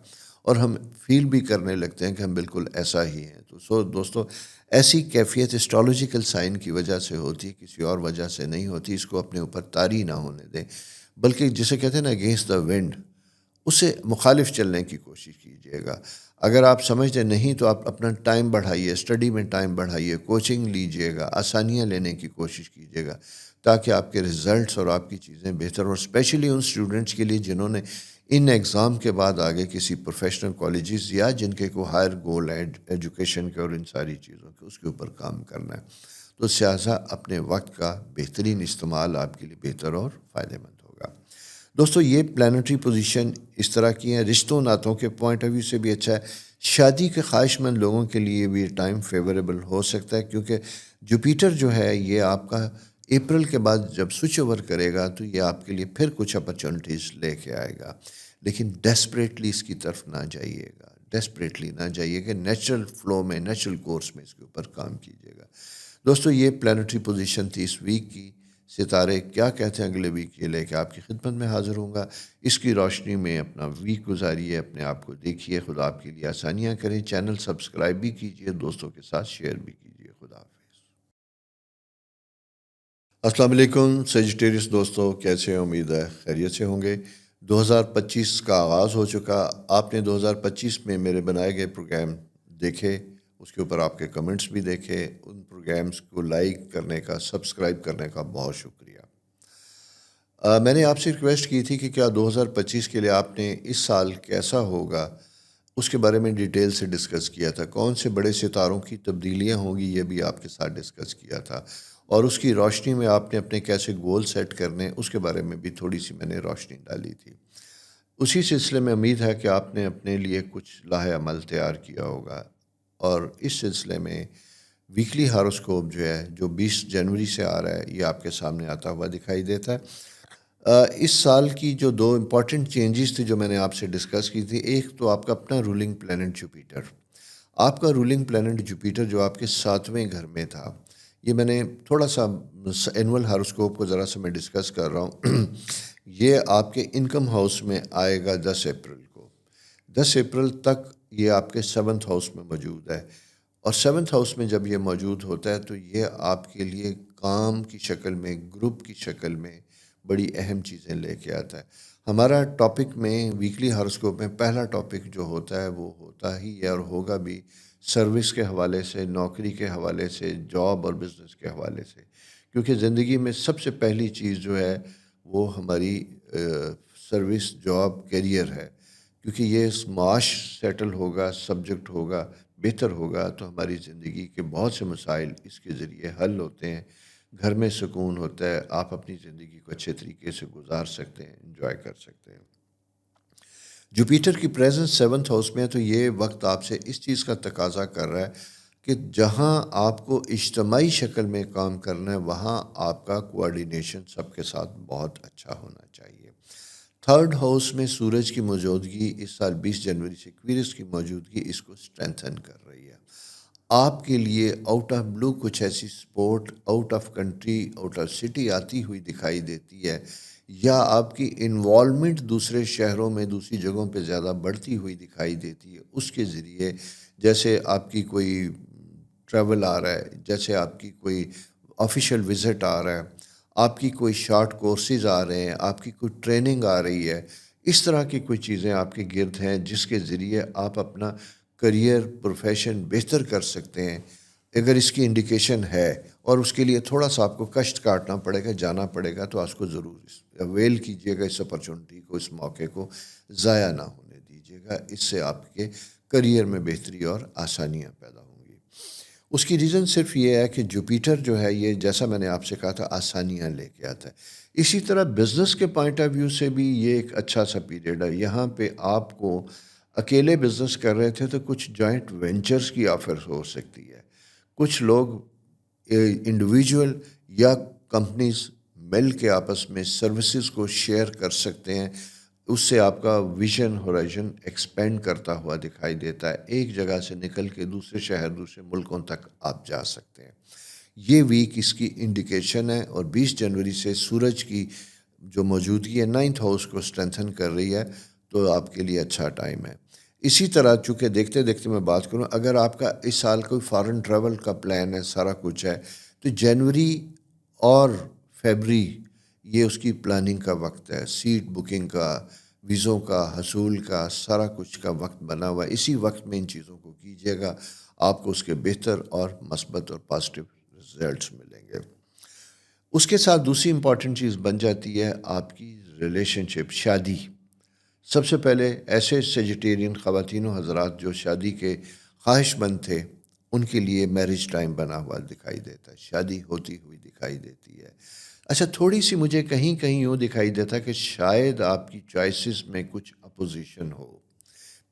اور ہم فیل بھی کرنے لگتے ہیں کہ ہم بالکل ایسا ہی ہیں۔ تو دوستو، ایسی کیفیت اسٹرالوجیکل سائن کی وجہ سے ہوتی ہے، کسی اور وجہ سے نہیں ہوتی۔ اس کو اپنے اوپر طاری نہ ہونے دیں، بلکہ جسے کہتے ہیں نا، اگینسٹ دا ونڈ، اسے مخالف چلنے کی کوشش کیجیے گا۔ اگر آپ سمجھتے نہیں تو آپ اپنا ٹائم بڑھائیے، اسٹڈی میں ٹائم بڑھائیے، کوچنگ لیجیے گا، آسانیاں لینے کی کوشش کیجیے گا، تاکہ آپ کے رزلٹس اور آپ کی چیزیں بہتر، اور اسپیشلی ان اسٹوڈنٹس کے لیے جنہوں نے ان ایگزام کے بعد آگے کسی پروفیشنل کالجز یا جن کے کو ہائر گول ہے ایجوکیشن کے اور ان ساری چیزوں کے، اس کے اوپر کام کرنا ہے، تو لہٰذا اپنے وقت کا بہترین استعمال آپ کے لیے بہتر اور فائدہ مند ہوگا۔ دوستو، یہ پلانٹری پوزیشن اس طرح کی ہیں، رشتوں ناتوں کے پوائنٹ آف ویو سے بھی اچھا ہے، شادی کے خواہش مند لوگوں کے لیے بھی ٹائم فیوریبل ہو سکتا ہے، کیونکہ جوپیٹر جو ہے یہ آپ کا اپریل کے بعد جب سوئچ اوور کرے گا تو یہ آپ کے لیے پھر کچھ اپرچونیٹیز لے کے آئے گا، لیکن ڈیسپریٹلی اس کی طرف نہ جائیے گا، ڈیسپریٹلی نہ جائیے گا، نیچرل فلو میں، نیچرل کورس میں اس کے اوپر کام کیجیے گا۔ دوستو، یہ پلانٹری پوزیشن تھی اس ویک کی۔ ستارے کیا کہتے ہیں اگلے ویک یہ لے کے آپ کی خدمت میں حاضر ہوں گا۔ اس کی روشنی میں اپنا ویک گزاریے، اپنے آپ کو دیکھیے، خدا آپ کے لیے آسانیاں کریں۔ چینل سبسکرائب بھی کیجیے، دوستوں کے ساتھ شیئر بھی کیجیے۔ خدا حافظ۔ السلام علیکم سیجیٹیریس دوستو، کیسے ہیں؟ امید ہے خیریت سے ہوں گے۔ 2025 کا آغاز ہو چکا۔ آپ نے 2025 میں میرے بنائے گئے پروگرام دیکھے، اس کے اوپر آپ کے کمنٹس بھی دیکھے، ان پروگرامز کو لائک کرنے کا، سبسکرائب کرنے کا بہت شکریہ۔ میں نے آپ سے ریکویسٹ کی تھی کہ کیا 2025 کے لیے آپ نے اس سال کیسا ہوگا اس کے بارے میں ڈیٹیل سے ڈسکس کیا تھا، کون سے بڑے ستاروں کی تبدیلیاں ہوں گی یہ بھی آپ کے ساتھ ڈسکس کیا تھا، اور اس کی روشنی میں آپ نے اپنے کیسے گول سیٹ کرنے اس کے بارے میں بھی تھوڑی سی میں نے روشنی ڈالی تھی۔ اسی سلسلے میں امید ہے کہ آپ نے اپنے لیے کچھ لاہ عمل تیار کیا ہوگا، اور اس سلسلے میں ویکلی ہاروسکوپ جو ہے، جو 20 جنوری سے آ رہا ہے، یہ آپ کے سامنے آتا ہوا دکھائی دیتا ہے۔ اس سال کی جو 2 امپورٹنٹ چینجز تھی جو میں نے آپ سے ڈسکس کی تھی، ایک تو آپ کا اپنا رولنگ پلینٹ جوپیٹر، آپ کا رولنگ پلینٹ جوپیٹر جو آپ کے 7ویں گھر میں تھا، یہ میں نے تھوڑا سا اینول ہاروسکوپ کو ذرا سا میں ڈسکس کر رہا ہوں۔ یہ آپ کے انکم ہاؤس میں آئے گا 10 اپریل کو، 10 اپریل تک یہ آپ کے 7th ہاؤس میں موجود ہے، اور 7th ہاؤس میں جب یہ موجود ہوتا ہے تو یہ آپ کے لیے کام کی شکل میں، گروپ کی شکل میں بڑی اہم چیزیں لے کے آتا ہے۔ ہمارا ٹاپک میں ویکلی ہاروسکوپ میں پہلا ٹاپک جو ہوتا ہے وہ ہوتا ہی ہے اور ہوگا بھی سروس کے حوالے سے، نوکری کے حوالے سے، جاب اور بزنس کے حوالے سے، کیونکہ زندگی میں سب سے پہلی چیز جو ہے وہ ہماری سروس، جاب، کیریئر ہے، کیونکہ یہ معاش سیٹل ہوگا، سبجیکٹ ہوگا، بہتر ہوگا تو ہماری زندگی کے بہت سے مسائل اس کے ذریعے حل ہوتے ہیں، گھر میں سکون ہوتا ہے، آپ اپنی زندگی کو اچھے طریقے سے گزار سکتے ہیں، انجوائے کر سکتے ہیں۔ جوپیٹر کی پریزنس 7th ہاؤس میں ہے تو یہ وقت آپ سے اس چیز کا تقاضا کر رہا ہے کہ جہاں آپ کو اجتماعی شکل میں کام کرنا ہے وہاں آپ کا کوآرڈینیشن سب کے ساتھ بہت اچھا ہونا چاہیے۔ 3rd ہاؤس میں سورج کی موجودگی اس سال 20 جنوری سے ایکویرس کی موجودگی اس کو اسٹرینتھن کر رہی ہے۔ آپ کے لیے آؤٹ آف بلو کچھ ایسی support out of country, out of city آتی ہوئی دکھائی دیتی ہے، یا آپ کی انوالومنٹ دوسرے شہروں میں، دوسری جگہوں پہ زیادہ بڑھتی ہوئی دکھائی دیتی ہے۔ اس کے ذریعے جیسے آپ کی کوئی ٹریول آ رہا ہے، جیسے آپ کی کوئی آفیشیل وزٹ آ رہا ہے، آپ کی کوئی شارٹ کورسز آ رہے ہیں، آپ کی کوئی ٹریننگ آ رہی ہے، اس طرح کی کوئی چیزیں آپ کے گرد ہیں جس کے ذریعے آپ اپنا کریئر، پروفیشن بہتر کر سکتے ہیں۔ اگر اس کی انڈیکیشن ہے اور اس کے لیے تھوڑا سا آپ کو کشٹ کاٹنا پڑے گا، جانا پڑے گا، تو آپ کو ضرور اویل کیجیے گا اس اپرچونٹی کو، اس موقع کو ضائع نہ ہونے دیجیے گا۔ اس سے آپ کے کریئر میں بہتری اور آسانیاں پیدا ہوں گی۔ اس کی ریزن صرف یہ ہے کہ جوپیٹر جو ہے یہ، جیسا میں نے آپ سے کہا تھا، آسانیاں لے کے آتا ہے۔ اسی طرح بزنس کے پوائنٹ آف ویو سے بھی یہ ایک اچھا سا پیریڈ ہے۔ یہاں پہ آپ کو اکیلے بزنس کر رہے تھے تو کچھ جوائنٹ وینچرز کی آفر ہو سکتی ہے، کچھ لوگ انڈیویجول یا کمپنیز مل کے آپس میں سروسز کو شیئر کر سکتے ہیں۔ اس سے آپ کا ویژن ہورائزن ایکسپینڈ کرتا ہوا دکھائی دیتا ہے، ایک جگہ سے نکل کے دوسرے شہر، دوسرے ملکوں تک آپ جا سکتے ہیں۔ یہ ویک اس کی انڈیکیشن ہے، اور 20 جنوری سے سورج کی جو موجودگی ہے 9th ہاؤس کو اسٹرینتھن کر رہی ہے، تو آپ کے لیے اچھا ٹائم ہے۔ اسی طرح چونکہ دیکھتے دیکھتے میں بات کروں، اگر آپ کا اس سال کوئی فارن ٹریول کا پلان ہے، سارا کچھ ہے، تو جنوری اور فیبری یہ اس کی پلاننگ کا وقت ہے، سیٹ بکنگ کا، ویزوں کا حصول کا، سارا کچھ کا وقت بنا ہوا ہے۔ اسی وقت میں ان چیزوں کو کیجیے گا، آپ کو اس کے بہتر اور مثبت اور پازیٹیو رزلٹس ملیں گے۔ اس کے ساتھ دوسری امپورٹنٹ چیز بن جاتی ہے آپ کی ریلیشن شپ، شادی۔ سب سے پہلے ایسے سیجیٹیرین خواتین و حضرات جو شادی کے خواہش مند تھے، ان کے لیے میرج ٹائم بنا ہوا دکھائی دیتا ہے، شادی ہوتی ہوئی دکھائی دیتی ہے۔ اچھا، تھوڑی سی مجھے کہیں کہیں یوں دکھائی دیتا کہ شاید آپ کی چوائسز میں کچھ اپوزیشن ہو،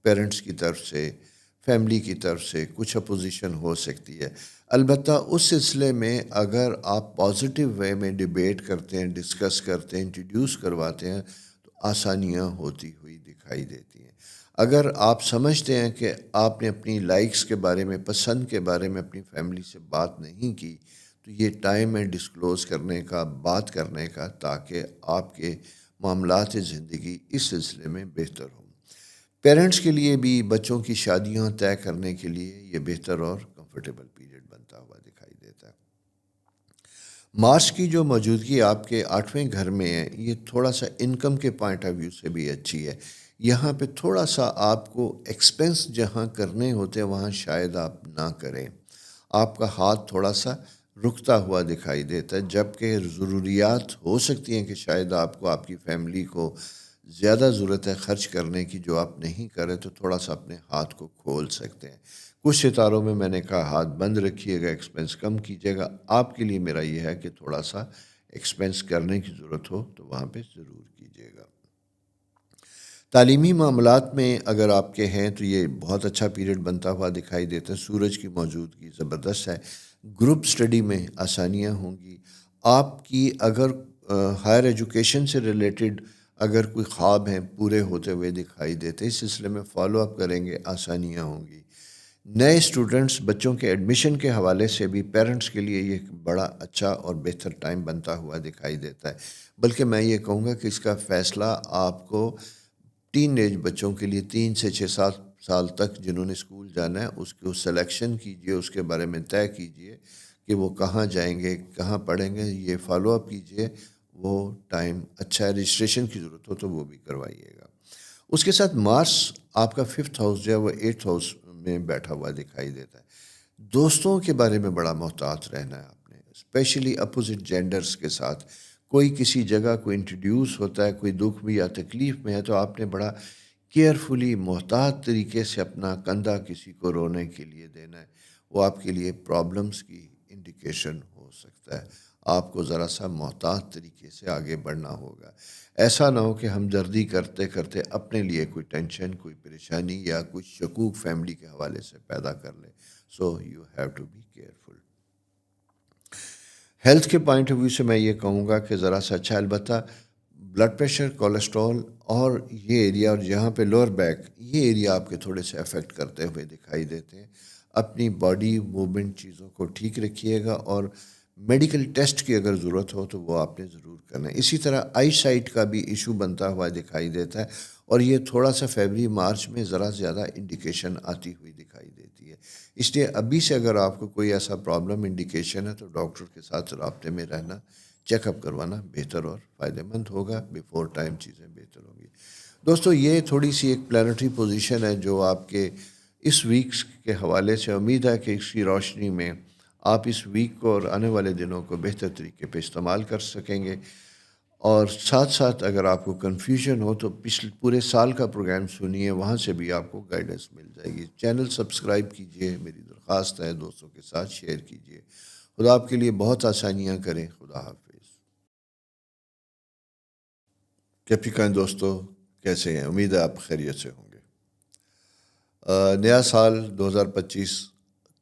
پیرنٹس کی طرف سے، فیملی کی طرف سے کچھ اپوزیشن ہو سکتی ہے۔ البتہ اس سلسلے میں اگر آپ پازیٹیو وے میں ڈیبیٹ کرتے ہیں، ڈسکس کرتے ہیں، انٹروڈیوس کرواتے ہیں، تو آسانیاں ہوتی ہوئی دکھائی دیتی ہیں۔ اگر آپ سمجھتے ہیں کہ آپ نے اپنی لائکس کے بارے میں، پسند کے بارے میں اپنی فیملی سے بات نہیں کی، تو یہ ٹائم ہے ڈسکلوز کرنے کا، بات کرنے کا، تاکہ آپ کے معاملات زندگی اس سلسلے میں بہتر ہوں۔ پیرنٹس کے لیے بھی بچوں کی شادیاں طے کرنے کے لیے یہ بہتر اور کمفرٹیبل پیریڈ بنتا ہوا دکھائی دیتا ہے۔ مارس کی جو موجودگی آپ کے 8ویں گھر میں ہے، یہ تھوڑا سا انکم کے پوائنٹ آف ویو سے بھی اچھی ہے۔ یہاں پہ تھوڑا سا آپ کو ایکسپینس جہاں کرنے ہوتے ہیں وہاں شاید آپ نہ کریں، آپ کا ہاتھ تھوڑا سا رکتا ہوا دکھائی دیتا ہے، جبکہ ضروریات ہو سکتی ہیں کہ شاید آپ کو، آپ کی فیملی کو زیادہ ضرورت ہے خرچ کرنے کی جو آپ نہیں کریں، تو تھوڑا سا اپنے ہاتھ کو کھول سکتے ہیں۔ کچھ ستاروں میں نے کہا ہاتھ بند رکھیے گا، ایکسپینس کم کیجیے گا۔ آپ کے لیے میرا یہ ہے کہ تھوڑا سا ایکسپینس کرنے کی ضرورت ہو تو وہاں پہ ضرور کیجیے گا۔ تعلیمی معاملات میں اگر آپ کے ہیں تو یہ بہت اچھا پیریڈ بنتا ہوا دکھائی دیتا ہے، سورج کی موجودگی زبردست ہے۔ گروپ اسٹڈی میں آسانیاں ہوں گی۔ آپ کی اگر ہائر ایجوکیشن سے ریلیٹڈ اگر کوئی خواب ہیں پورے ہوتے ہوئے دکھائی دیتے، اس سلسلے میں فالو اپ کریں گے، آسانیاں ہوں گی۔ نئے اسٹوڈنٹس، بچوں کے ایڈمیشن کے حوالے سے بھی پیرنٹس کے لیے یہ بڑا اچھا اور بہتر ٹائم بنتا ہوا دکھائی دیتا ہے۔ بلکہ میں یہ کہوں گا کہ اس کا فیصلہ آپ کو ٹین ایج بچوں کے لیے 3 سے 6-7 سال تک جنہوں نے اسکول جانا ہے، اس کو سلیکشن کیجئے، اس کے بارے میں طے کیجئے کہ وہ کہاں جائیں گے، کہاں پڑھیں گے، یہ فالو اپ کیجئے۔ وہ ٹائم اچھا ہے، رجسٹریشن کی ضرورت ہو تو وہ بھی کروائیے گا۔ اس کے ساتھ مارس آپ کا 5th ہاؤس جو ہے وہ 8th ہاؤس میں بیٹھا ہوا دکھائی دیتا ہے۔ دوستوں کے بارے میں بڑا محتاط رہنا ہے آپ نے، اسپیشلی اپوزٹ جینڈرز کے ساتھ۔ کوئی کسی جگہ کوئی انٹروڈیوس ہوتا ہے، کوئی دکھ میں یا تکلیف میں ہے، تو آپ نے بڑا کیئرفلی محتاط طریقے سے اپنا کندھا کسی کو رونے کے لیے دینا ہے۔ وہ آپ کے لیے پرابلمس کی انڈیکیشن ہو سکتا ہے۔ آپ کو ذرا سا محتاط طریقے سے آگے بڑھنا ہوگا۔ ایسا نہ ہو کہ ہمدردی کرتے کرتے اپنے لیے کوئی ٹینشن، کوئی پریشانی یا کوئی شکوک فیملی کے حوالے سے پیدا کر لیں۔ So you have to be careful. Health کے پوائنٹ آف ویو سے میں یہ کہوں گا کہ ذرا سا اچھا، البتہ بلڈ پریشر، کولیسٹرول اور یہ ایریا، اور جہاں پہ لوور بیک، یہ ایریا آپ کے تھوڑے سے افیکٹ کرتے ہوئے دکھائی دیتے ہیں۔ اپنی باڈی موومنٹ چیزوں کو ٹھیک رکھیے گا، اور میڈیکل ٹیسٹ کی اگر ضرورت ہو تو وہ آپ نے ضرور کرنا ہے۔ اسی طرح آئی سائٹ کا بھی ایشو بنتا ہوا دکھائی دیتا ہے، اور یہ تھوڑا سا فیبری مارچ میں ذرا زیادہ انڈیکیشن آتی ہوئی دکھائی دیتی ہے۔ اس لیے ابھی سے اگر آپ کو کوئی ایسا پرابلم انڈیکیشن ہے تو ڈاکٹر کے ساتھ رابطے میں رہنا، چیک اپ کروانا بہتر اور فائدہ مند ہوگا۔ بیفور ٹائم چیزیں بہتر ہوں گی۔ دوستو، یہ تھوڑی سی ایک پلانٹری پوزیشن ہے جو آپ کے اس ویکس کے حوالے سے، امید ہے کہ اس کی روشنی میں آپ اس ویک کو اور آنے والے دنوں کو بہتر طریقے پہ استعمال کر سکیں گے۔ اور ساتھ ساتھ اگر آپ کو کنفیوژن ہو تو پچھلے پورے سال کا پروگرام سنیے، وہاں سے بھی آپ کو گائیڈنس مل جائے گی۔ چینل سبسکرائب کیجئے، میری درخواست ہے، دوستوں کے ساتھ شیئر کیجئے۔ خدا آپ کے لیے بہت آسانیاں کریں۔ خدا حافظ۔ کیپیکان دوستو، کیسے ہیں؟ امید ہے آپ خیریت سے ہوں گے۔ نیا سال 2025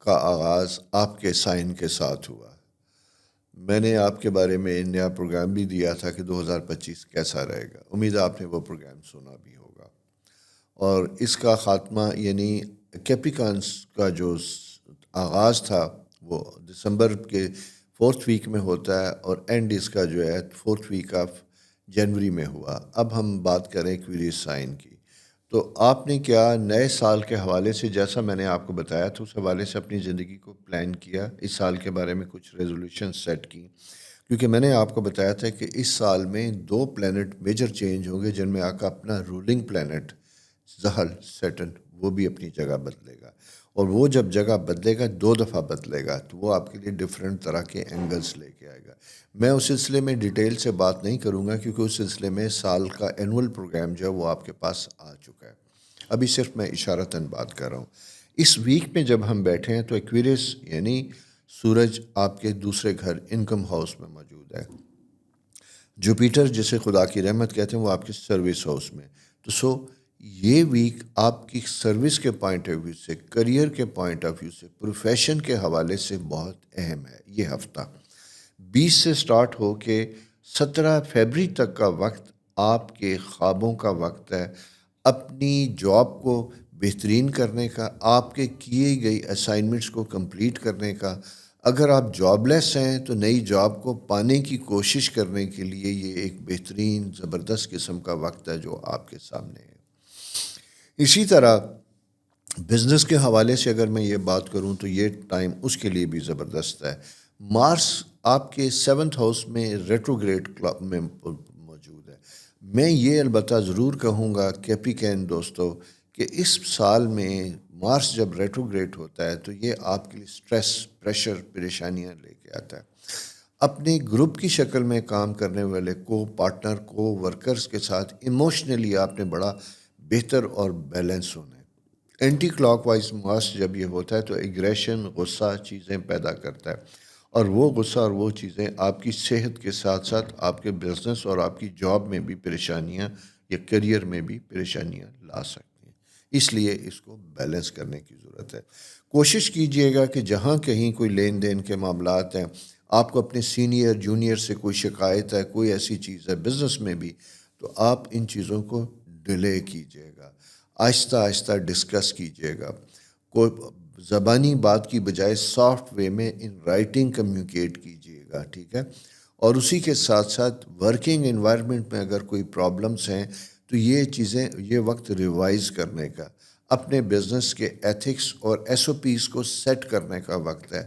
کا آغاز آپ کے سائن کے ساتھ ہوا۔ میں نے آپ کے بارے میں نیا پروگرام بھی دیا تھا کہ 2025 کیسا رہے گا۔ امید ہے آپ نے وہ پروگرام سنا بھی ہوگا۔ اور اس کا خاتمہ، یعنی کیپیکانس کا جو آغاز تھا وہ دسمبر کے 4 ویک میں ہوتا ہے، اور اینڈ اس کا جو ہے 4 ویک آف جنوری میں ہوا۔ اب ہم بات کریں ایکویریس سائن کی۔ تو آپ نے کیا نئے سال کے حوالے سے، جیسا میں نے آپ کو بتایا تھا، اس حوالے سے اپنی زندگی کو پلان کیا، اس سال کے بارے میں کچھ ریزولوشن سیٹ کی؟ کیونکہ میں نے آپ کو بتایا تھا کہ اس سال میں 2 پلینٹ میجر چینج ہوں گے، جن میں آپ کا اپنا رولنگ پلینٹ زحل، سیٹرن، وہ بھی اپنی جگہ بدلے گا، اور وہ جب جگہ بدلے گا 2 دفعہ بدلے گا، تو وہ آپ کے لیے ڈفرینٹ طرح کے اینگلز لے کے آئے گا۔ میں اس سلسلے میں ڈیٹیل سے بات نہیں کروں گا، کیونکہ اس سلسلے میں سال کا اینول پروگرام جو ہے وہ آپ کے پاس آ چکا ہے۔ ابھی صرف میں اشارتاً بات کر رہا ہوں۔ اس ویک میں جب ہم بیٹھے ہیں تو ایکویریس یعنی سورج آپ کے دوسرے گھر، انکم ہاؤس میں موجود ہے۔ جوپیٹر، جسے خدا کی رحمت کہتے ہیں، وہ آپ کے سروس ہاؤس میں۔ تو یہ ویک آپ کی سروس کے پوائنٹ آف ویو سے، کریئر کے پوائنٹ آف ویو سے، پروفیشن کے حوالے سے بہت اہم ہے۔ یہ ہفتہ 20 سے سٹارٹ ہو کے 17 فروری تک کا وقت آپ کے خوابوں کا وقت ہے، اپنی جاب کو بہترین کرنے کا، آپ کے کیے گئی اسائنمنٹس کو کمپلیٹ کرنے کا۔ اگر آپ جاب لیس ہیں تو نئی جاب کو پانے کی کوشش کرنے کے لیے یہ ایک بہترین زبردست قسم کا وقت ہے جو آپ کے سامنے ہے۔ اسی طرح بزنس کے حوالے سے اگر میں یہ بات کروں تو یہ ٹائم اس کے لیے بھی زبردست ہے۔ مارس آپ کے 7th ہاؤس میں ریٹروگریڈ کلب میں موجود ہے۔ میں یہ البتہ ضرور کہوں گا کیپیکین دوستو کہ اس سال میں مارس جب ریٹروگریڈ ہوتا ہے تو یہ آپ کے لیے سٹریس، پریشر، پریشانیاں لے کے آتا ہے۔ اپنے گروپ کی شکل میں کام کرنے والے پارٹنر، ورکرز کے ساتھ ایموشنلی آپ نے بڑا بہتر اور بیلنس ہونا ہے۔ اینٹی کلاک وائز مارس جب یہ ہوتا ہے تو ایگریشن، غصہ چیزیں پیدا کرتا ہے، اور وہ غصہ اور وہ چیزیں آپ کی صحت کے ساتھ ساتھ آپ کے بزنس اور آپ کی جاب میں بھی پریشانیاں یا کیریئر میں بھی پریشانیاں لا سکتی ہیں۔ اس لیے اس کو بیلنس کرنے کی ضرورت ہے۔ کوشش کیجئے گا کہ جہاں کہیں کوئی لین دین کے معاملات ہیں، آپ کو اپنے سینئر جونیئر سے کوئی شکایت ہے، کوئی ایسی چیز ہے بزنس میں بھی، تو آپ ان چیزوں کو ڈیلے کیجئے گا، آہستہ آہستہ ڈسکس کیجئے گا۔ کوئی زبانی بات کی بجائے سافٹ وے میں ان رائٹنگ کمیونیکیٹ کیجئے گا، ٹھیک ہے؟ اور اسی کے ساتھ ساتھ ورکنگ انوائرمنٹ میں اگر کوئی پرابلمس ہیں تو یہ چیزیں، یہ وقت ریوائز کرنے کا، اپنے بزنس کے ایتھکس اور SOPs کو سیٹ کرنے کا وقت ہے۔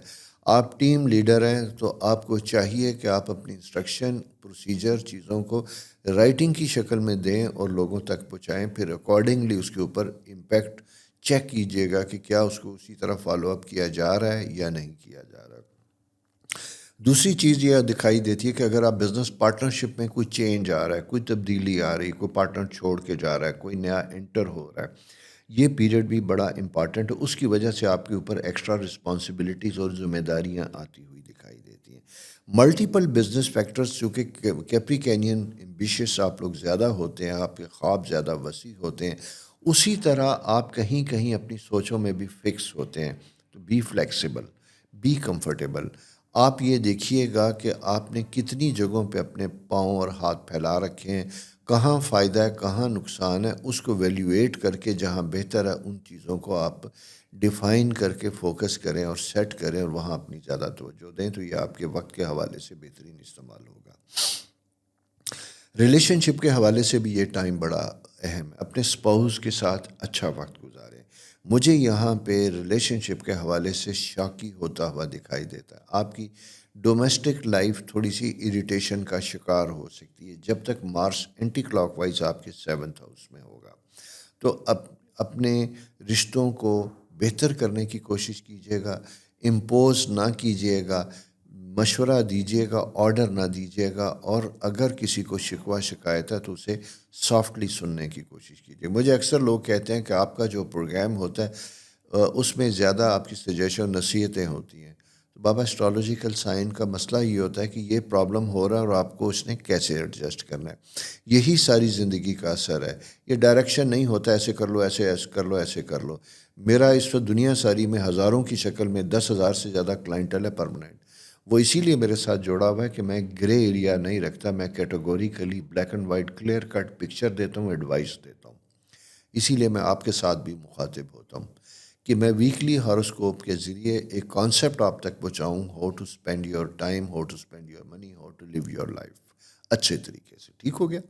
آپ ٹیم لیڈر ہیں تو آپ کو چاہیے کہ آپ اپنی انسٹرکشن، پروسیجر، چیزوں کو رائٹنگ کی شکل میں دیں اور لوگوں تک پہنچائیں، پھر اکارڈنگلی اس کے اوپر امپیکٹ چیک کیجیے گا کہ کیا اس کو اسی طرح فالو اپ کیا جا رہا ہے یا نہیں کیا جا رہا ہے۔ دوسری چیز یہ دکھائی دیتی ہے کہ اگر آپ بزنس پارٹنرشپ میں کوئی چینج آ رہا ہے، کوئی تبدیلی آ رہی ہے، کوئی پارٹنر چھوڑ کے جا رہا ہے، کوئی نیا انٹر ہو رہا ہے، یہ پیریڈ بھی بڑا امپارٹنٹ ہے۔ اس کی وجہ سے آپ کے اوپر ایکسٹرا رسپانسبلٹیز اور ذمہ داریاں آتی ہوئی دکھائی دیتی ہیں۔ ملٹیپل بزنس فیکٹرز چونکہ کیپریکینین ایمبیشیس آپ لوگ زیادہ ہوتے ہیں، آپ کے خواب زیادہ وسیع ہوتے ہیں، اسی طرح آپ کہیں کہیں اپنی سوچوں میں بھی فکس ہوتے ہیں۔ تو بی فلیکسیبل، بی کمفرٹیبل۔ آپ یہ دیکھیے گا کہ آپ نے کتنی جگہوں پہ اپنے پاؤں اور ہاتھ پھیلا رکھے ہیں، کہاں فائدہ ہے کہاں نقصان ہے، اس کو ویلیویٹ کر کے جہاں بہتر ہے ان چیزوں کو آپ ڈیفائن کر کے فوکس کریں اور سیٹ کریں اور وہاں اپنی زیادہ توجہ دیں، تو یہ آپ کے وقت کے حوالے سے بہترین استعمال ہوگا۔ ریلیشن شپ کے حوالے سے بھی یہ ٹائم بڑا اہم ہے۔ اپنے اسپاؤس کے ساتھ اچھا وقت گزاریں۔ مجھے یہاں پہ ریلیشن شپ کے حوالے سے شاکی ہوتا ہوا دکھائی دیتا ہے۔ آپ کی ڈومیسٹک لائف تھوڑی سی اریٹیشن کا شکار ہو سکتی ہے جب تک مارس اینٹی کلاک وائز آپ کے 7th ہاؤس میں ہوگا۔ تو اپنے رشتوں کو بہتر کرنے کی کوشش کیجیے گا، امپوز نہ کیجیے گا، مشورہ دیجیے گا، آرڈر نہ دیجیے گا، اور اگر کسی کو شکوہ شکایت ہے تو اسے سافٹلی سننے کی کوشش کیجیے۔ مجھے اکثر لوگ کہتے ہیں کہ آپ کا جو پروگرام ہوتا ہے اس میں زیادہ آپ کی سجیشن نصیحتیں ہوتی ہیں۔ تو بابا اسٹرالوجیکل سائن کا مسئلہ یہ ہوتا ہے کہ یہ پرابلم ہو رہا ہے اور آپ کو اس نے کیسے ایڈجسٹ کرنا ہے۔ یہی ساری زندگی کا اثر ہے۔ یہ ڈائریکشن نہیں ہوتا ایسے کر لو، ایسے کر لو، ایسے کر لو۔ میرا اس وقت دنیا ساری میں ہزاروں کی شکل میں 10,000 سے زیادہ کلائنٹل ہے پرماننٹ۔ وہ اسی لیے میرے ساتھ جوڑا ہوا ہے کہ میں گرے ایریا نہیں رکھتا، میں categorically black and white clear cut picture دیتا ہوں، ایڈوائس دیتا ہوں۔ اسی لیے میں آپ کے ساتھ بھی مخاطب ہوتا ہوں کہ میں ویکلی ہاروسکوپ کے ذریعے ایک کانسیپٹ آپ تک پہنچاؤں، how to spend your time, how to spend your money, how to live your life اچھے طریقے سے۔ ٹھیک ہو گیا؟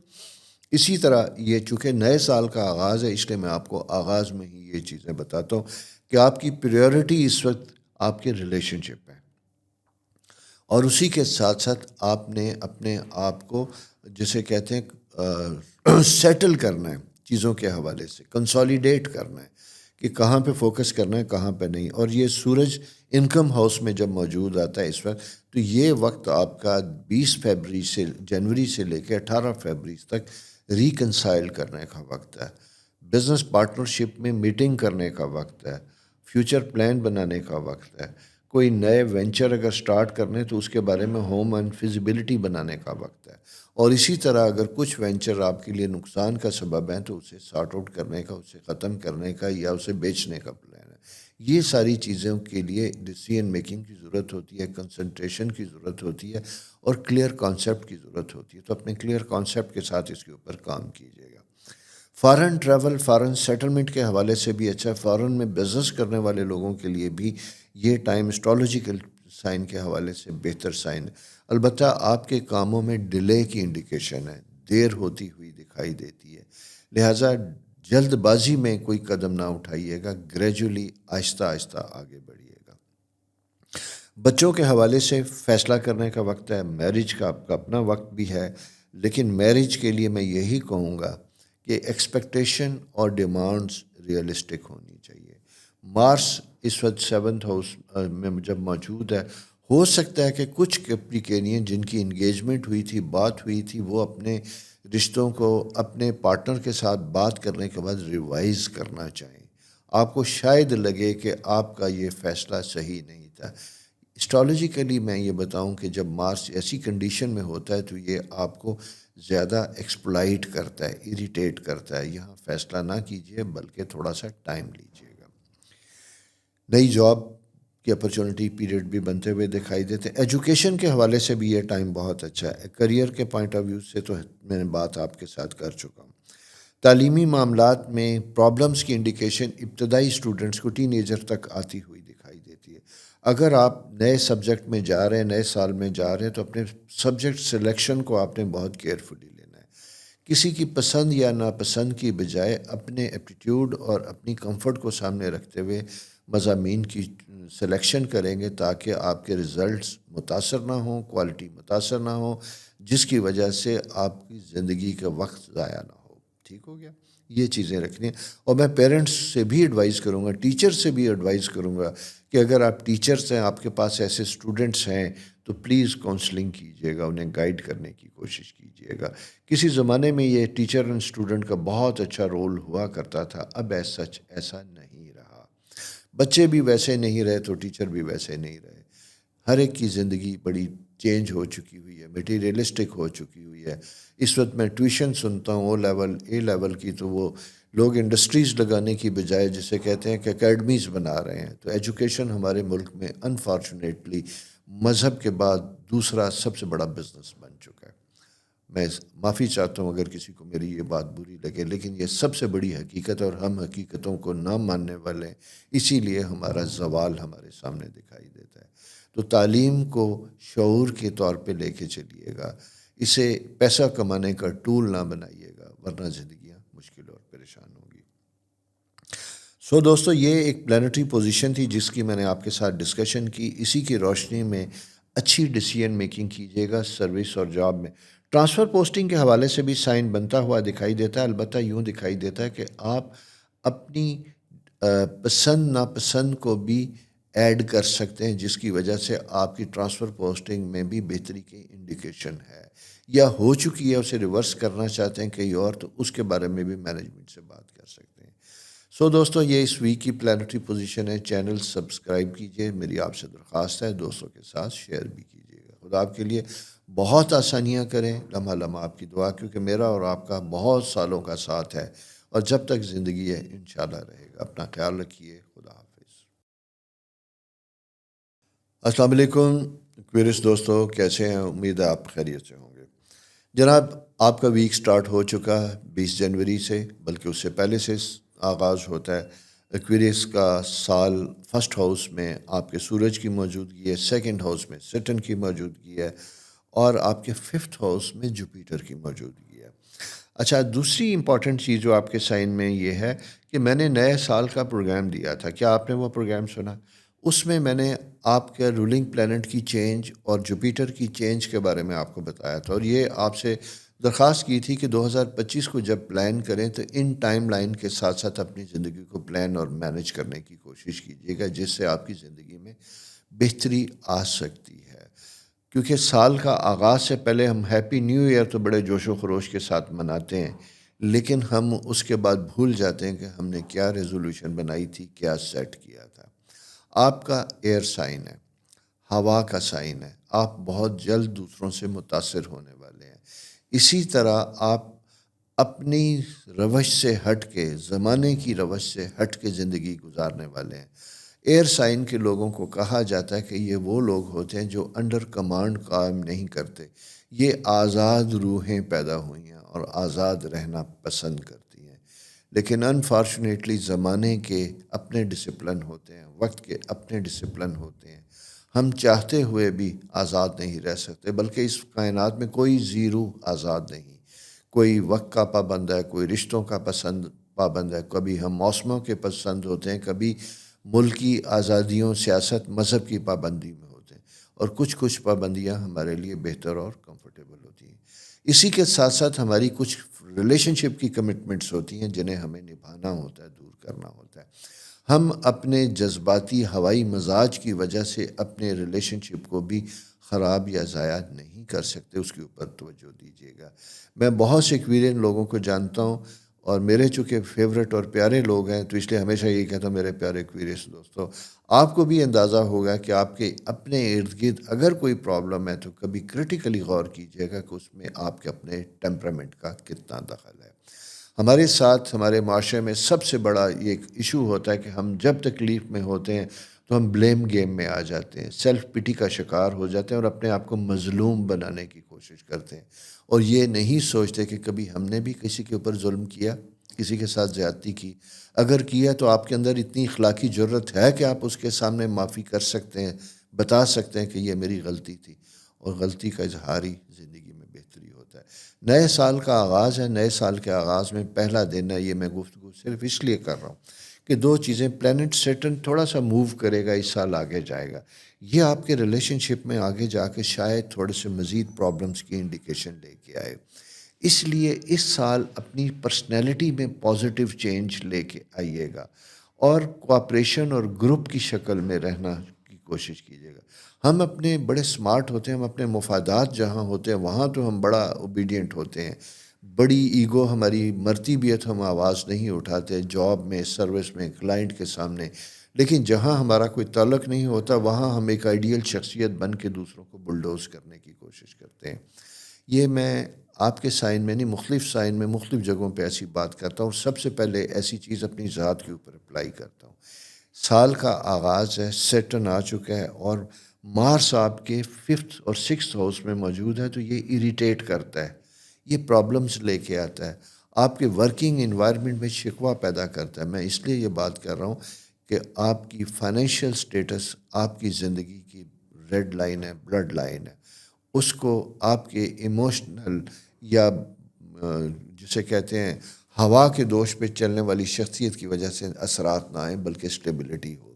اسی طرح یہ چونکہ نئے سال کا آغاز ہے، اس لیے میں آپ کو آغاز میں ہی یہ چیزیں بتاتا ہوں کہ آپ کی پریورٹی اس وقت آپ کے ریلیشن شپ ہے، اور اسی کے ساتھ ساتھ آپ نے اپنے آپ کو جسے کہتے ہیں سیٹل کرنا ہے چیزوں کے حوالے سے، کنسالیڈیٹ کرنا ہے کہ کہاں پہ فوکس کرنا ہے کہاں پہ نہیں۔ اور یہ سورج انکم ہاؤس میں جب موجود آتا ہے اس وقت، تو یہ وقت آپ کا 20 فیبری سے جنوری سے لے کے 18 فیبری تک ریکنسائل کرنے کا وقت ہے، بزنس پارٹنرشپ میں میٹنگ کرنے کا وقت ہے، فیوچر پلان بنانے کا وقت ہے، کوئی نئے وینچر اگر سٹارٹ کرنے تو اس کے بارے میں ہوم اینڈ فیزیبلٹی بنانے کا وقت ہے، اور اسی طرح اگر کچھ وینچر آپ کے لیے نقصان کا سبب ہیں تو اسے سارٹ آؤٹ کرنے کا، اسے ختم کرنے کا یا اسے بیچنے کا پلان ہے۔ یہ ساری چیزوں کے لیے ڈیسیژن میکنگ کی ضرورت ہوتی ہے، کنسنٹریشن کی ضرورت ہوتی ہے، اور کلیئر کانسیپٹ کی ضرورت ہوتی ہے۔ تو اپنے کلیئر کانسیپٹ کے ساتھ اس کے اوپر کام کیجیے گا۔ فارن ٹریول، فارن سیٹلمنٹ کے حوالے سے بھی اچھا ہے۔ فارن میں بزنس کرنے والے لوگوں کے لیے بھی یہ ٹائم اسٹرالوجیکل سائن کے حوالے سے بہتر سائن ہے۔ البتہ آپ کے کاموں میں ڈیلے کی انڈیکیشن ہے، دیر ہوتی ہوئی دکھائی دیتی ہے، لہٰذا جلد بازی میں کوئی قدم نہ اٹھائیے گا، گریجولی آہستہ آہستہ آگے بڑھیے گا۔ بچوں کے حوالے سے فیصلہ کرنے کا وقت ہے، میرج کا آپ کا اپنا وقت بھی ہے، لیکن میرج کے لیے میں یہی کہوں گا کہ ایکسپیکٹیشن اور ڈیمانڈز ریئلسٹک ہونی چاہیے۔ مارس اس وقت 7th ہاؤس میں جب موجود ہے، ہو سکتا ہے کہ کچھ کیپریکینین جن کی انگیجمنٹ ہوئی تھی، بات ہوئی تھی، وہ اپنے رشتوں کو اپنے پارٹنر کے ساتھ بات کرنے کے بعد ریوائز کرنا چاہیں۔ آپ کو شاید لگے کہ آپ کا یہ فیصلہ صحیح نہیں تھا۔ اسٹرالوجیکلی میں یہ بتاؤں کہ جب مارس ایسی کنڈیشن میں ہوتا ہے تو یہ آپ کو زیادہ ایکسپلائٹ کرتا ہے، اریٹیٹ کرتا ہے۔ یہاں فیصلہ نہ کیجیے بلکہ تھوڑا سا ٹائم لیجیے گا۔ نئی جاب کی اپرچونٹی پیریڈ بھی بنتے ہوئے دکھائی دیتے ہیں۔ ایجوکیشن کے حوالے سے بھی یہ ٹائم بہت اچھا ہے۔ کریئر کے پوائنٹ آف ویو سے تو میں نے بات آپ کے ساتھ کر چکا ہوں۔ تعلیمی معاملات میں پرابلمس کی انڈیکیشن ابتدائی اسٹوڈنٹس کو ٹین ایجر تک آتی ہوئی دکھائی دیتی ہے۔ اگر آپ نئے سبجیکٹ میں جا رہے ہیں، نئے سال میں جا رہے ہیں، تو اپنے سبجیکٹ سلیکشن کو آپ نے بہت کیئرفلی لینا ہے۔ کسی کی پسند یا ناپسند کی بجائے اپنے ایپٹیٹیوڈ اور اپنی کمفرٹ کو سامنے رکھتے ہوئے مضامین کی سلیکشن کریں گے تاکہ آپ کے رزلٹس متاثر نہ ہوں، کوالٹی متاثر نہ ہو، جس کی وجہ سے آپ کی زندگی کا وقت ضائع نہ ہو۔ ٹھیک ہو گیا؟ یہ چیزیں رکھنی ہیں. اور میں پیرنٹس سے بھی ایڈوائز کروں گا, ٹیچر سے بھی ایڈوائز کروں گا کہ اگر آپ ٹیچرس ہیں, آپ کے پاس ایسے اسٹوڈنٹس ہیں, تو پلیز کاؤنسلنگ کیجیے گا, انہیں گائیڈ کرنے کی کوشش کیجیے گا. کسی زمانے میں یہ ٹیچر اینڈ اسٹوڈنٹ کا بہت اچھا رول ہوا کرتا تھا, اب سچ ایسا نہیں رہا. بچے بھی ویسے نہیں رہے تو ٹیچر بھی ویسے نہیں رہے. ہر ایک کی زندگی بڑی چینج ہو چکی ہوئی ہے, میٹیریلسٹک ہو چکی ہوئی ہے. اس وقت میں ٹیوشن سنتا ہوں او لیول اے لیول کی, تو وہ لوگ انڈسٹریز لگانے کی بجائے جسے کہتے ہیں کہ اکیڈمیز بنا رہے ہیں. تو ایجوکیشن ہمارے ملک میں انفارچونیٹلی مذہب کے بعد دوسرا سب سے بڑا بزنس بن چکا ہے. میں معافی چاہتا ہوں اگر کسی کو میری یہ بات بری لگے, لیکن یہ سب سے بڑی حقیقت, اور ہم حقیقتوں کو نہ ماننے والے ہیں, اسی لیے ہمارا زوال ہمارے سامنے دکھائی دیتا ہے. تو تعلیم کو شعور کے طور پہ لے کے چلیے گا, اسے پیسہ کمانے کا ٹول نہ بنائیے گا, ورنہ زندگیاں مشکل اور پریشان ہوں گی. سو دوستو, یہ ایک پلانٹری پوزیشن تھی جس کی میں نے آپ کے ساتھ ڈسکشن کی. اسی کی روشنی میں اچھی ڈیسیجن میکنگ کیجیے گا سروس اور جاب میں. ٹرانسفر پوسٹنگ کے حوالے سے بھی سائن بنتا ہوا دکھائی دیتا ہے, البتہ یوں دکھائی دیتا ہے کہ آپ اپنی پسند ناپسند کو بھی ایڈ کر سکتے ہیں, جس کی وجہ سے آپ کی ٹرانسفر پوسٹنگ میں بھی بہتری کی انڈیکیشن ہے, یا ہو چکی ہے, اسے ریورس کرنا چاہتے ہیں کہیں اور, تو اس کے بارے میں بھی مینجمنٹ سے بات کر سکتے ہیں. سو دوستو, یہ اس ویک کی پلانٹری پوزیشن ہے. چینل سبسکرائب کیجیے, میری آپ سے درخواست ہے, دوستوں کے ساتھ شیئر بھی کیجیے گا. خدا آپ کے لیے بہت آسانیاں کریں, لمحہ لمحہ آپ کی دعا, کیونکہ میرا اور آپ کا بہت سالوں کا ساتھ ہے, اور جب تک زندگی ہے انشاءاللہ رہے گا. اپنا خیال رکھیے. خدا حافظ. السلام علیکم کوئرس دوستو, کیسے ہیں؟ امید ہے آپ خیریت سے ہوں گے. جناب, آپ کا ویک سٹارٹ ہو چکا ہے 20 جنوری سے, بلکہ اس سے پہلے سے آغاز ہوتا ہے. ایکویریس کا سال فرسٹ ہاؤس میں آپ کے سورج کی موجودگی ہے, سیکنڈ ہاؤس میں سیٹرن کی موجودگی ہے, اور آپ کے ففتھ ہاؤس میں جوپیٹر کی موجودگی ہے. اچھا, دوسری امپورٹنٹ چیز جو آپ کے سائن میں یہ ہے کہ میں نے نئے سال کا پروگرام دیا تھا. کیا آپ نے وہ پروگرام سنا؟ اس میں نے آپ کے رولنگ پلانٹ کی چینج اور جوپیٹر کی چینج کے بارے میں آپ کو بتایا تھا, اور یہ آپ سے درخواست کی تھی کہ 2025 کو جب پلان کریں تو ان ٹائم لائن کے ساتھ ساتھ اپنی زندگی کو پلان اور مینیج کرنے کی کوشش کیجیے گا, جس سے آپ کی زندگی میں بہتری آ سکتی ہے. کیونکہ سال کا آغاز سے پہلے ہم ہیپی نیو ایئر تو بڑے جوش و خروش کے ساتھ مناتے ہیں, لیکن ہم اس کے بعد بھول جاتے ہیں کہ ہم نے کیا ریزولوشن بنائی تھی, کیا سیٹ کیا تھا. آپ کا ایئر سائن ہے, ہوا کا سائن ہے, آپ بہت جلد دوسروں سے متاثر ہونے والے ہیں. اسی طرح آپ اپنی روش سے ہٹ کے, زمانے کی روش سے ہٹ کے زندگی گزارنے والے ہیں. ایئر سائن کے لوگوں کو کہا جاتا ہے کہ یہ وہ لوگ ہوتے ہیں جو انڈر کمانڈ قائم نہیں کرتے. یہ آزاد روحیں پیدا ہوئی ہیں اور آزاد رہنا پسند کرتی ہیں, لیکن انفارچونیٹلی زمانے کے اپنے ڈسپلن ہوتے ہیں, وقت کے اپنے ڈسپلن ہوتے ہیں. ہم چاہتے ہوئے بھی آزاد نہیں رہ سکتے, بلکہ اس کائنات میں کوئی زیرو آزاد نہیں. کوئی وقت کا پابند ہے, کوئی رشتوں کا پابند ہے, کبھی ہم موسموں کے پسند ہوتے ہیں, کبھی ملکی آزادیوں, سیاست, مذہب کی پابندی میں ہوتے ہیں, اور کچھ پابندیاں ہمارے لیے بہتر اور کمفرٹیبل ہوتی ہیں. اسی کے ساتھ ساتھ ہماری کچھ ریلیشن شپ کی کمٹمنٹس ہوتی ہیں جنہیں ہمیں نبھانا ہوتا ہے, دور کرنا ہوتا ہے. ہم اپنے جذباتی ہوائی مزاج کی وجہ سے اپنے ریلیشن شپ کو بھی خراب یا ضائع نہیں کر سکتے, اس کے اوپر توجہ دیجیے گا. میں بہت سے ایکویرین لوگوں کو جانتا ہوں, اور میرے چونکہ فیوریٹ اور پیارے لوگ ہیں, تو اس لیے ہمیشہ یہی کہتا ہوں میرے پیارے ایکویریس دوستو, آپ کو بھی اندازہ ہوگا کہ آپ کے اپنے ارد گرد اگر کوئی پرابلم ہے تو کبھی کرٹیکلی غور کیجیے گا کہ اس میں آپ کے اپنے ٹیمپرامنٹ کا کتنا دخل ہے. ہمارے ساتھ, ہمارے معاشرے میں سب سے بڑا یہ ایک ایشو ہوتا ہے کہ ہم جب تکلیف میں ہوتے ہیں تو ہم بلیم گیم میں آ جاتے ہیں, سیلف پٹی کا شکار ہو جاتے ہیں, اور اپنے آپ کو مظلوم بنانے کی کوشش کرتے ہیں, اور یہ نہیں سوچتے کہ کبھی ہم نے بھی کسی کے اوپر ظلم کیا, کسی کے ساتھ زیادتی کی. اگر کیا تو آپ کے اندر اتنی اخلاقی جرت ہے کہ آپ اس کے سامنے معافی کر سکتے ہیں, بتا سکتے ہیں کہ یہ میری غلطی تھی, اور غلطی کا اظہار ہی زندگی میں بہتری ہوتا ہے. نئے سال کا آغاز ہے, نئے سال کے آغاز میں پہلا دن ہے. یہ میں گفتگو صرف اس لیے کر رہا ہوں کہ دو چیزیں, پلانٹ سیٹرن تھوڑا سا موو کرے گا, اس سال آگے جائے گا, یہ آپ کے ریلیشن شپ میں آگے جا کے شاید تھوڑے سے مزید پرابلمس کی انڈیکیشن لے کے آئے. اس لیے اس سال اپنی پرسنالٹی میں پازیٹیو چینج لے کے آئیے گا اور کوآپریشن اور گروپ کی شکل میں رہنا کی کوشش کیجیے گا۔ ہم اپنے بڑے سمارٹ ہوتے ہیں، ہم اپنے مفادات جہاں ہوتے ہیں وہاں تو ہم بڑا اوبیڈینٹ ہوتے ہیں، بڑی ایگو ہماری مرتی بھی ہے تو ہم آواز نہیں اٹھاتے، جاب میں، سروس میں، کلائنٹ کے سامنے۔ لیکن جہاں ہمارا کوئی تعلق نہیں ہوتا وہاں ہم ایک آئیڈیل شخصیت بن کے دوسروں کو بلڈوز کرنے کی کوشش کرتے ہیں۔ یہ میں آپ کے سائن میں نہیں، مختلف سائن میں مختلف جگہوں پہ ایسی بات کرتا ہوں۔ سب سے پہلے ایسی چیز اپنی ذات کے اوپر اپلائی کرتا ہوں۔ سال کا آغاز ہے، سیٹرن آ چکا ہے اور مارس آپ کے 5th اور 6th ہاؤس میں موجود ہے، تو یہ اریٹیٹ کرتا ہے، یہ پرابلمز لے کے آتا ہے، آپ کے ورکنگ انوائرمنٹ میں شکوہ پیدا کرتا ہے۔ میں اس لیے یہ بات کر رہا ہوں کہ آپ کی فائنینشیل سٹیٹس آپ کی زندگی کی ریڈ لائن ہے، بلڈ لائن ہے، اس کو آپ کے ایموشنل یا جسے کہتے ہیں ہوا کے دوش پہ چلنے والی شخصیت کی وجہ سے اثرات نہ آئیں بلکہ اسٹیبلٹی ہو۔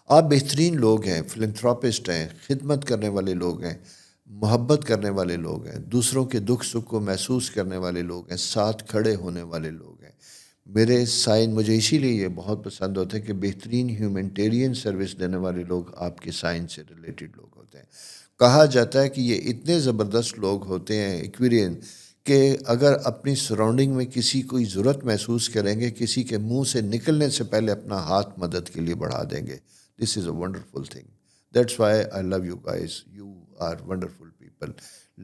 آپ بہترین لوگ ہیں، فلنتھراپسٹ ہیں، خدمت کرنے والے لوگ ہیں، محبت کرنے والے لوگ ہیں، دوسروں کے دکھ سکھ کو محسوس کرنے والے لوگ ہیں، ساتھ کھڑے ہونے والے لوگ ہیں۔ میرے سائن مجھے اسی لیے یہ بہت پسند ہوتا ہے کہ بہترین ہیومنٹیرین سروس دینے والے لوگ آپ کے سائن سے ریلیٹڈ لوگ ہوتے ہیں۔ کہا جاتا ہے کہ یہ اتنے زبردست لوگ ہوتے ہیں ایکویرین کہ اگر اپنی سراؤنڈنگ میں کسی کوئی ضرورت محسوس کریں گے، کسی کے منہ سے نکلنے سے پہلے اپنا ہاتھ مدد کے لیے بڑھا دیں گے۔ This is a wonderful thing, that's why I love you guys, you are wonderful people.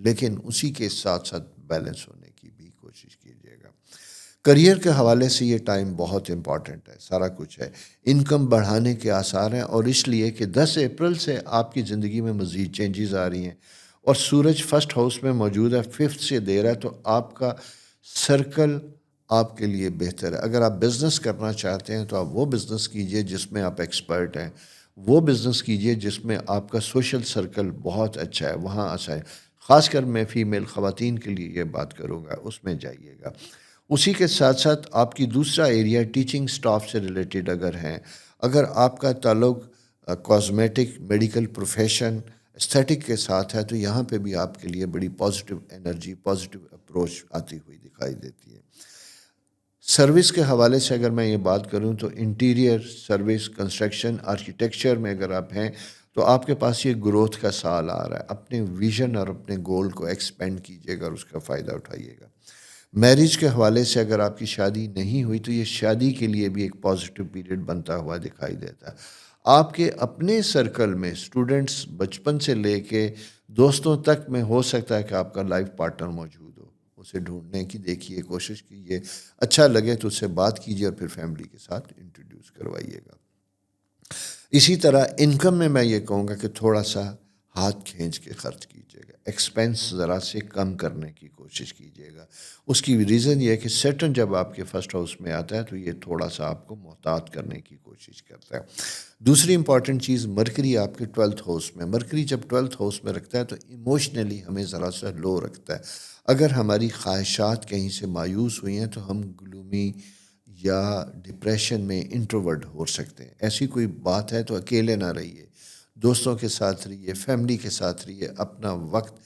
لیکن اسی کے ساتھ ساتھ بیلنس ہونے کی بھی کوشش کیجیے گا۔ کریئر کے حوالے سے یہ ٹائم بہت امپورٹنٹ ہے، سارا کچھ ہے، انکم بڑھانے کے آثار ہیں، اور اس لیے کہ 10 اپریل سے آپ کی زندگی میں مزید چینجز آ رہی ہیں اور سورج فرسٹ ہاؤس میں موجود ہے، 5th سے دے رہا ہے، تو آپ کا سرکل آپ کے لیے بہتر ہے۔ اگر آپ بزنس کرنا چاہتے ہیں تو آپ وہ بزنس کیجئے جس میں آپ ایکسپرٹ ہیں، وہ بزنس کیجئے جس میں آپ کا سوشل سرکل بہت اچھا ہے، وہاں آسا ہے۔ خاص کر میں فیمیل خواتین کے لیے یہ بات کروں گا، اس میں جائیے گا۔ اسی کے ساتھ ساتھ آپ کی دوسرا ایریا ٹیچنگ سٹاف سے ریلیٹڈ اگر ہیں، اگر آپ کا تعلق کاسمیٹک، میڈیکل پروفیشن، استھیٹک کے ساتھ ہے، تو یہاں پہ بھی آپ کے لیے بڑی پازیٹیو انرجی، پازیٹیو اپروچ آتی ہوئی دکھائی دیتی ہے۔ سروس کے حوالے سے اگر میں یہ بات کروں تو انٹیریئر سروس، کنسٹرکشن، آرکیٹیکچر میں اگر آپ ہیں تو آپ کے پاس یہ گروتھ کا سال آ رہا ہے۔ اپنے ویژن اور اپنے گول کو ایکسپینڈ کیجیے گا اور اس کا فائدہ اٹھائیے گا۔ میرج کے حوالے سے اگر آپ کی شادی نہیں ہوئی تو یہ شادی کے لیے بھی ایک پازیٹیو پیریڈ بنتا ہوا دکھائی دیتا ہے۔ آپ کے اپنے سرکل میں اسٹوڈنٹس بچپن سے لے کے دوستوں تک میں ہو سکتا ہے کہ آپ کا لائف پارٹنر موجود ہو، اسے ڈھونڈنے کی دیکھیے، کوشش کیجیے، اچھا لگے تو اس سے بات کیجیے اور پھر فیملی کے ساتھ انٹروڈیوس کروائیے گا۔ اسی طرح انکم میں یہ کہوں گا کہ تھوڑا سا ہاتھ کھینچ کے خرچ کیجیے گا، ایکسپینس ذرا سے کم کرنے کی کوشش کیجیے گا۔ اس کی ریزن یہ ہے کہ سیٹرن جب آپ کے فرسٹ ہاؤس میں آتا ہے تو یہ تھوڑا سا آپ کو محتاط کرنے کی کوشش کرتا ہے۔ دوسری امپورٹنٹ چیز، مرکری آپ کے 12th ہاؤس میں، مرکری جب 12th ہاؤس میں رکھتا ہے تو ایموشنلی ہمیں ذرا سا لو رکھتا ہے۔ اگر ہماری خواہشات کہیں سے مایوس ہوئی ہیں تو ہم گلومی یا ڈپریشن میں انٹروورٹ ہو سکتے ہیں۔ ایسی کوئی بات ہے تو اکیلے نہ رہیے، دوستوں کے ساتھ رہیے، فیملی کے ساتھ رہیے، اپنا وقت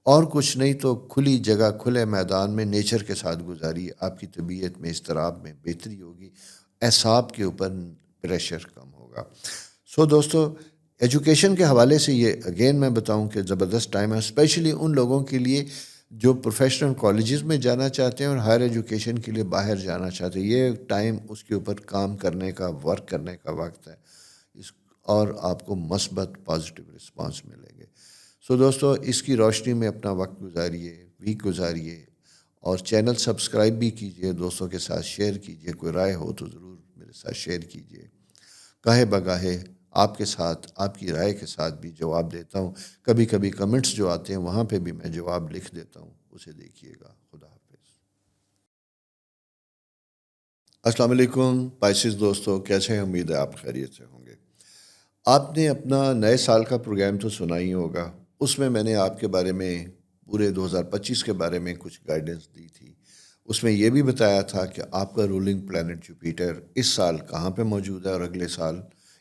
اور کچھ نہیں تو کھلی جگہ، کھلے میدان میں نیچر کے ساتھ گزاریے، آپ کی طبیعت میں، اضطراب میں بہتری ہوگی، اعصاب کے اوپر پریشر کم ہوگا۔ دوستو، ایجوکیشن کے حوالے سے یہ اگین میں بتاؤں کہ زبردست ٹائم ہے، اسپیشلی ان لوگوں کے لیے جو پروفیشنل کالجز میں جانا چاہتے ہیں اور ہائر ایجوکیشن کے لیے باہر جانا چاہتے ہیں۔ یہ ٹائم اس کے اوپر کام کرنے کا، ورک کرنے کا وقت ہے، اور آپ کو مثبت پازیٹیو رسپانس ملیں گے۔ دوستو، اس کی روشنی میں اپنا وقت گزاریے، ویک گزاریے، اور چینل سبسکرائب بھی کیجیے، دوستوں کے ساتھ شیئر کیجیے، کوئی رائے ہو تو ضرور میرے ساتھ شیئر کیجیے۔ گاہے بگاہے آپ کے ساتھ، آپ کی رائے کے ساتھ بھی جواب دیتا ہوں، کبھی کبھی کمنٹس جو آتے ہیں وہاں پہ بھی میں جواب لکھ دیتا ہوں، اسے دیکھیے گا۔ خدا حافظ۔ السلام علیکم پائسز دوستو، کیسے ہیں؟ امید ہے آپ خیریت سے ہوں گے۔ آپ نے اپنا نئے سال کا پروگرام تو سنا ہی ہوگا، اس میں نے آپ کے بارے میں، پورے 2025 کے بارے میں کچھ گائیڈنس دی تھی۔ اس میں یہ بھی بتایا تھا کہ آپ کا رولنگ پلانٹ جوپیٹر اس سال کہاں پہ موجود ہے اور اگلے سال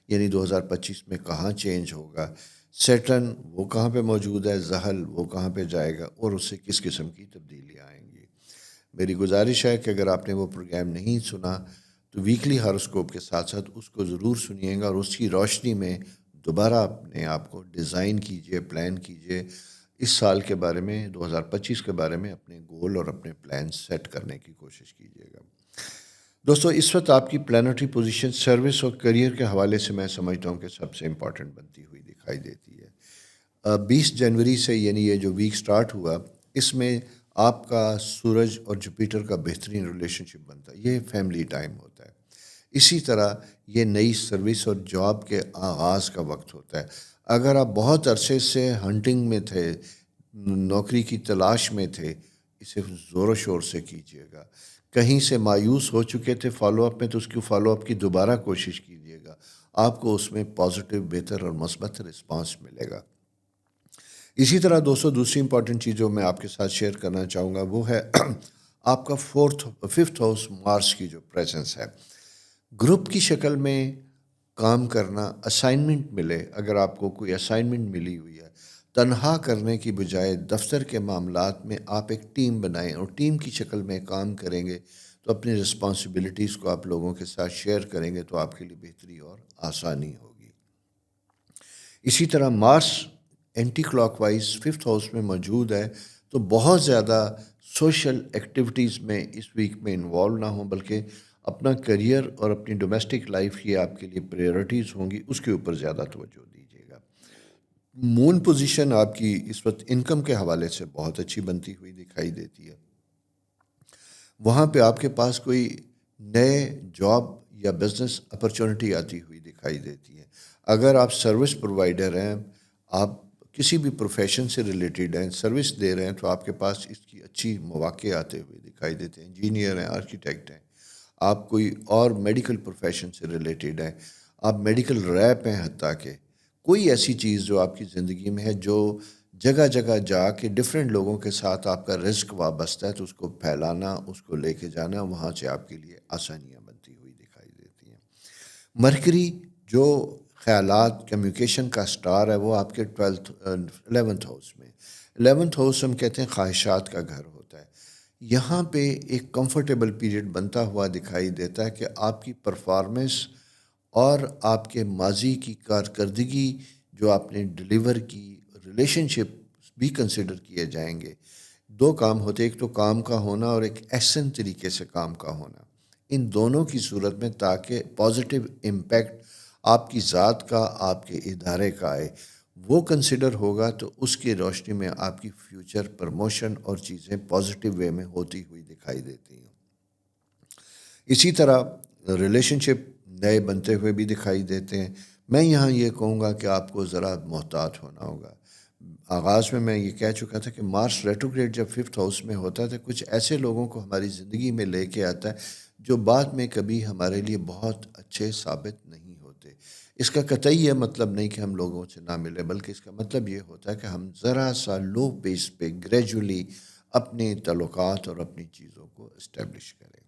یعنی 2025 میں کہاں چینج ہوگا، سیٹرن وہ کہاں پہ موجود ہے، زحل وہ کہاں پہ جائے گا، اور اس سے کس قسم کی تبدیلیاں میری گزارش ہے کہ اگر آپ نے وہ پروگرام نہیں سنا تو ویکلی ہاروسکوپ کے ساتھ ساتھ اس کو ضرور سنیے گا، اور اس کی روشنی میں دوبارہ اپنے آپ کو ڈیزائن کیجئے، پلان کیجئے، اس سال کے بارے میں 2025 کے بارے میں اپنے گول اور اپنے پلان سیٹ کرنے کی کوشش کیجیے گا۔ دوستو، اس وقت آپ کی پلانٹری پوزیشن سروس اور کریئر کے حوالے سے میں سمجھتا ہوں کہ سب سے امپورٹنٹ بنتی ہوئی دکھائی دیتی ہے۔ 20 جنوری سے یعنی یہ جو ویک سٹارٹ ہوا، اس میں آپ کا سورج اور جوپیٹر کا بہترین ریلیشن شپ بنتا ہے، یہ فیملی ٹائم ہوتا ہے۔ اسی طرح یہ نئی سروس اور جاب کے آغاز کا وقت ہوتا ہے۔ اگر آپ بہت عرصے سے ہنٹنگ میں تھے، نوکری کی تلاش میں تھے، اسے زور و شور سے کیجیے گا۔ کہیں سے مایوس ہو چکے تھے فالو اپ میں، تو اس کی فالو اپ کی دوبارہ کوشش کیجیے گا، آپ کو اس میں پازیٹیو، بہتر اور مثبت رسپانس ملے گا۔ اسی طرح دوستو، دوسری امپورٹنٹ چیز جو میں آپ کے ساتھ شیئر کرنا چاہوں گا وہ ہے آپ کا 5th ہاؤس مارس کی جو پریزنس ہے۔ گروپ کی شکل میں کام کرنا، اسائنمنٹ ملے، اگر آپ کو کوئی اسائنمنٹ ملی ہوئی ہے، تنہا کرنے کی بجائے دفتر کے معاملات میں آپ ایک ٹیم بنائیں اور ٹیم کی شکل میں کام کریں گے تو اپنی رسپانسبلٹیز کو آپ لوگوں کے ساتھ شیئر کریں گے تو آپ کے لیے بہتری اور آسانی ہوگی۔ اسی طرح Mars anticlockwise 5th house میں موجود ہے، تو بہت زیادہ سوشل ایکٹیویٹیز میں اس ویک میں انوالو نہ ہوں، بلکہ اپنا کریئر اور اپنی ڈومیسٹک لائف یہ آپ کے لیے پریورٹیز ہوں گی، اس کے اوپر زیادہ توجہ دیجیے گا۔ مون پوزیشن آپ کی اس وقت انکم کے حوالے سے بہت اچھی بنتی ہوئی دکھائی دیتی ہے۔ وہاں پہ آپ کے پاس کوئی نئے جاب یا بزنس اپرچونٹی آتی ہوئی دکھائی دیتی ہے۔ اگر آپ سروس پرووائڈر ہیں، آپ کسی بھی پروفیشن سے ریلیٹڈ ہیں، سروس دے رہے ہیں، تو آپ کے پاس اس کی اچھی مواقع آتے ہوئے دکھائی دیتے ہیں۔ انجینئر ہیں، آرکیٹیکٹ ہیں، آپ کوئی اور میڈیکل پروفیشن سے ریلیٹڈ ہیں، آپ میڈیکل ریپ ہیں، حتیٰ کہ کوئی ایسی چیز جو آپ کی زندگی میں ہے، جو جگہ جگہ جا کے ڈفرینٹ لوگوں کے ساتھ آپ کا رزق وابستہ ہے، تو اس کو پھیلانا، اس کو لے کے جانا، وہاں سے آپ کے لیے آسانیاں بنتی ہوئی دکھائی دیتی ہیں۔ مرکری جو خیالات، کمیونیکیشن کا سٹار ہے، وہ آپ کے 11th ہاؤس میں۔ 11th ہاؤس ہم کہتے ہیں خواہشات کا گھر ہوتا ہے۔ یہاں پہ ایک کمفرٹیبل پیریڈ بنتا ہوا دکھائی دیتا ہے کہ آپ کی پرفارمنس اور آپ کے ماضی کی کارکردگی جو آپ نے ڈیلیور کی، ریلیشن شپ بھی کنسیڈر کیے جائیں گے۔ دو کام ہوتے، ایک تو کام کا ہونا اور ایک احسن طریقے سے کام کا ہونا، ان دونوں کی صورت میں تاکہ پازیٹیو امپیکٹ آپ کی ذات کا، آپ کے ادارے کا آئے، وہ کنسیڈر ہوگا، تو اس کی روشنی میں آپ کی فیوچر پرموشن اور چیزیں پازیٹیو وے میں ہوتی ہوئی دکھائی دیتی ہیں۔ اسی طرح ریلیشن شپ نئے بنتے ہوئے بھی دکھائی دیتے ہیں۔ میں یہاں یہ کہوں گا کہ آپ کو ذرا محتاط ہونا ہوگا۔ آغاز میں یہ کہہ چکا تھا کہ مارس ریٹروگریڈ جب 5th ہاؤس میں ہوتا ہے تو کچھ ایسے لوگوں کو ہماری زندگی میں لے کے آتا ہے جو بعد میں کبھی ہمارے لیے بہت اچھے ثابت نہیں ہوتے۔ اس کا قطعی یہ مطلب نہیں کہ ہم لوگوں سے نہ ملے، بلکہ اس کا مطلب یہ ہوتا ہے کہ ہم ذرا سا لو بیس پہ گریجولی اپنے تعلقات اور اپنی چیزوں کو اسٹیبلش کریں۔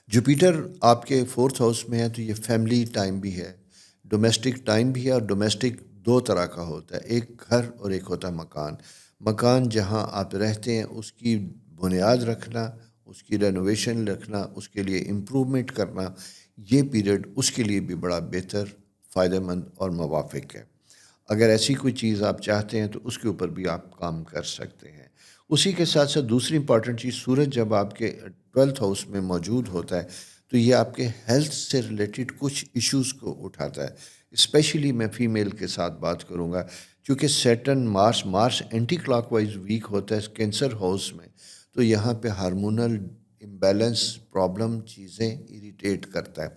جوپیٹر آپ کے 4th ہاؤس میں ہے، تو یہ فیملی ٹائم بھی ہے، ڈومیسٹک ٹائم بھی ہے، اور ڈومیسٹک دو طرح کا ہوتا ہے، ایک گھر اور ایک ہوتا ہے مکان۔ مکان جہاں آپ رہتے ہیں اس کی بنیاد رکھنا، اس کی رینوویشن رکھنا، اس کے لیے امپرومنٹ کرنا، یہ پیریڈ اس کے لیے بھی بڑا بہتر، فائدہ مند اور موافق ہے۔ اگر ایسی کوئی چیز آپ چاہتے ہیں تو اس کے اوپر بھی آپ کام کر سکتے ہیں۔ اسی کے ساتھ ساتھ دوسری امپورٹنٹ چیز، سورج جب آپ کے 12th ہاؤس میں موجود ہوتا ہے تو یہ آپ کے ہیلتھ سے ریلیٹڈ کچھ ایشوز کو اٹھاتا ہے۔ اسپیشلی میں فیمیل کے ساتھ بات کروں گا، چونکہ سیٹرن مارس اینٹی کلاک وائز ویک ہوتا ہے کینسر ہاؤس میں، تو یہاں پہ ہارمونل امبیلنس پرابلم چیزیں اریٹیٹ کرتا ہے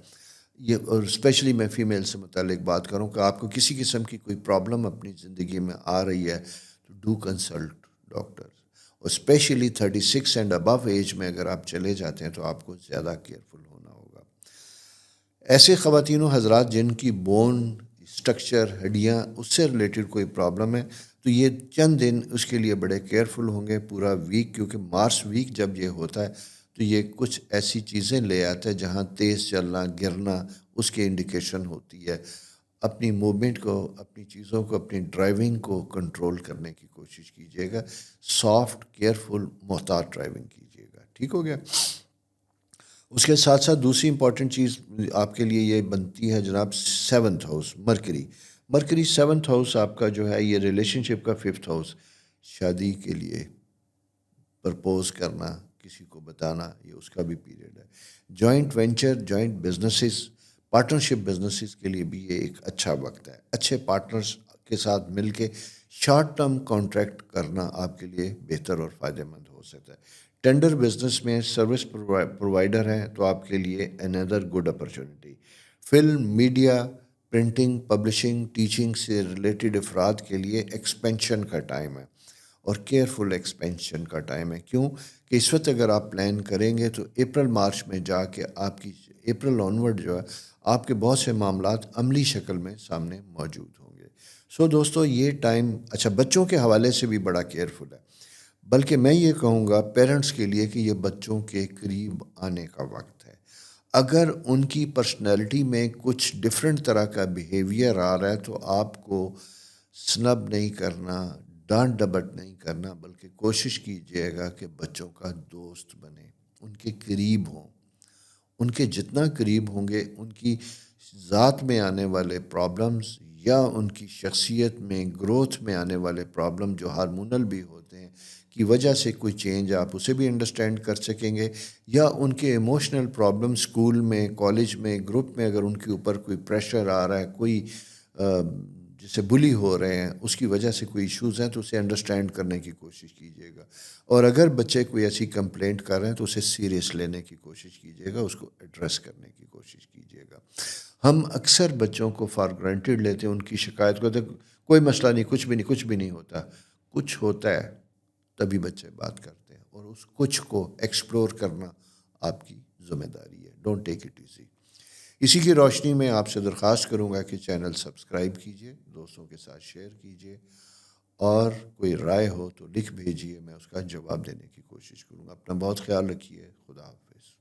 یہ، اور اسپیشلی میں فیمیل سے متعلق بات کروں کہ آپ کو کسی قسم کی کوئی پرابلم اپنی زندگی میں آ رہی ہے تو ڈو کنسلٹ ڈاکٹر، اور اسپیشلی 36 اینڈ ابو ایج میں اگر آپ چلے جاتے ہیں تو آپ کو زیادہ کیئرفل ہونا ہوگا۔ ایسے خواتین و حضرات جن کی بون اسٹرکچر، ہڈیاں، اس سے ریلیٹڈ کوئی پرابلم ہے، تو یہ چند دن اس کے لیے بڑے کیئرفل ہوں گے۔ پورا ویک، کیونکہ مارس ویک جب یہ ہوتا ہے تو یہ کچھ ایسی چیزیں لے آتا ہے جہاں تیز چلنا، گرنا، اس کی انڈیکیشن ہوتی ہے۔ اپنی موومنٹ کو، اپنی چیزوں کو، اپنی ڈرائیونگ کو کنٹرول کرنے کی کوشش کیجیے گا. سافٹ، کیئرفل، محتاط ڈرائیونگ کیجیے گا. ٹھیک ہو گیا. اس کے ساتھ ساتھ دوسری امپورٹنٹ چیز آپ کے لیے یہ بنتی ہے جناب، 7th house, mercury. Mercury 7th house آپ کا جو ہے یہ ریلیشن شپ کا 5th ہاؤس. شادی کے لیے پرپوز کرنا، کسی کو بتانا، یہ اس کا بھی پیریڈ ہے. Joint venture, joint businesses, partnership businesses کے لیے بھی یہ ایک اچھا وقت ہے. اچھے پارٹنرز کے ساتھ مل کے شارٹ ٹرم کانٹریکٹ کرنا آپ کے لیے بہتر اور فائدہ مند ہو سکتا ہے. ٹینڈر بزنس میں سروس پرووائڈر ہیں تو آپ کے لیے another good opportunity. Film, media, printing, publishing, teaching سے ریلیٹڈ افراد کے لیے ایکسپینشن کا ٹائم ہے، اور کیئرفل ایکسپینشن کا ٹائم ہے. کیوں کہ اس وقت اگر آپ پلان کریں گے تو اپریل مارچ میں جا کے آپ کی اپریل آنورڈ جو ہے آپ کے بہت سے معاملات عملی شکل میں سامنے موجود ہوں گے. سو دوستو یہ ٹائم اچھا بچوں کے حوالے سے بھی بڑا کیئرفل ہے، بلکہ میں یہ کہوں گا پیرنٹس کے لیے کہ یہ بچوں کے قریب آنے کا وقت ہے. اگر ان کی پرسنالٹی میں کچھ ڈفرینٹ طرح کا بیہیویئر آ رہا ہے تو آپ کو سنب نہیں کرنا، ڈانٹ ڈپٹ نہیں کرنا، بلکہ کوشش کیجیے گا کہ بچوں کا دوست بنے، ان کے قریب ہوں. ان کے جتنا قریب ہوں گے ان کی ذات میں آنے والے پرابلمز یا ان کی شخصیت میں گروتھ میں آنے والے پرابلم جو ہارمونل بھی ہوتے ہیں کی وجہ سے کوئی چینج آپ اسے بھی انڈرسٹینڈ کر سکیں گے، یا ان کے ایموشنل پرابلم اسکول میں، کالج میں، گروپ میں اگر ان کے اوپر کوئی پریشر آ رہا ہے، کوئی جسے بلی ہو رہے ہیں، اس کی وجہ سے کوئی ایشوز ہیں تو اسے انڈرسٹینڈ کرنے کی کوشش کیجیے گا. اور اگر بچے کوئی ایسی کمپلینٹ کر رہے ہیں تو اسے سیریس لینے کی کوشش کیجیے گا، اس کو ایڈریس کرنے کی کوشش کیجیے گا. ہم اکثر بچوں کو فار گرانٹیڈ لیتے ہیں، ان کی شکایت کو کوئی مسئلہ نہیں، کچھ بھی نہیں ہوتا. کچھ ہوتا ہے تبھی بچے بات کرتے ہیں، اور اس کچھ کو ایکسپلور کرنا آپ کی ذمہ داری ہے. Don't take it easy. اسی کی روشنی میں آپ سے درخواست کروں گا کہ چینل سبسکرائب کیجیے، دوستوں کے ساتھ شیئر کیجیے، اور کوئی رائے ہو تو لکھ بھیجیے، میں اس کا جواب دینے کی کوشش کروں گا. اپنا بہت خیال رکھیے. خدا حافظ.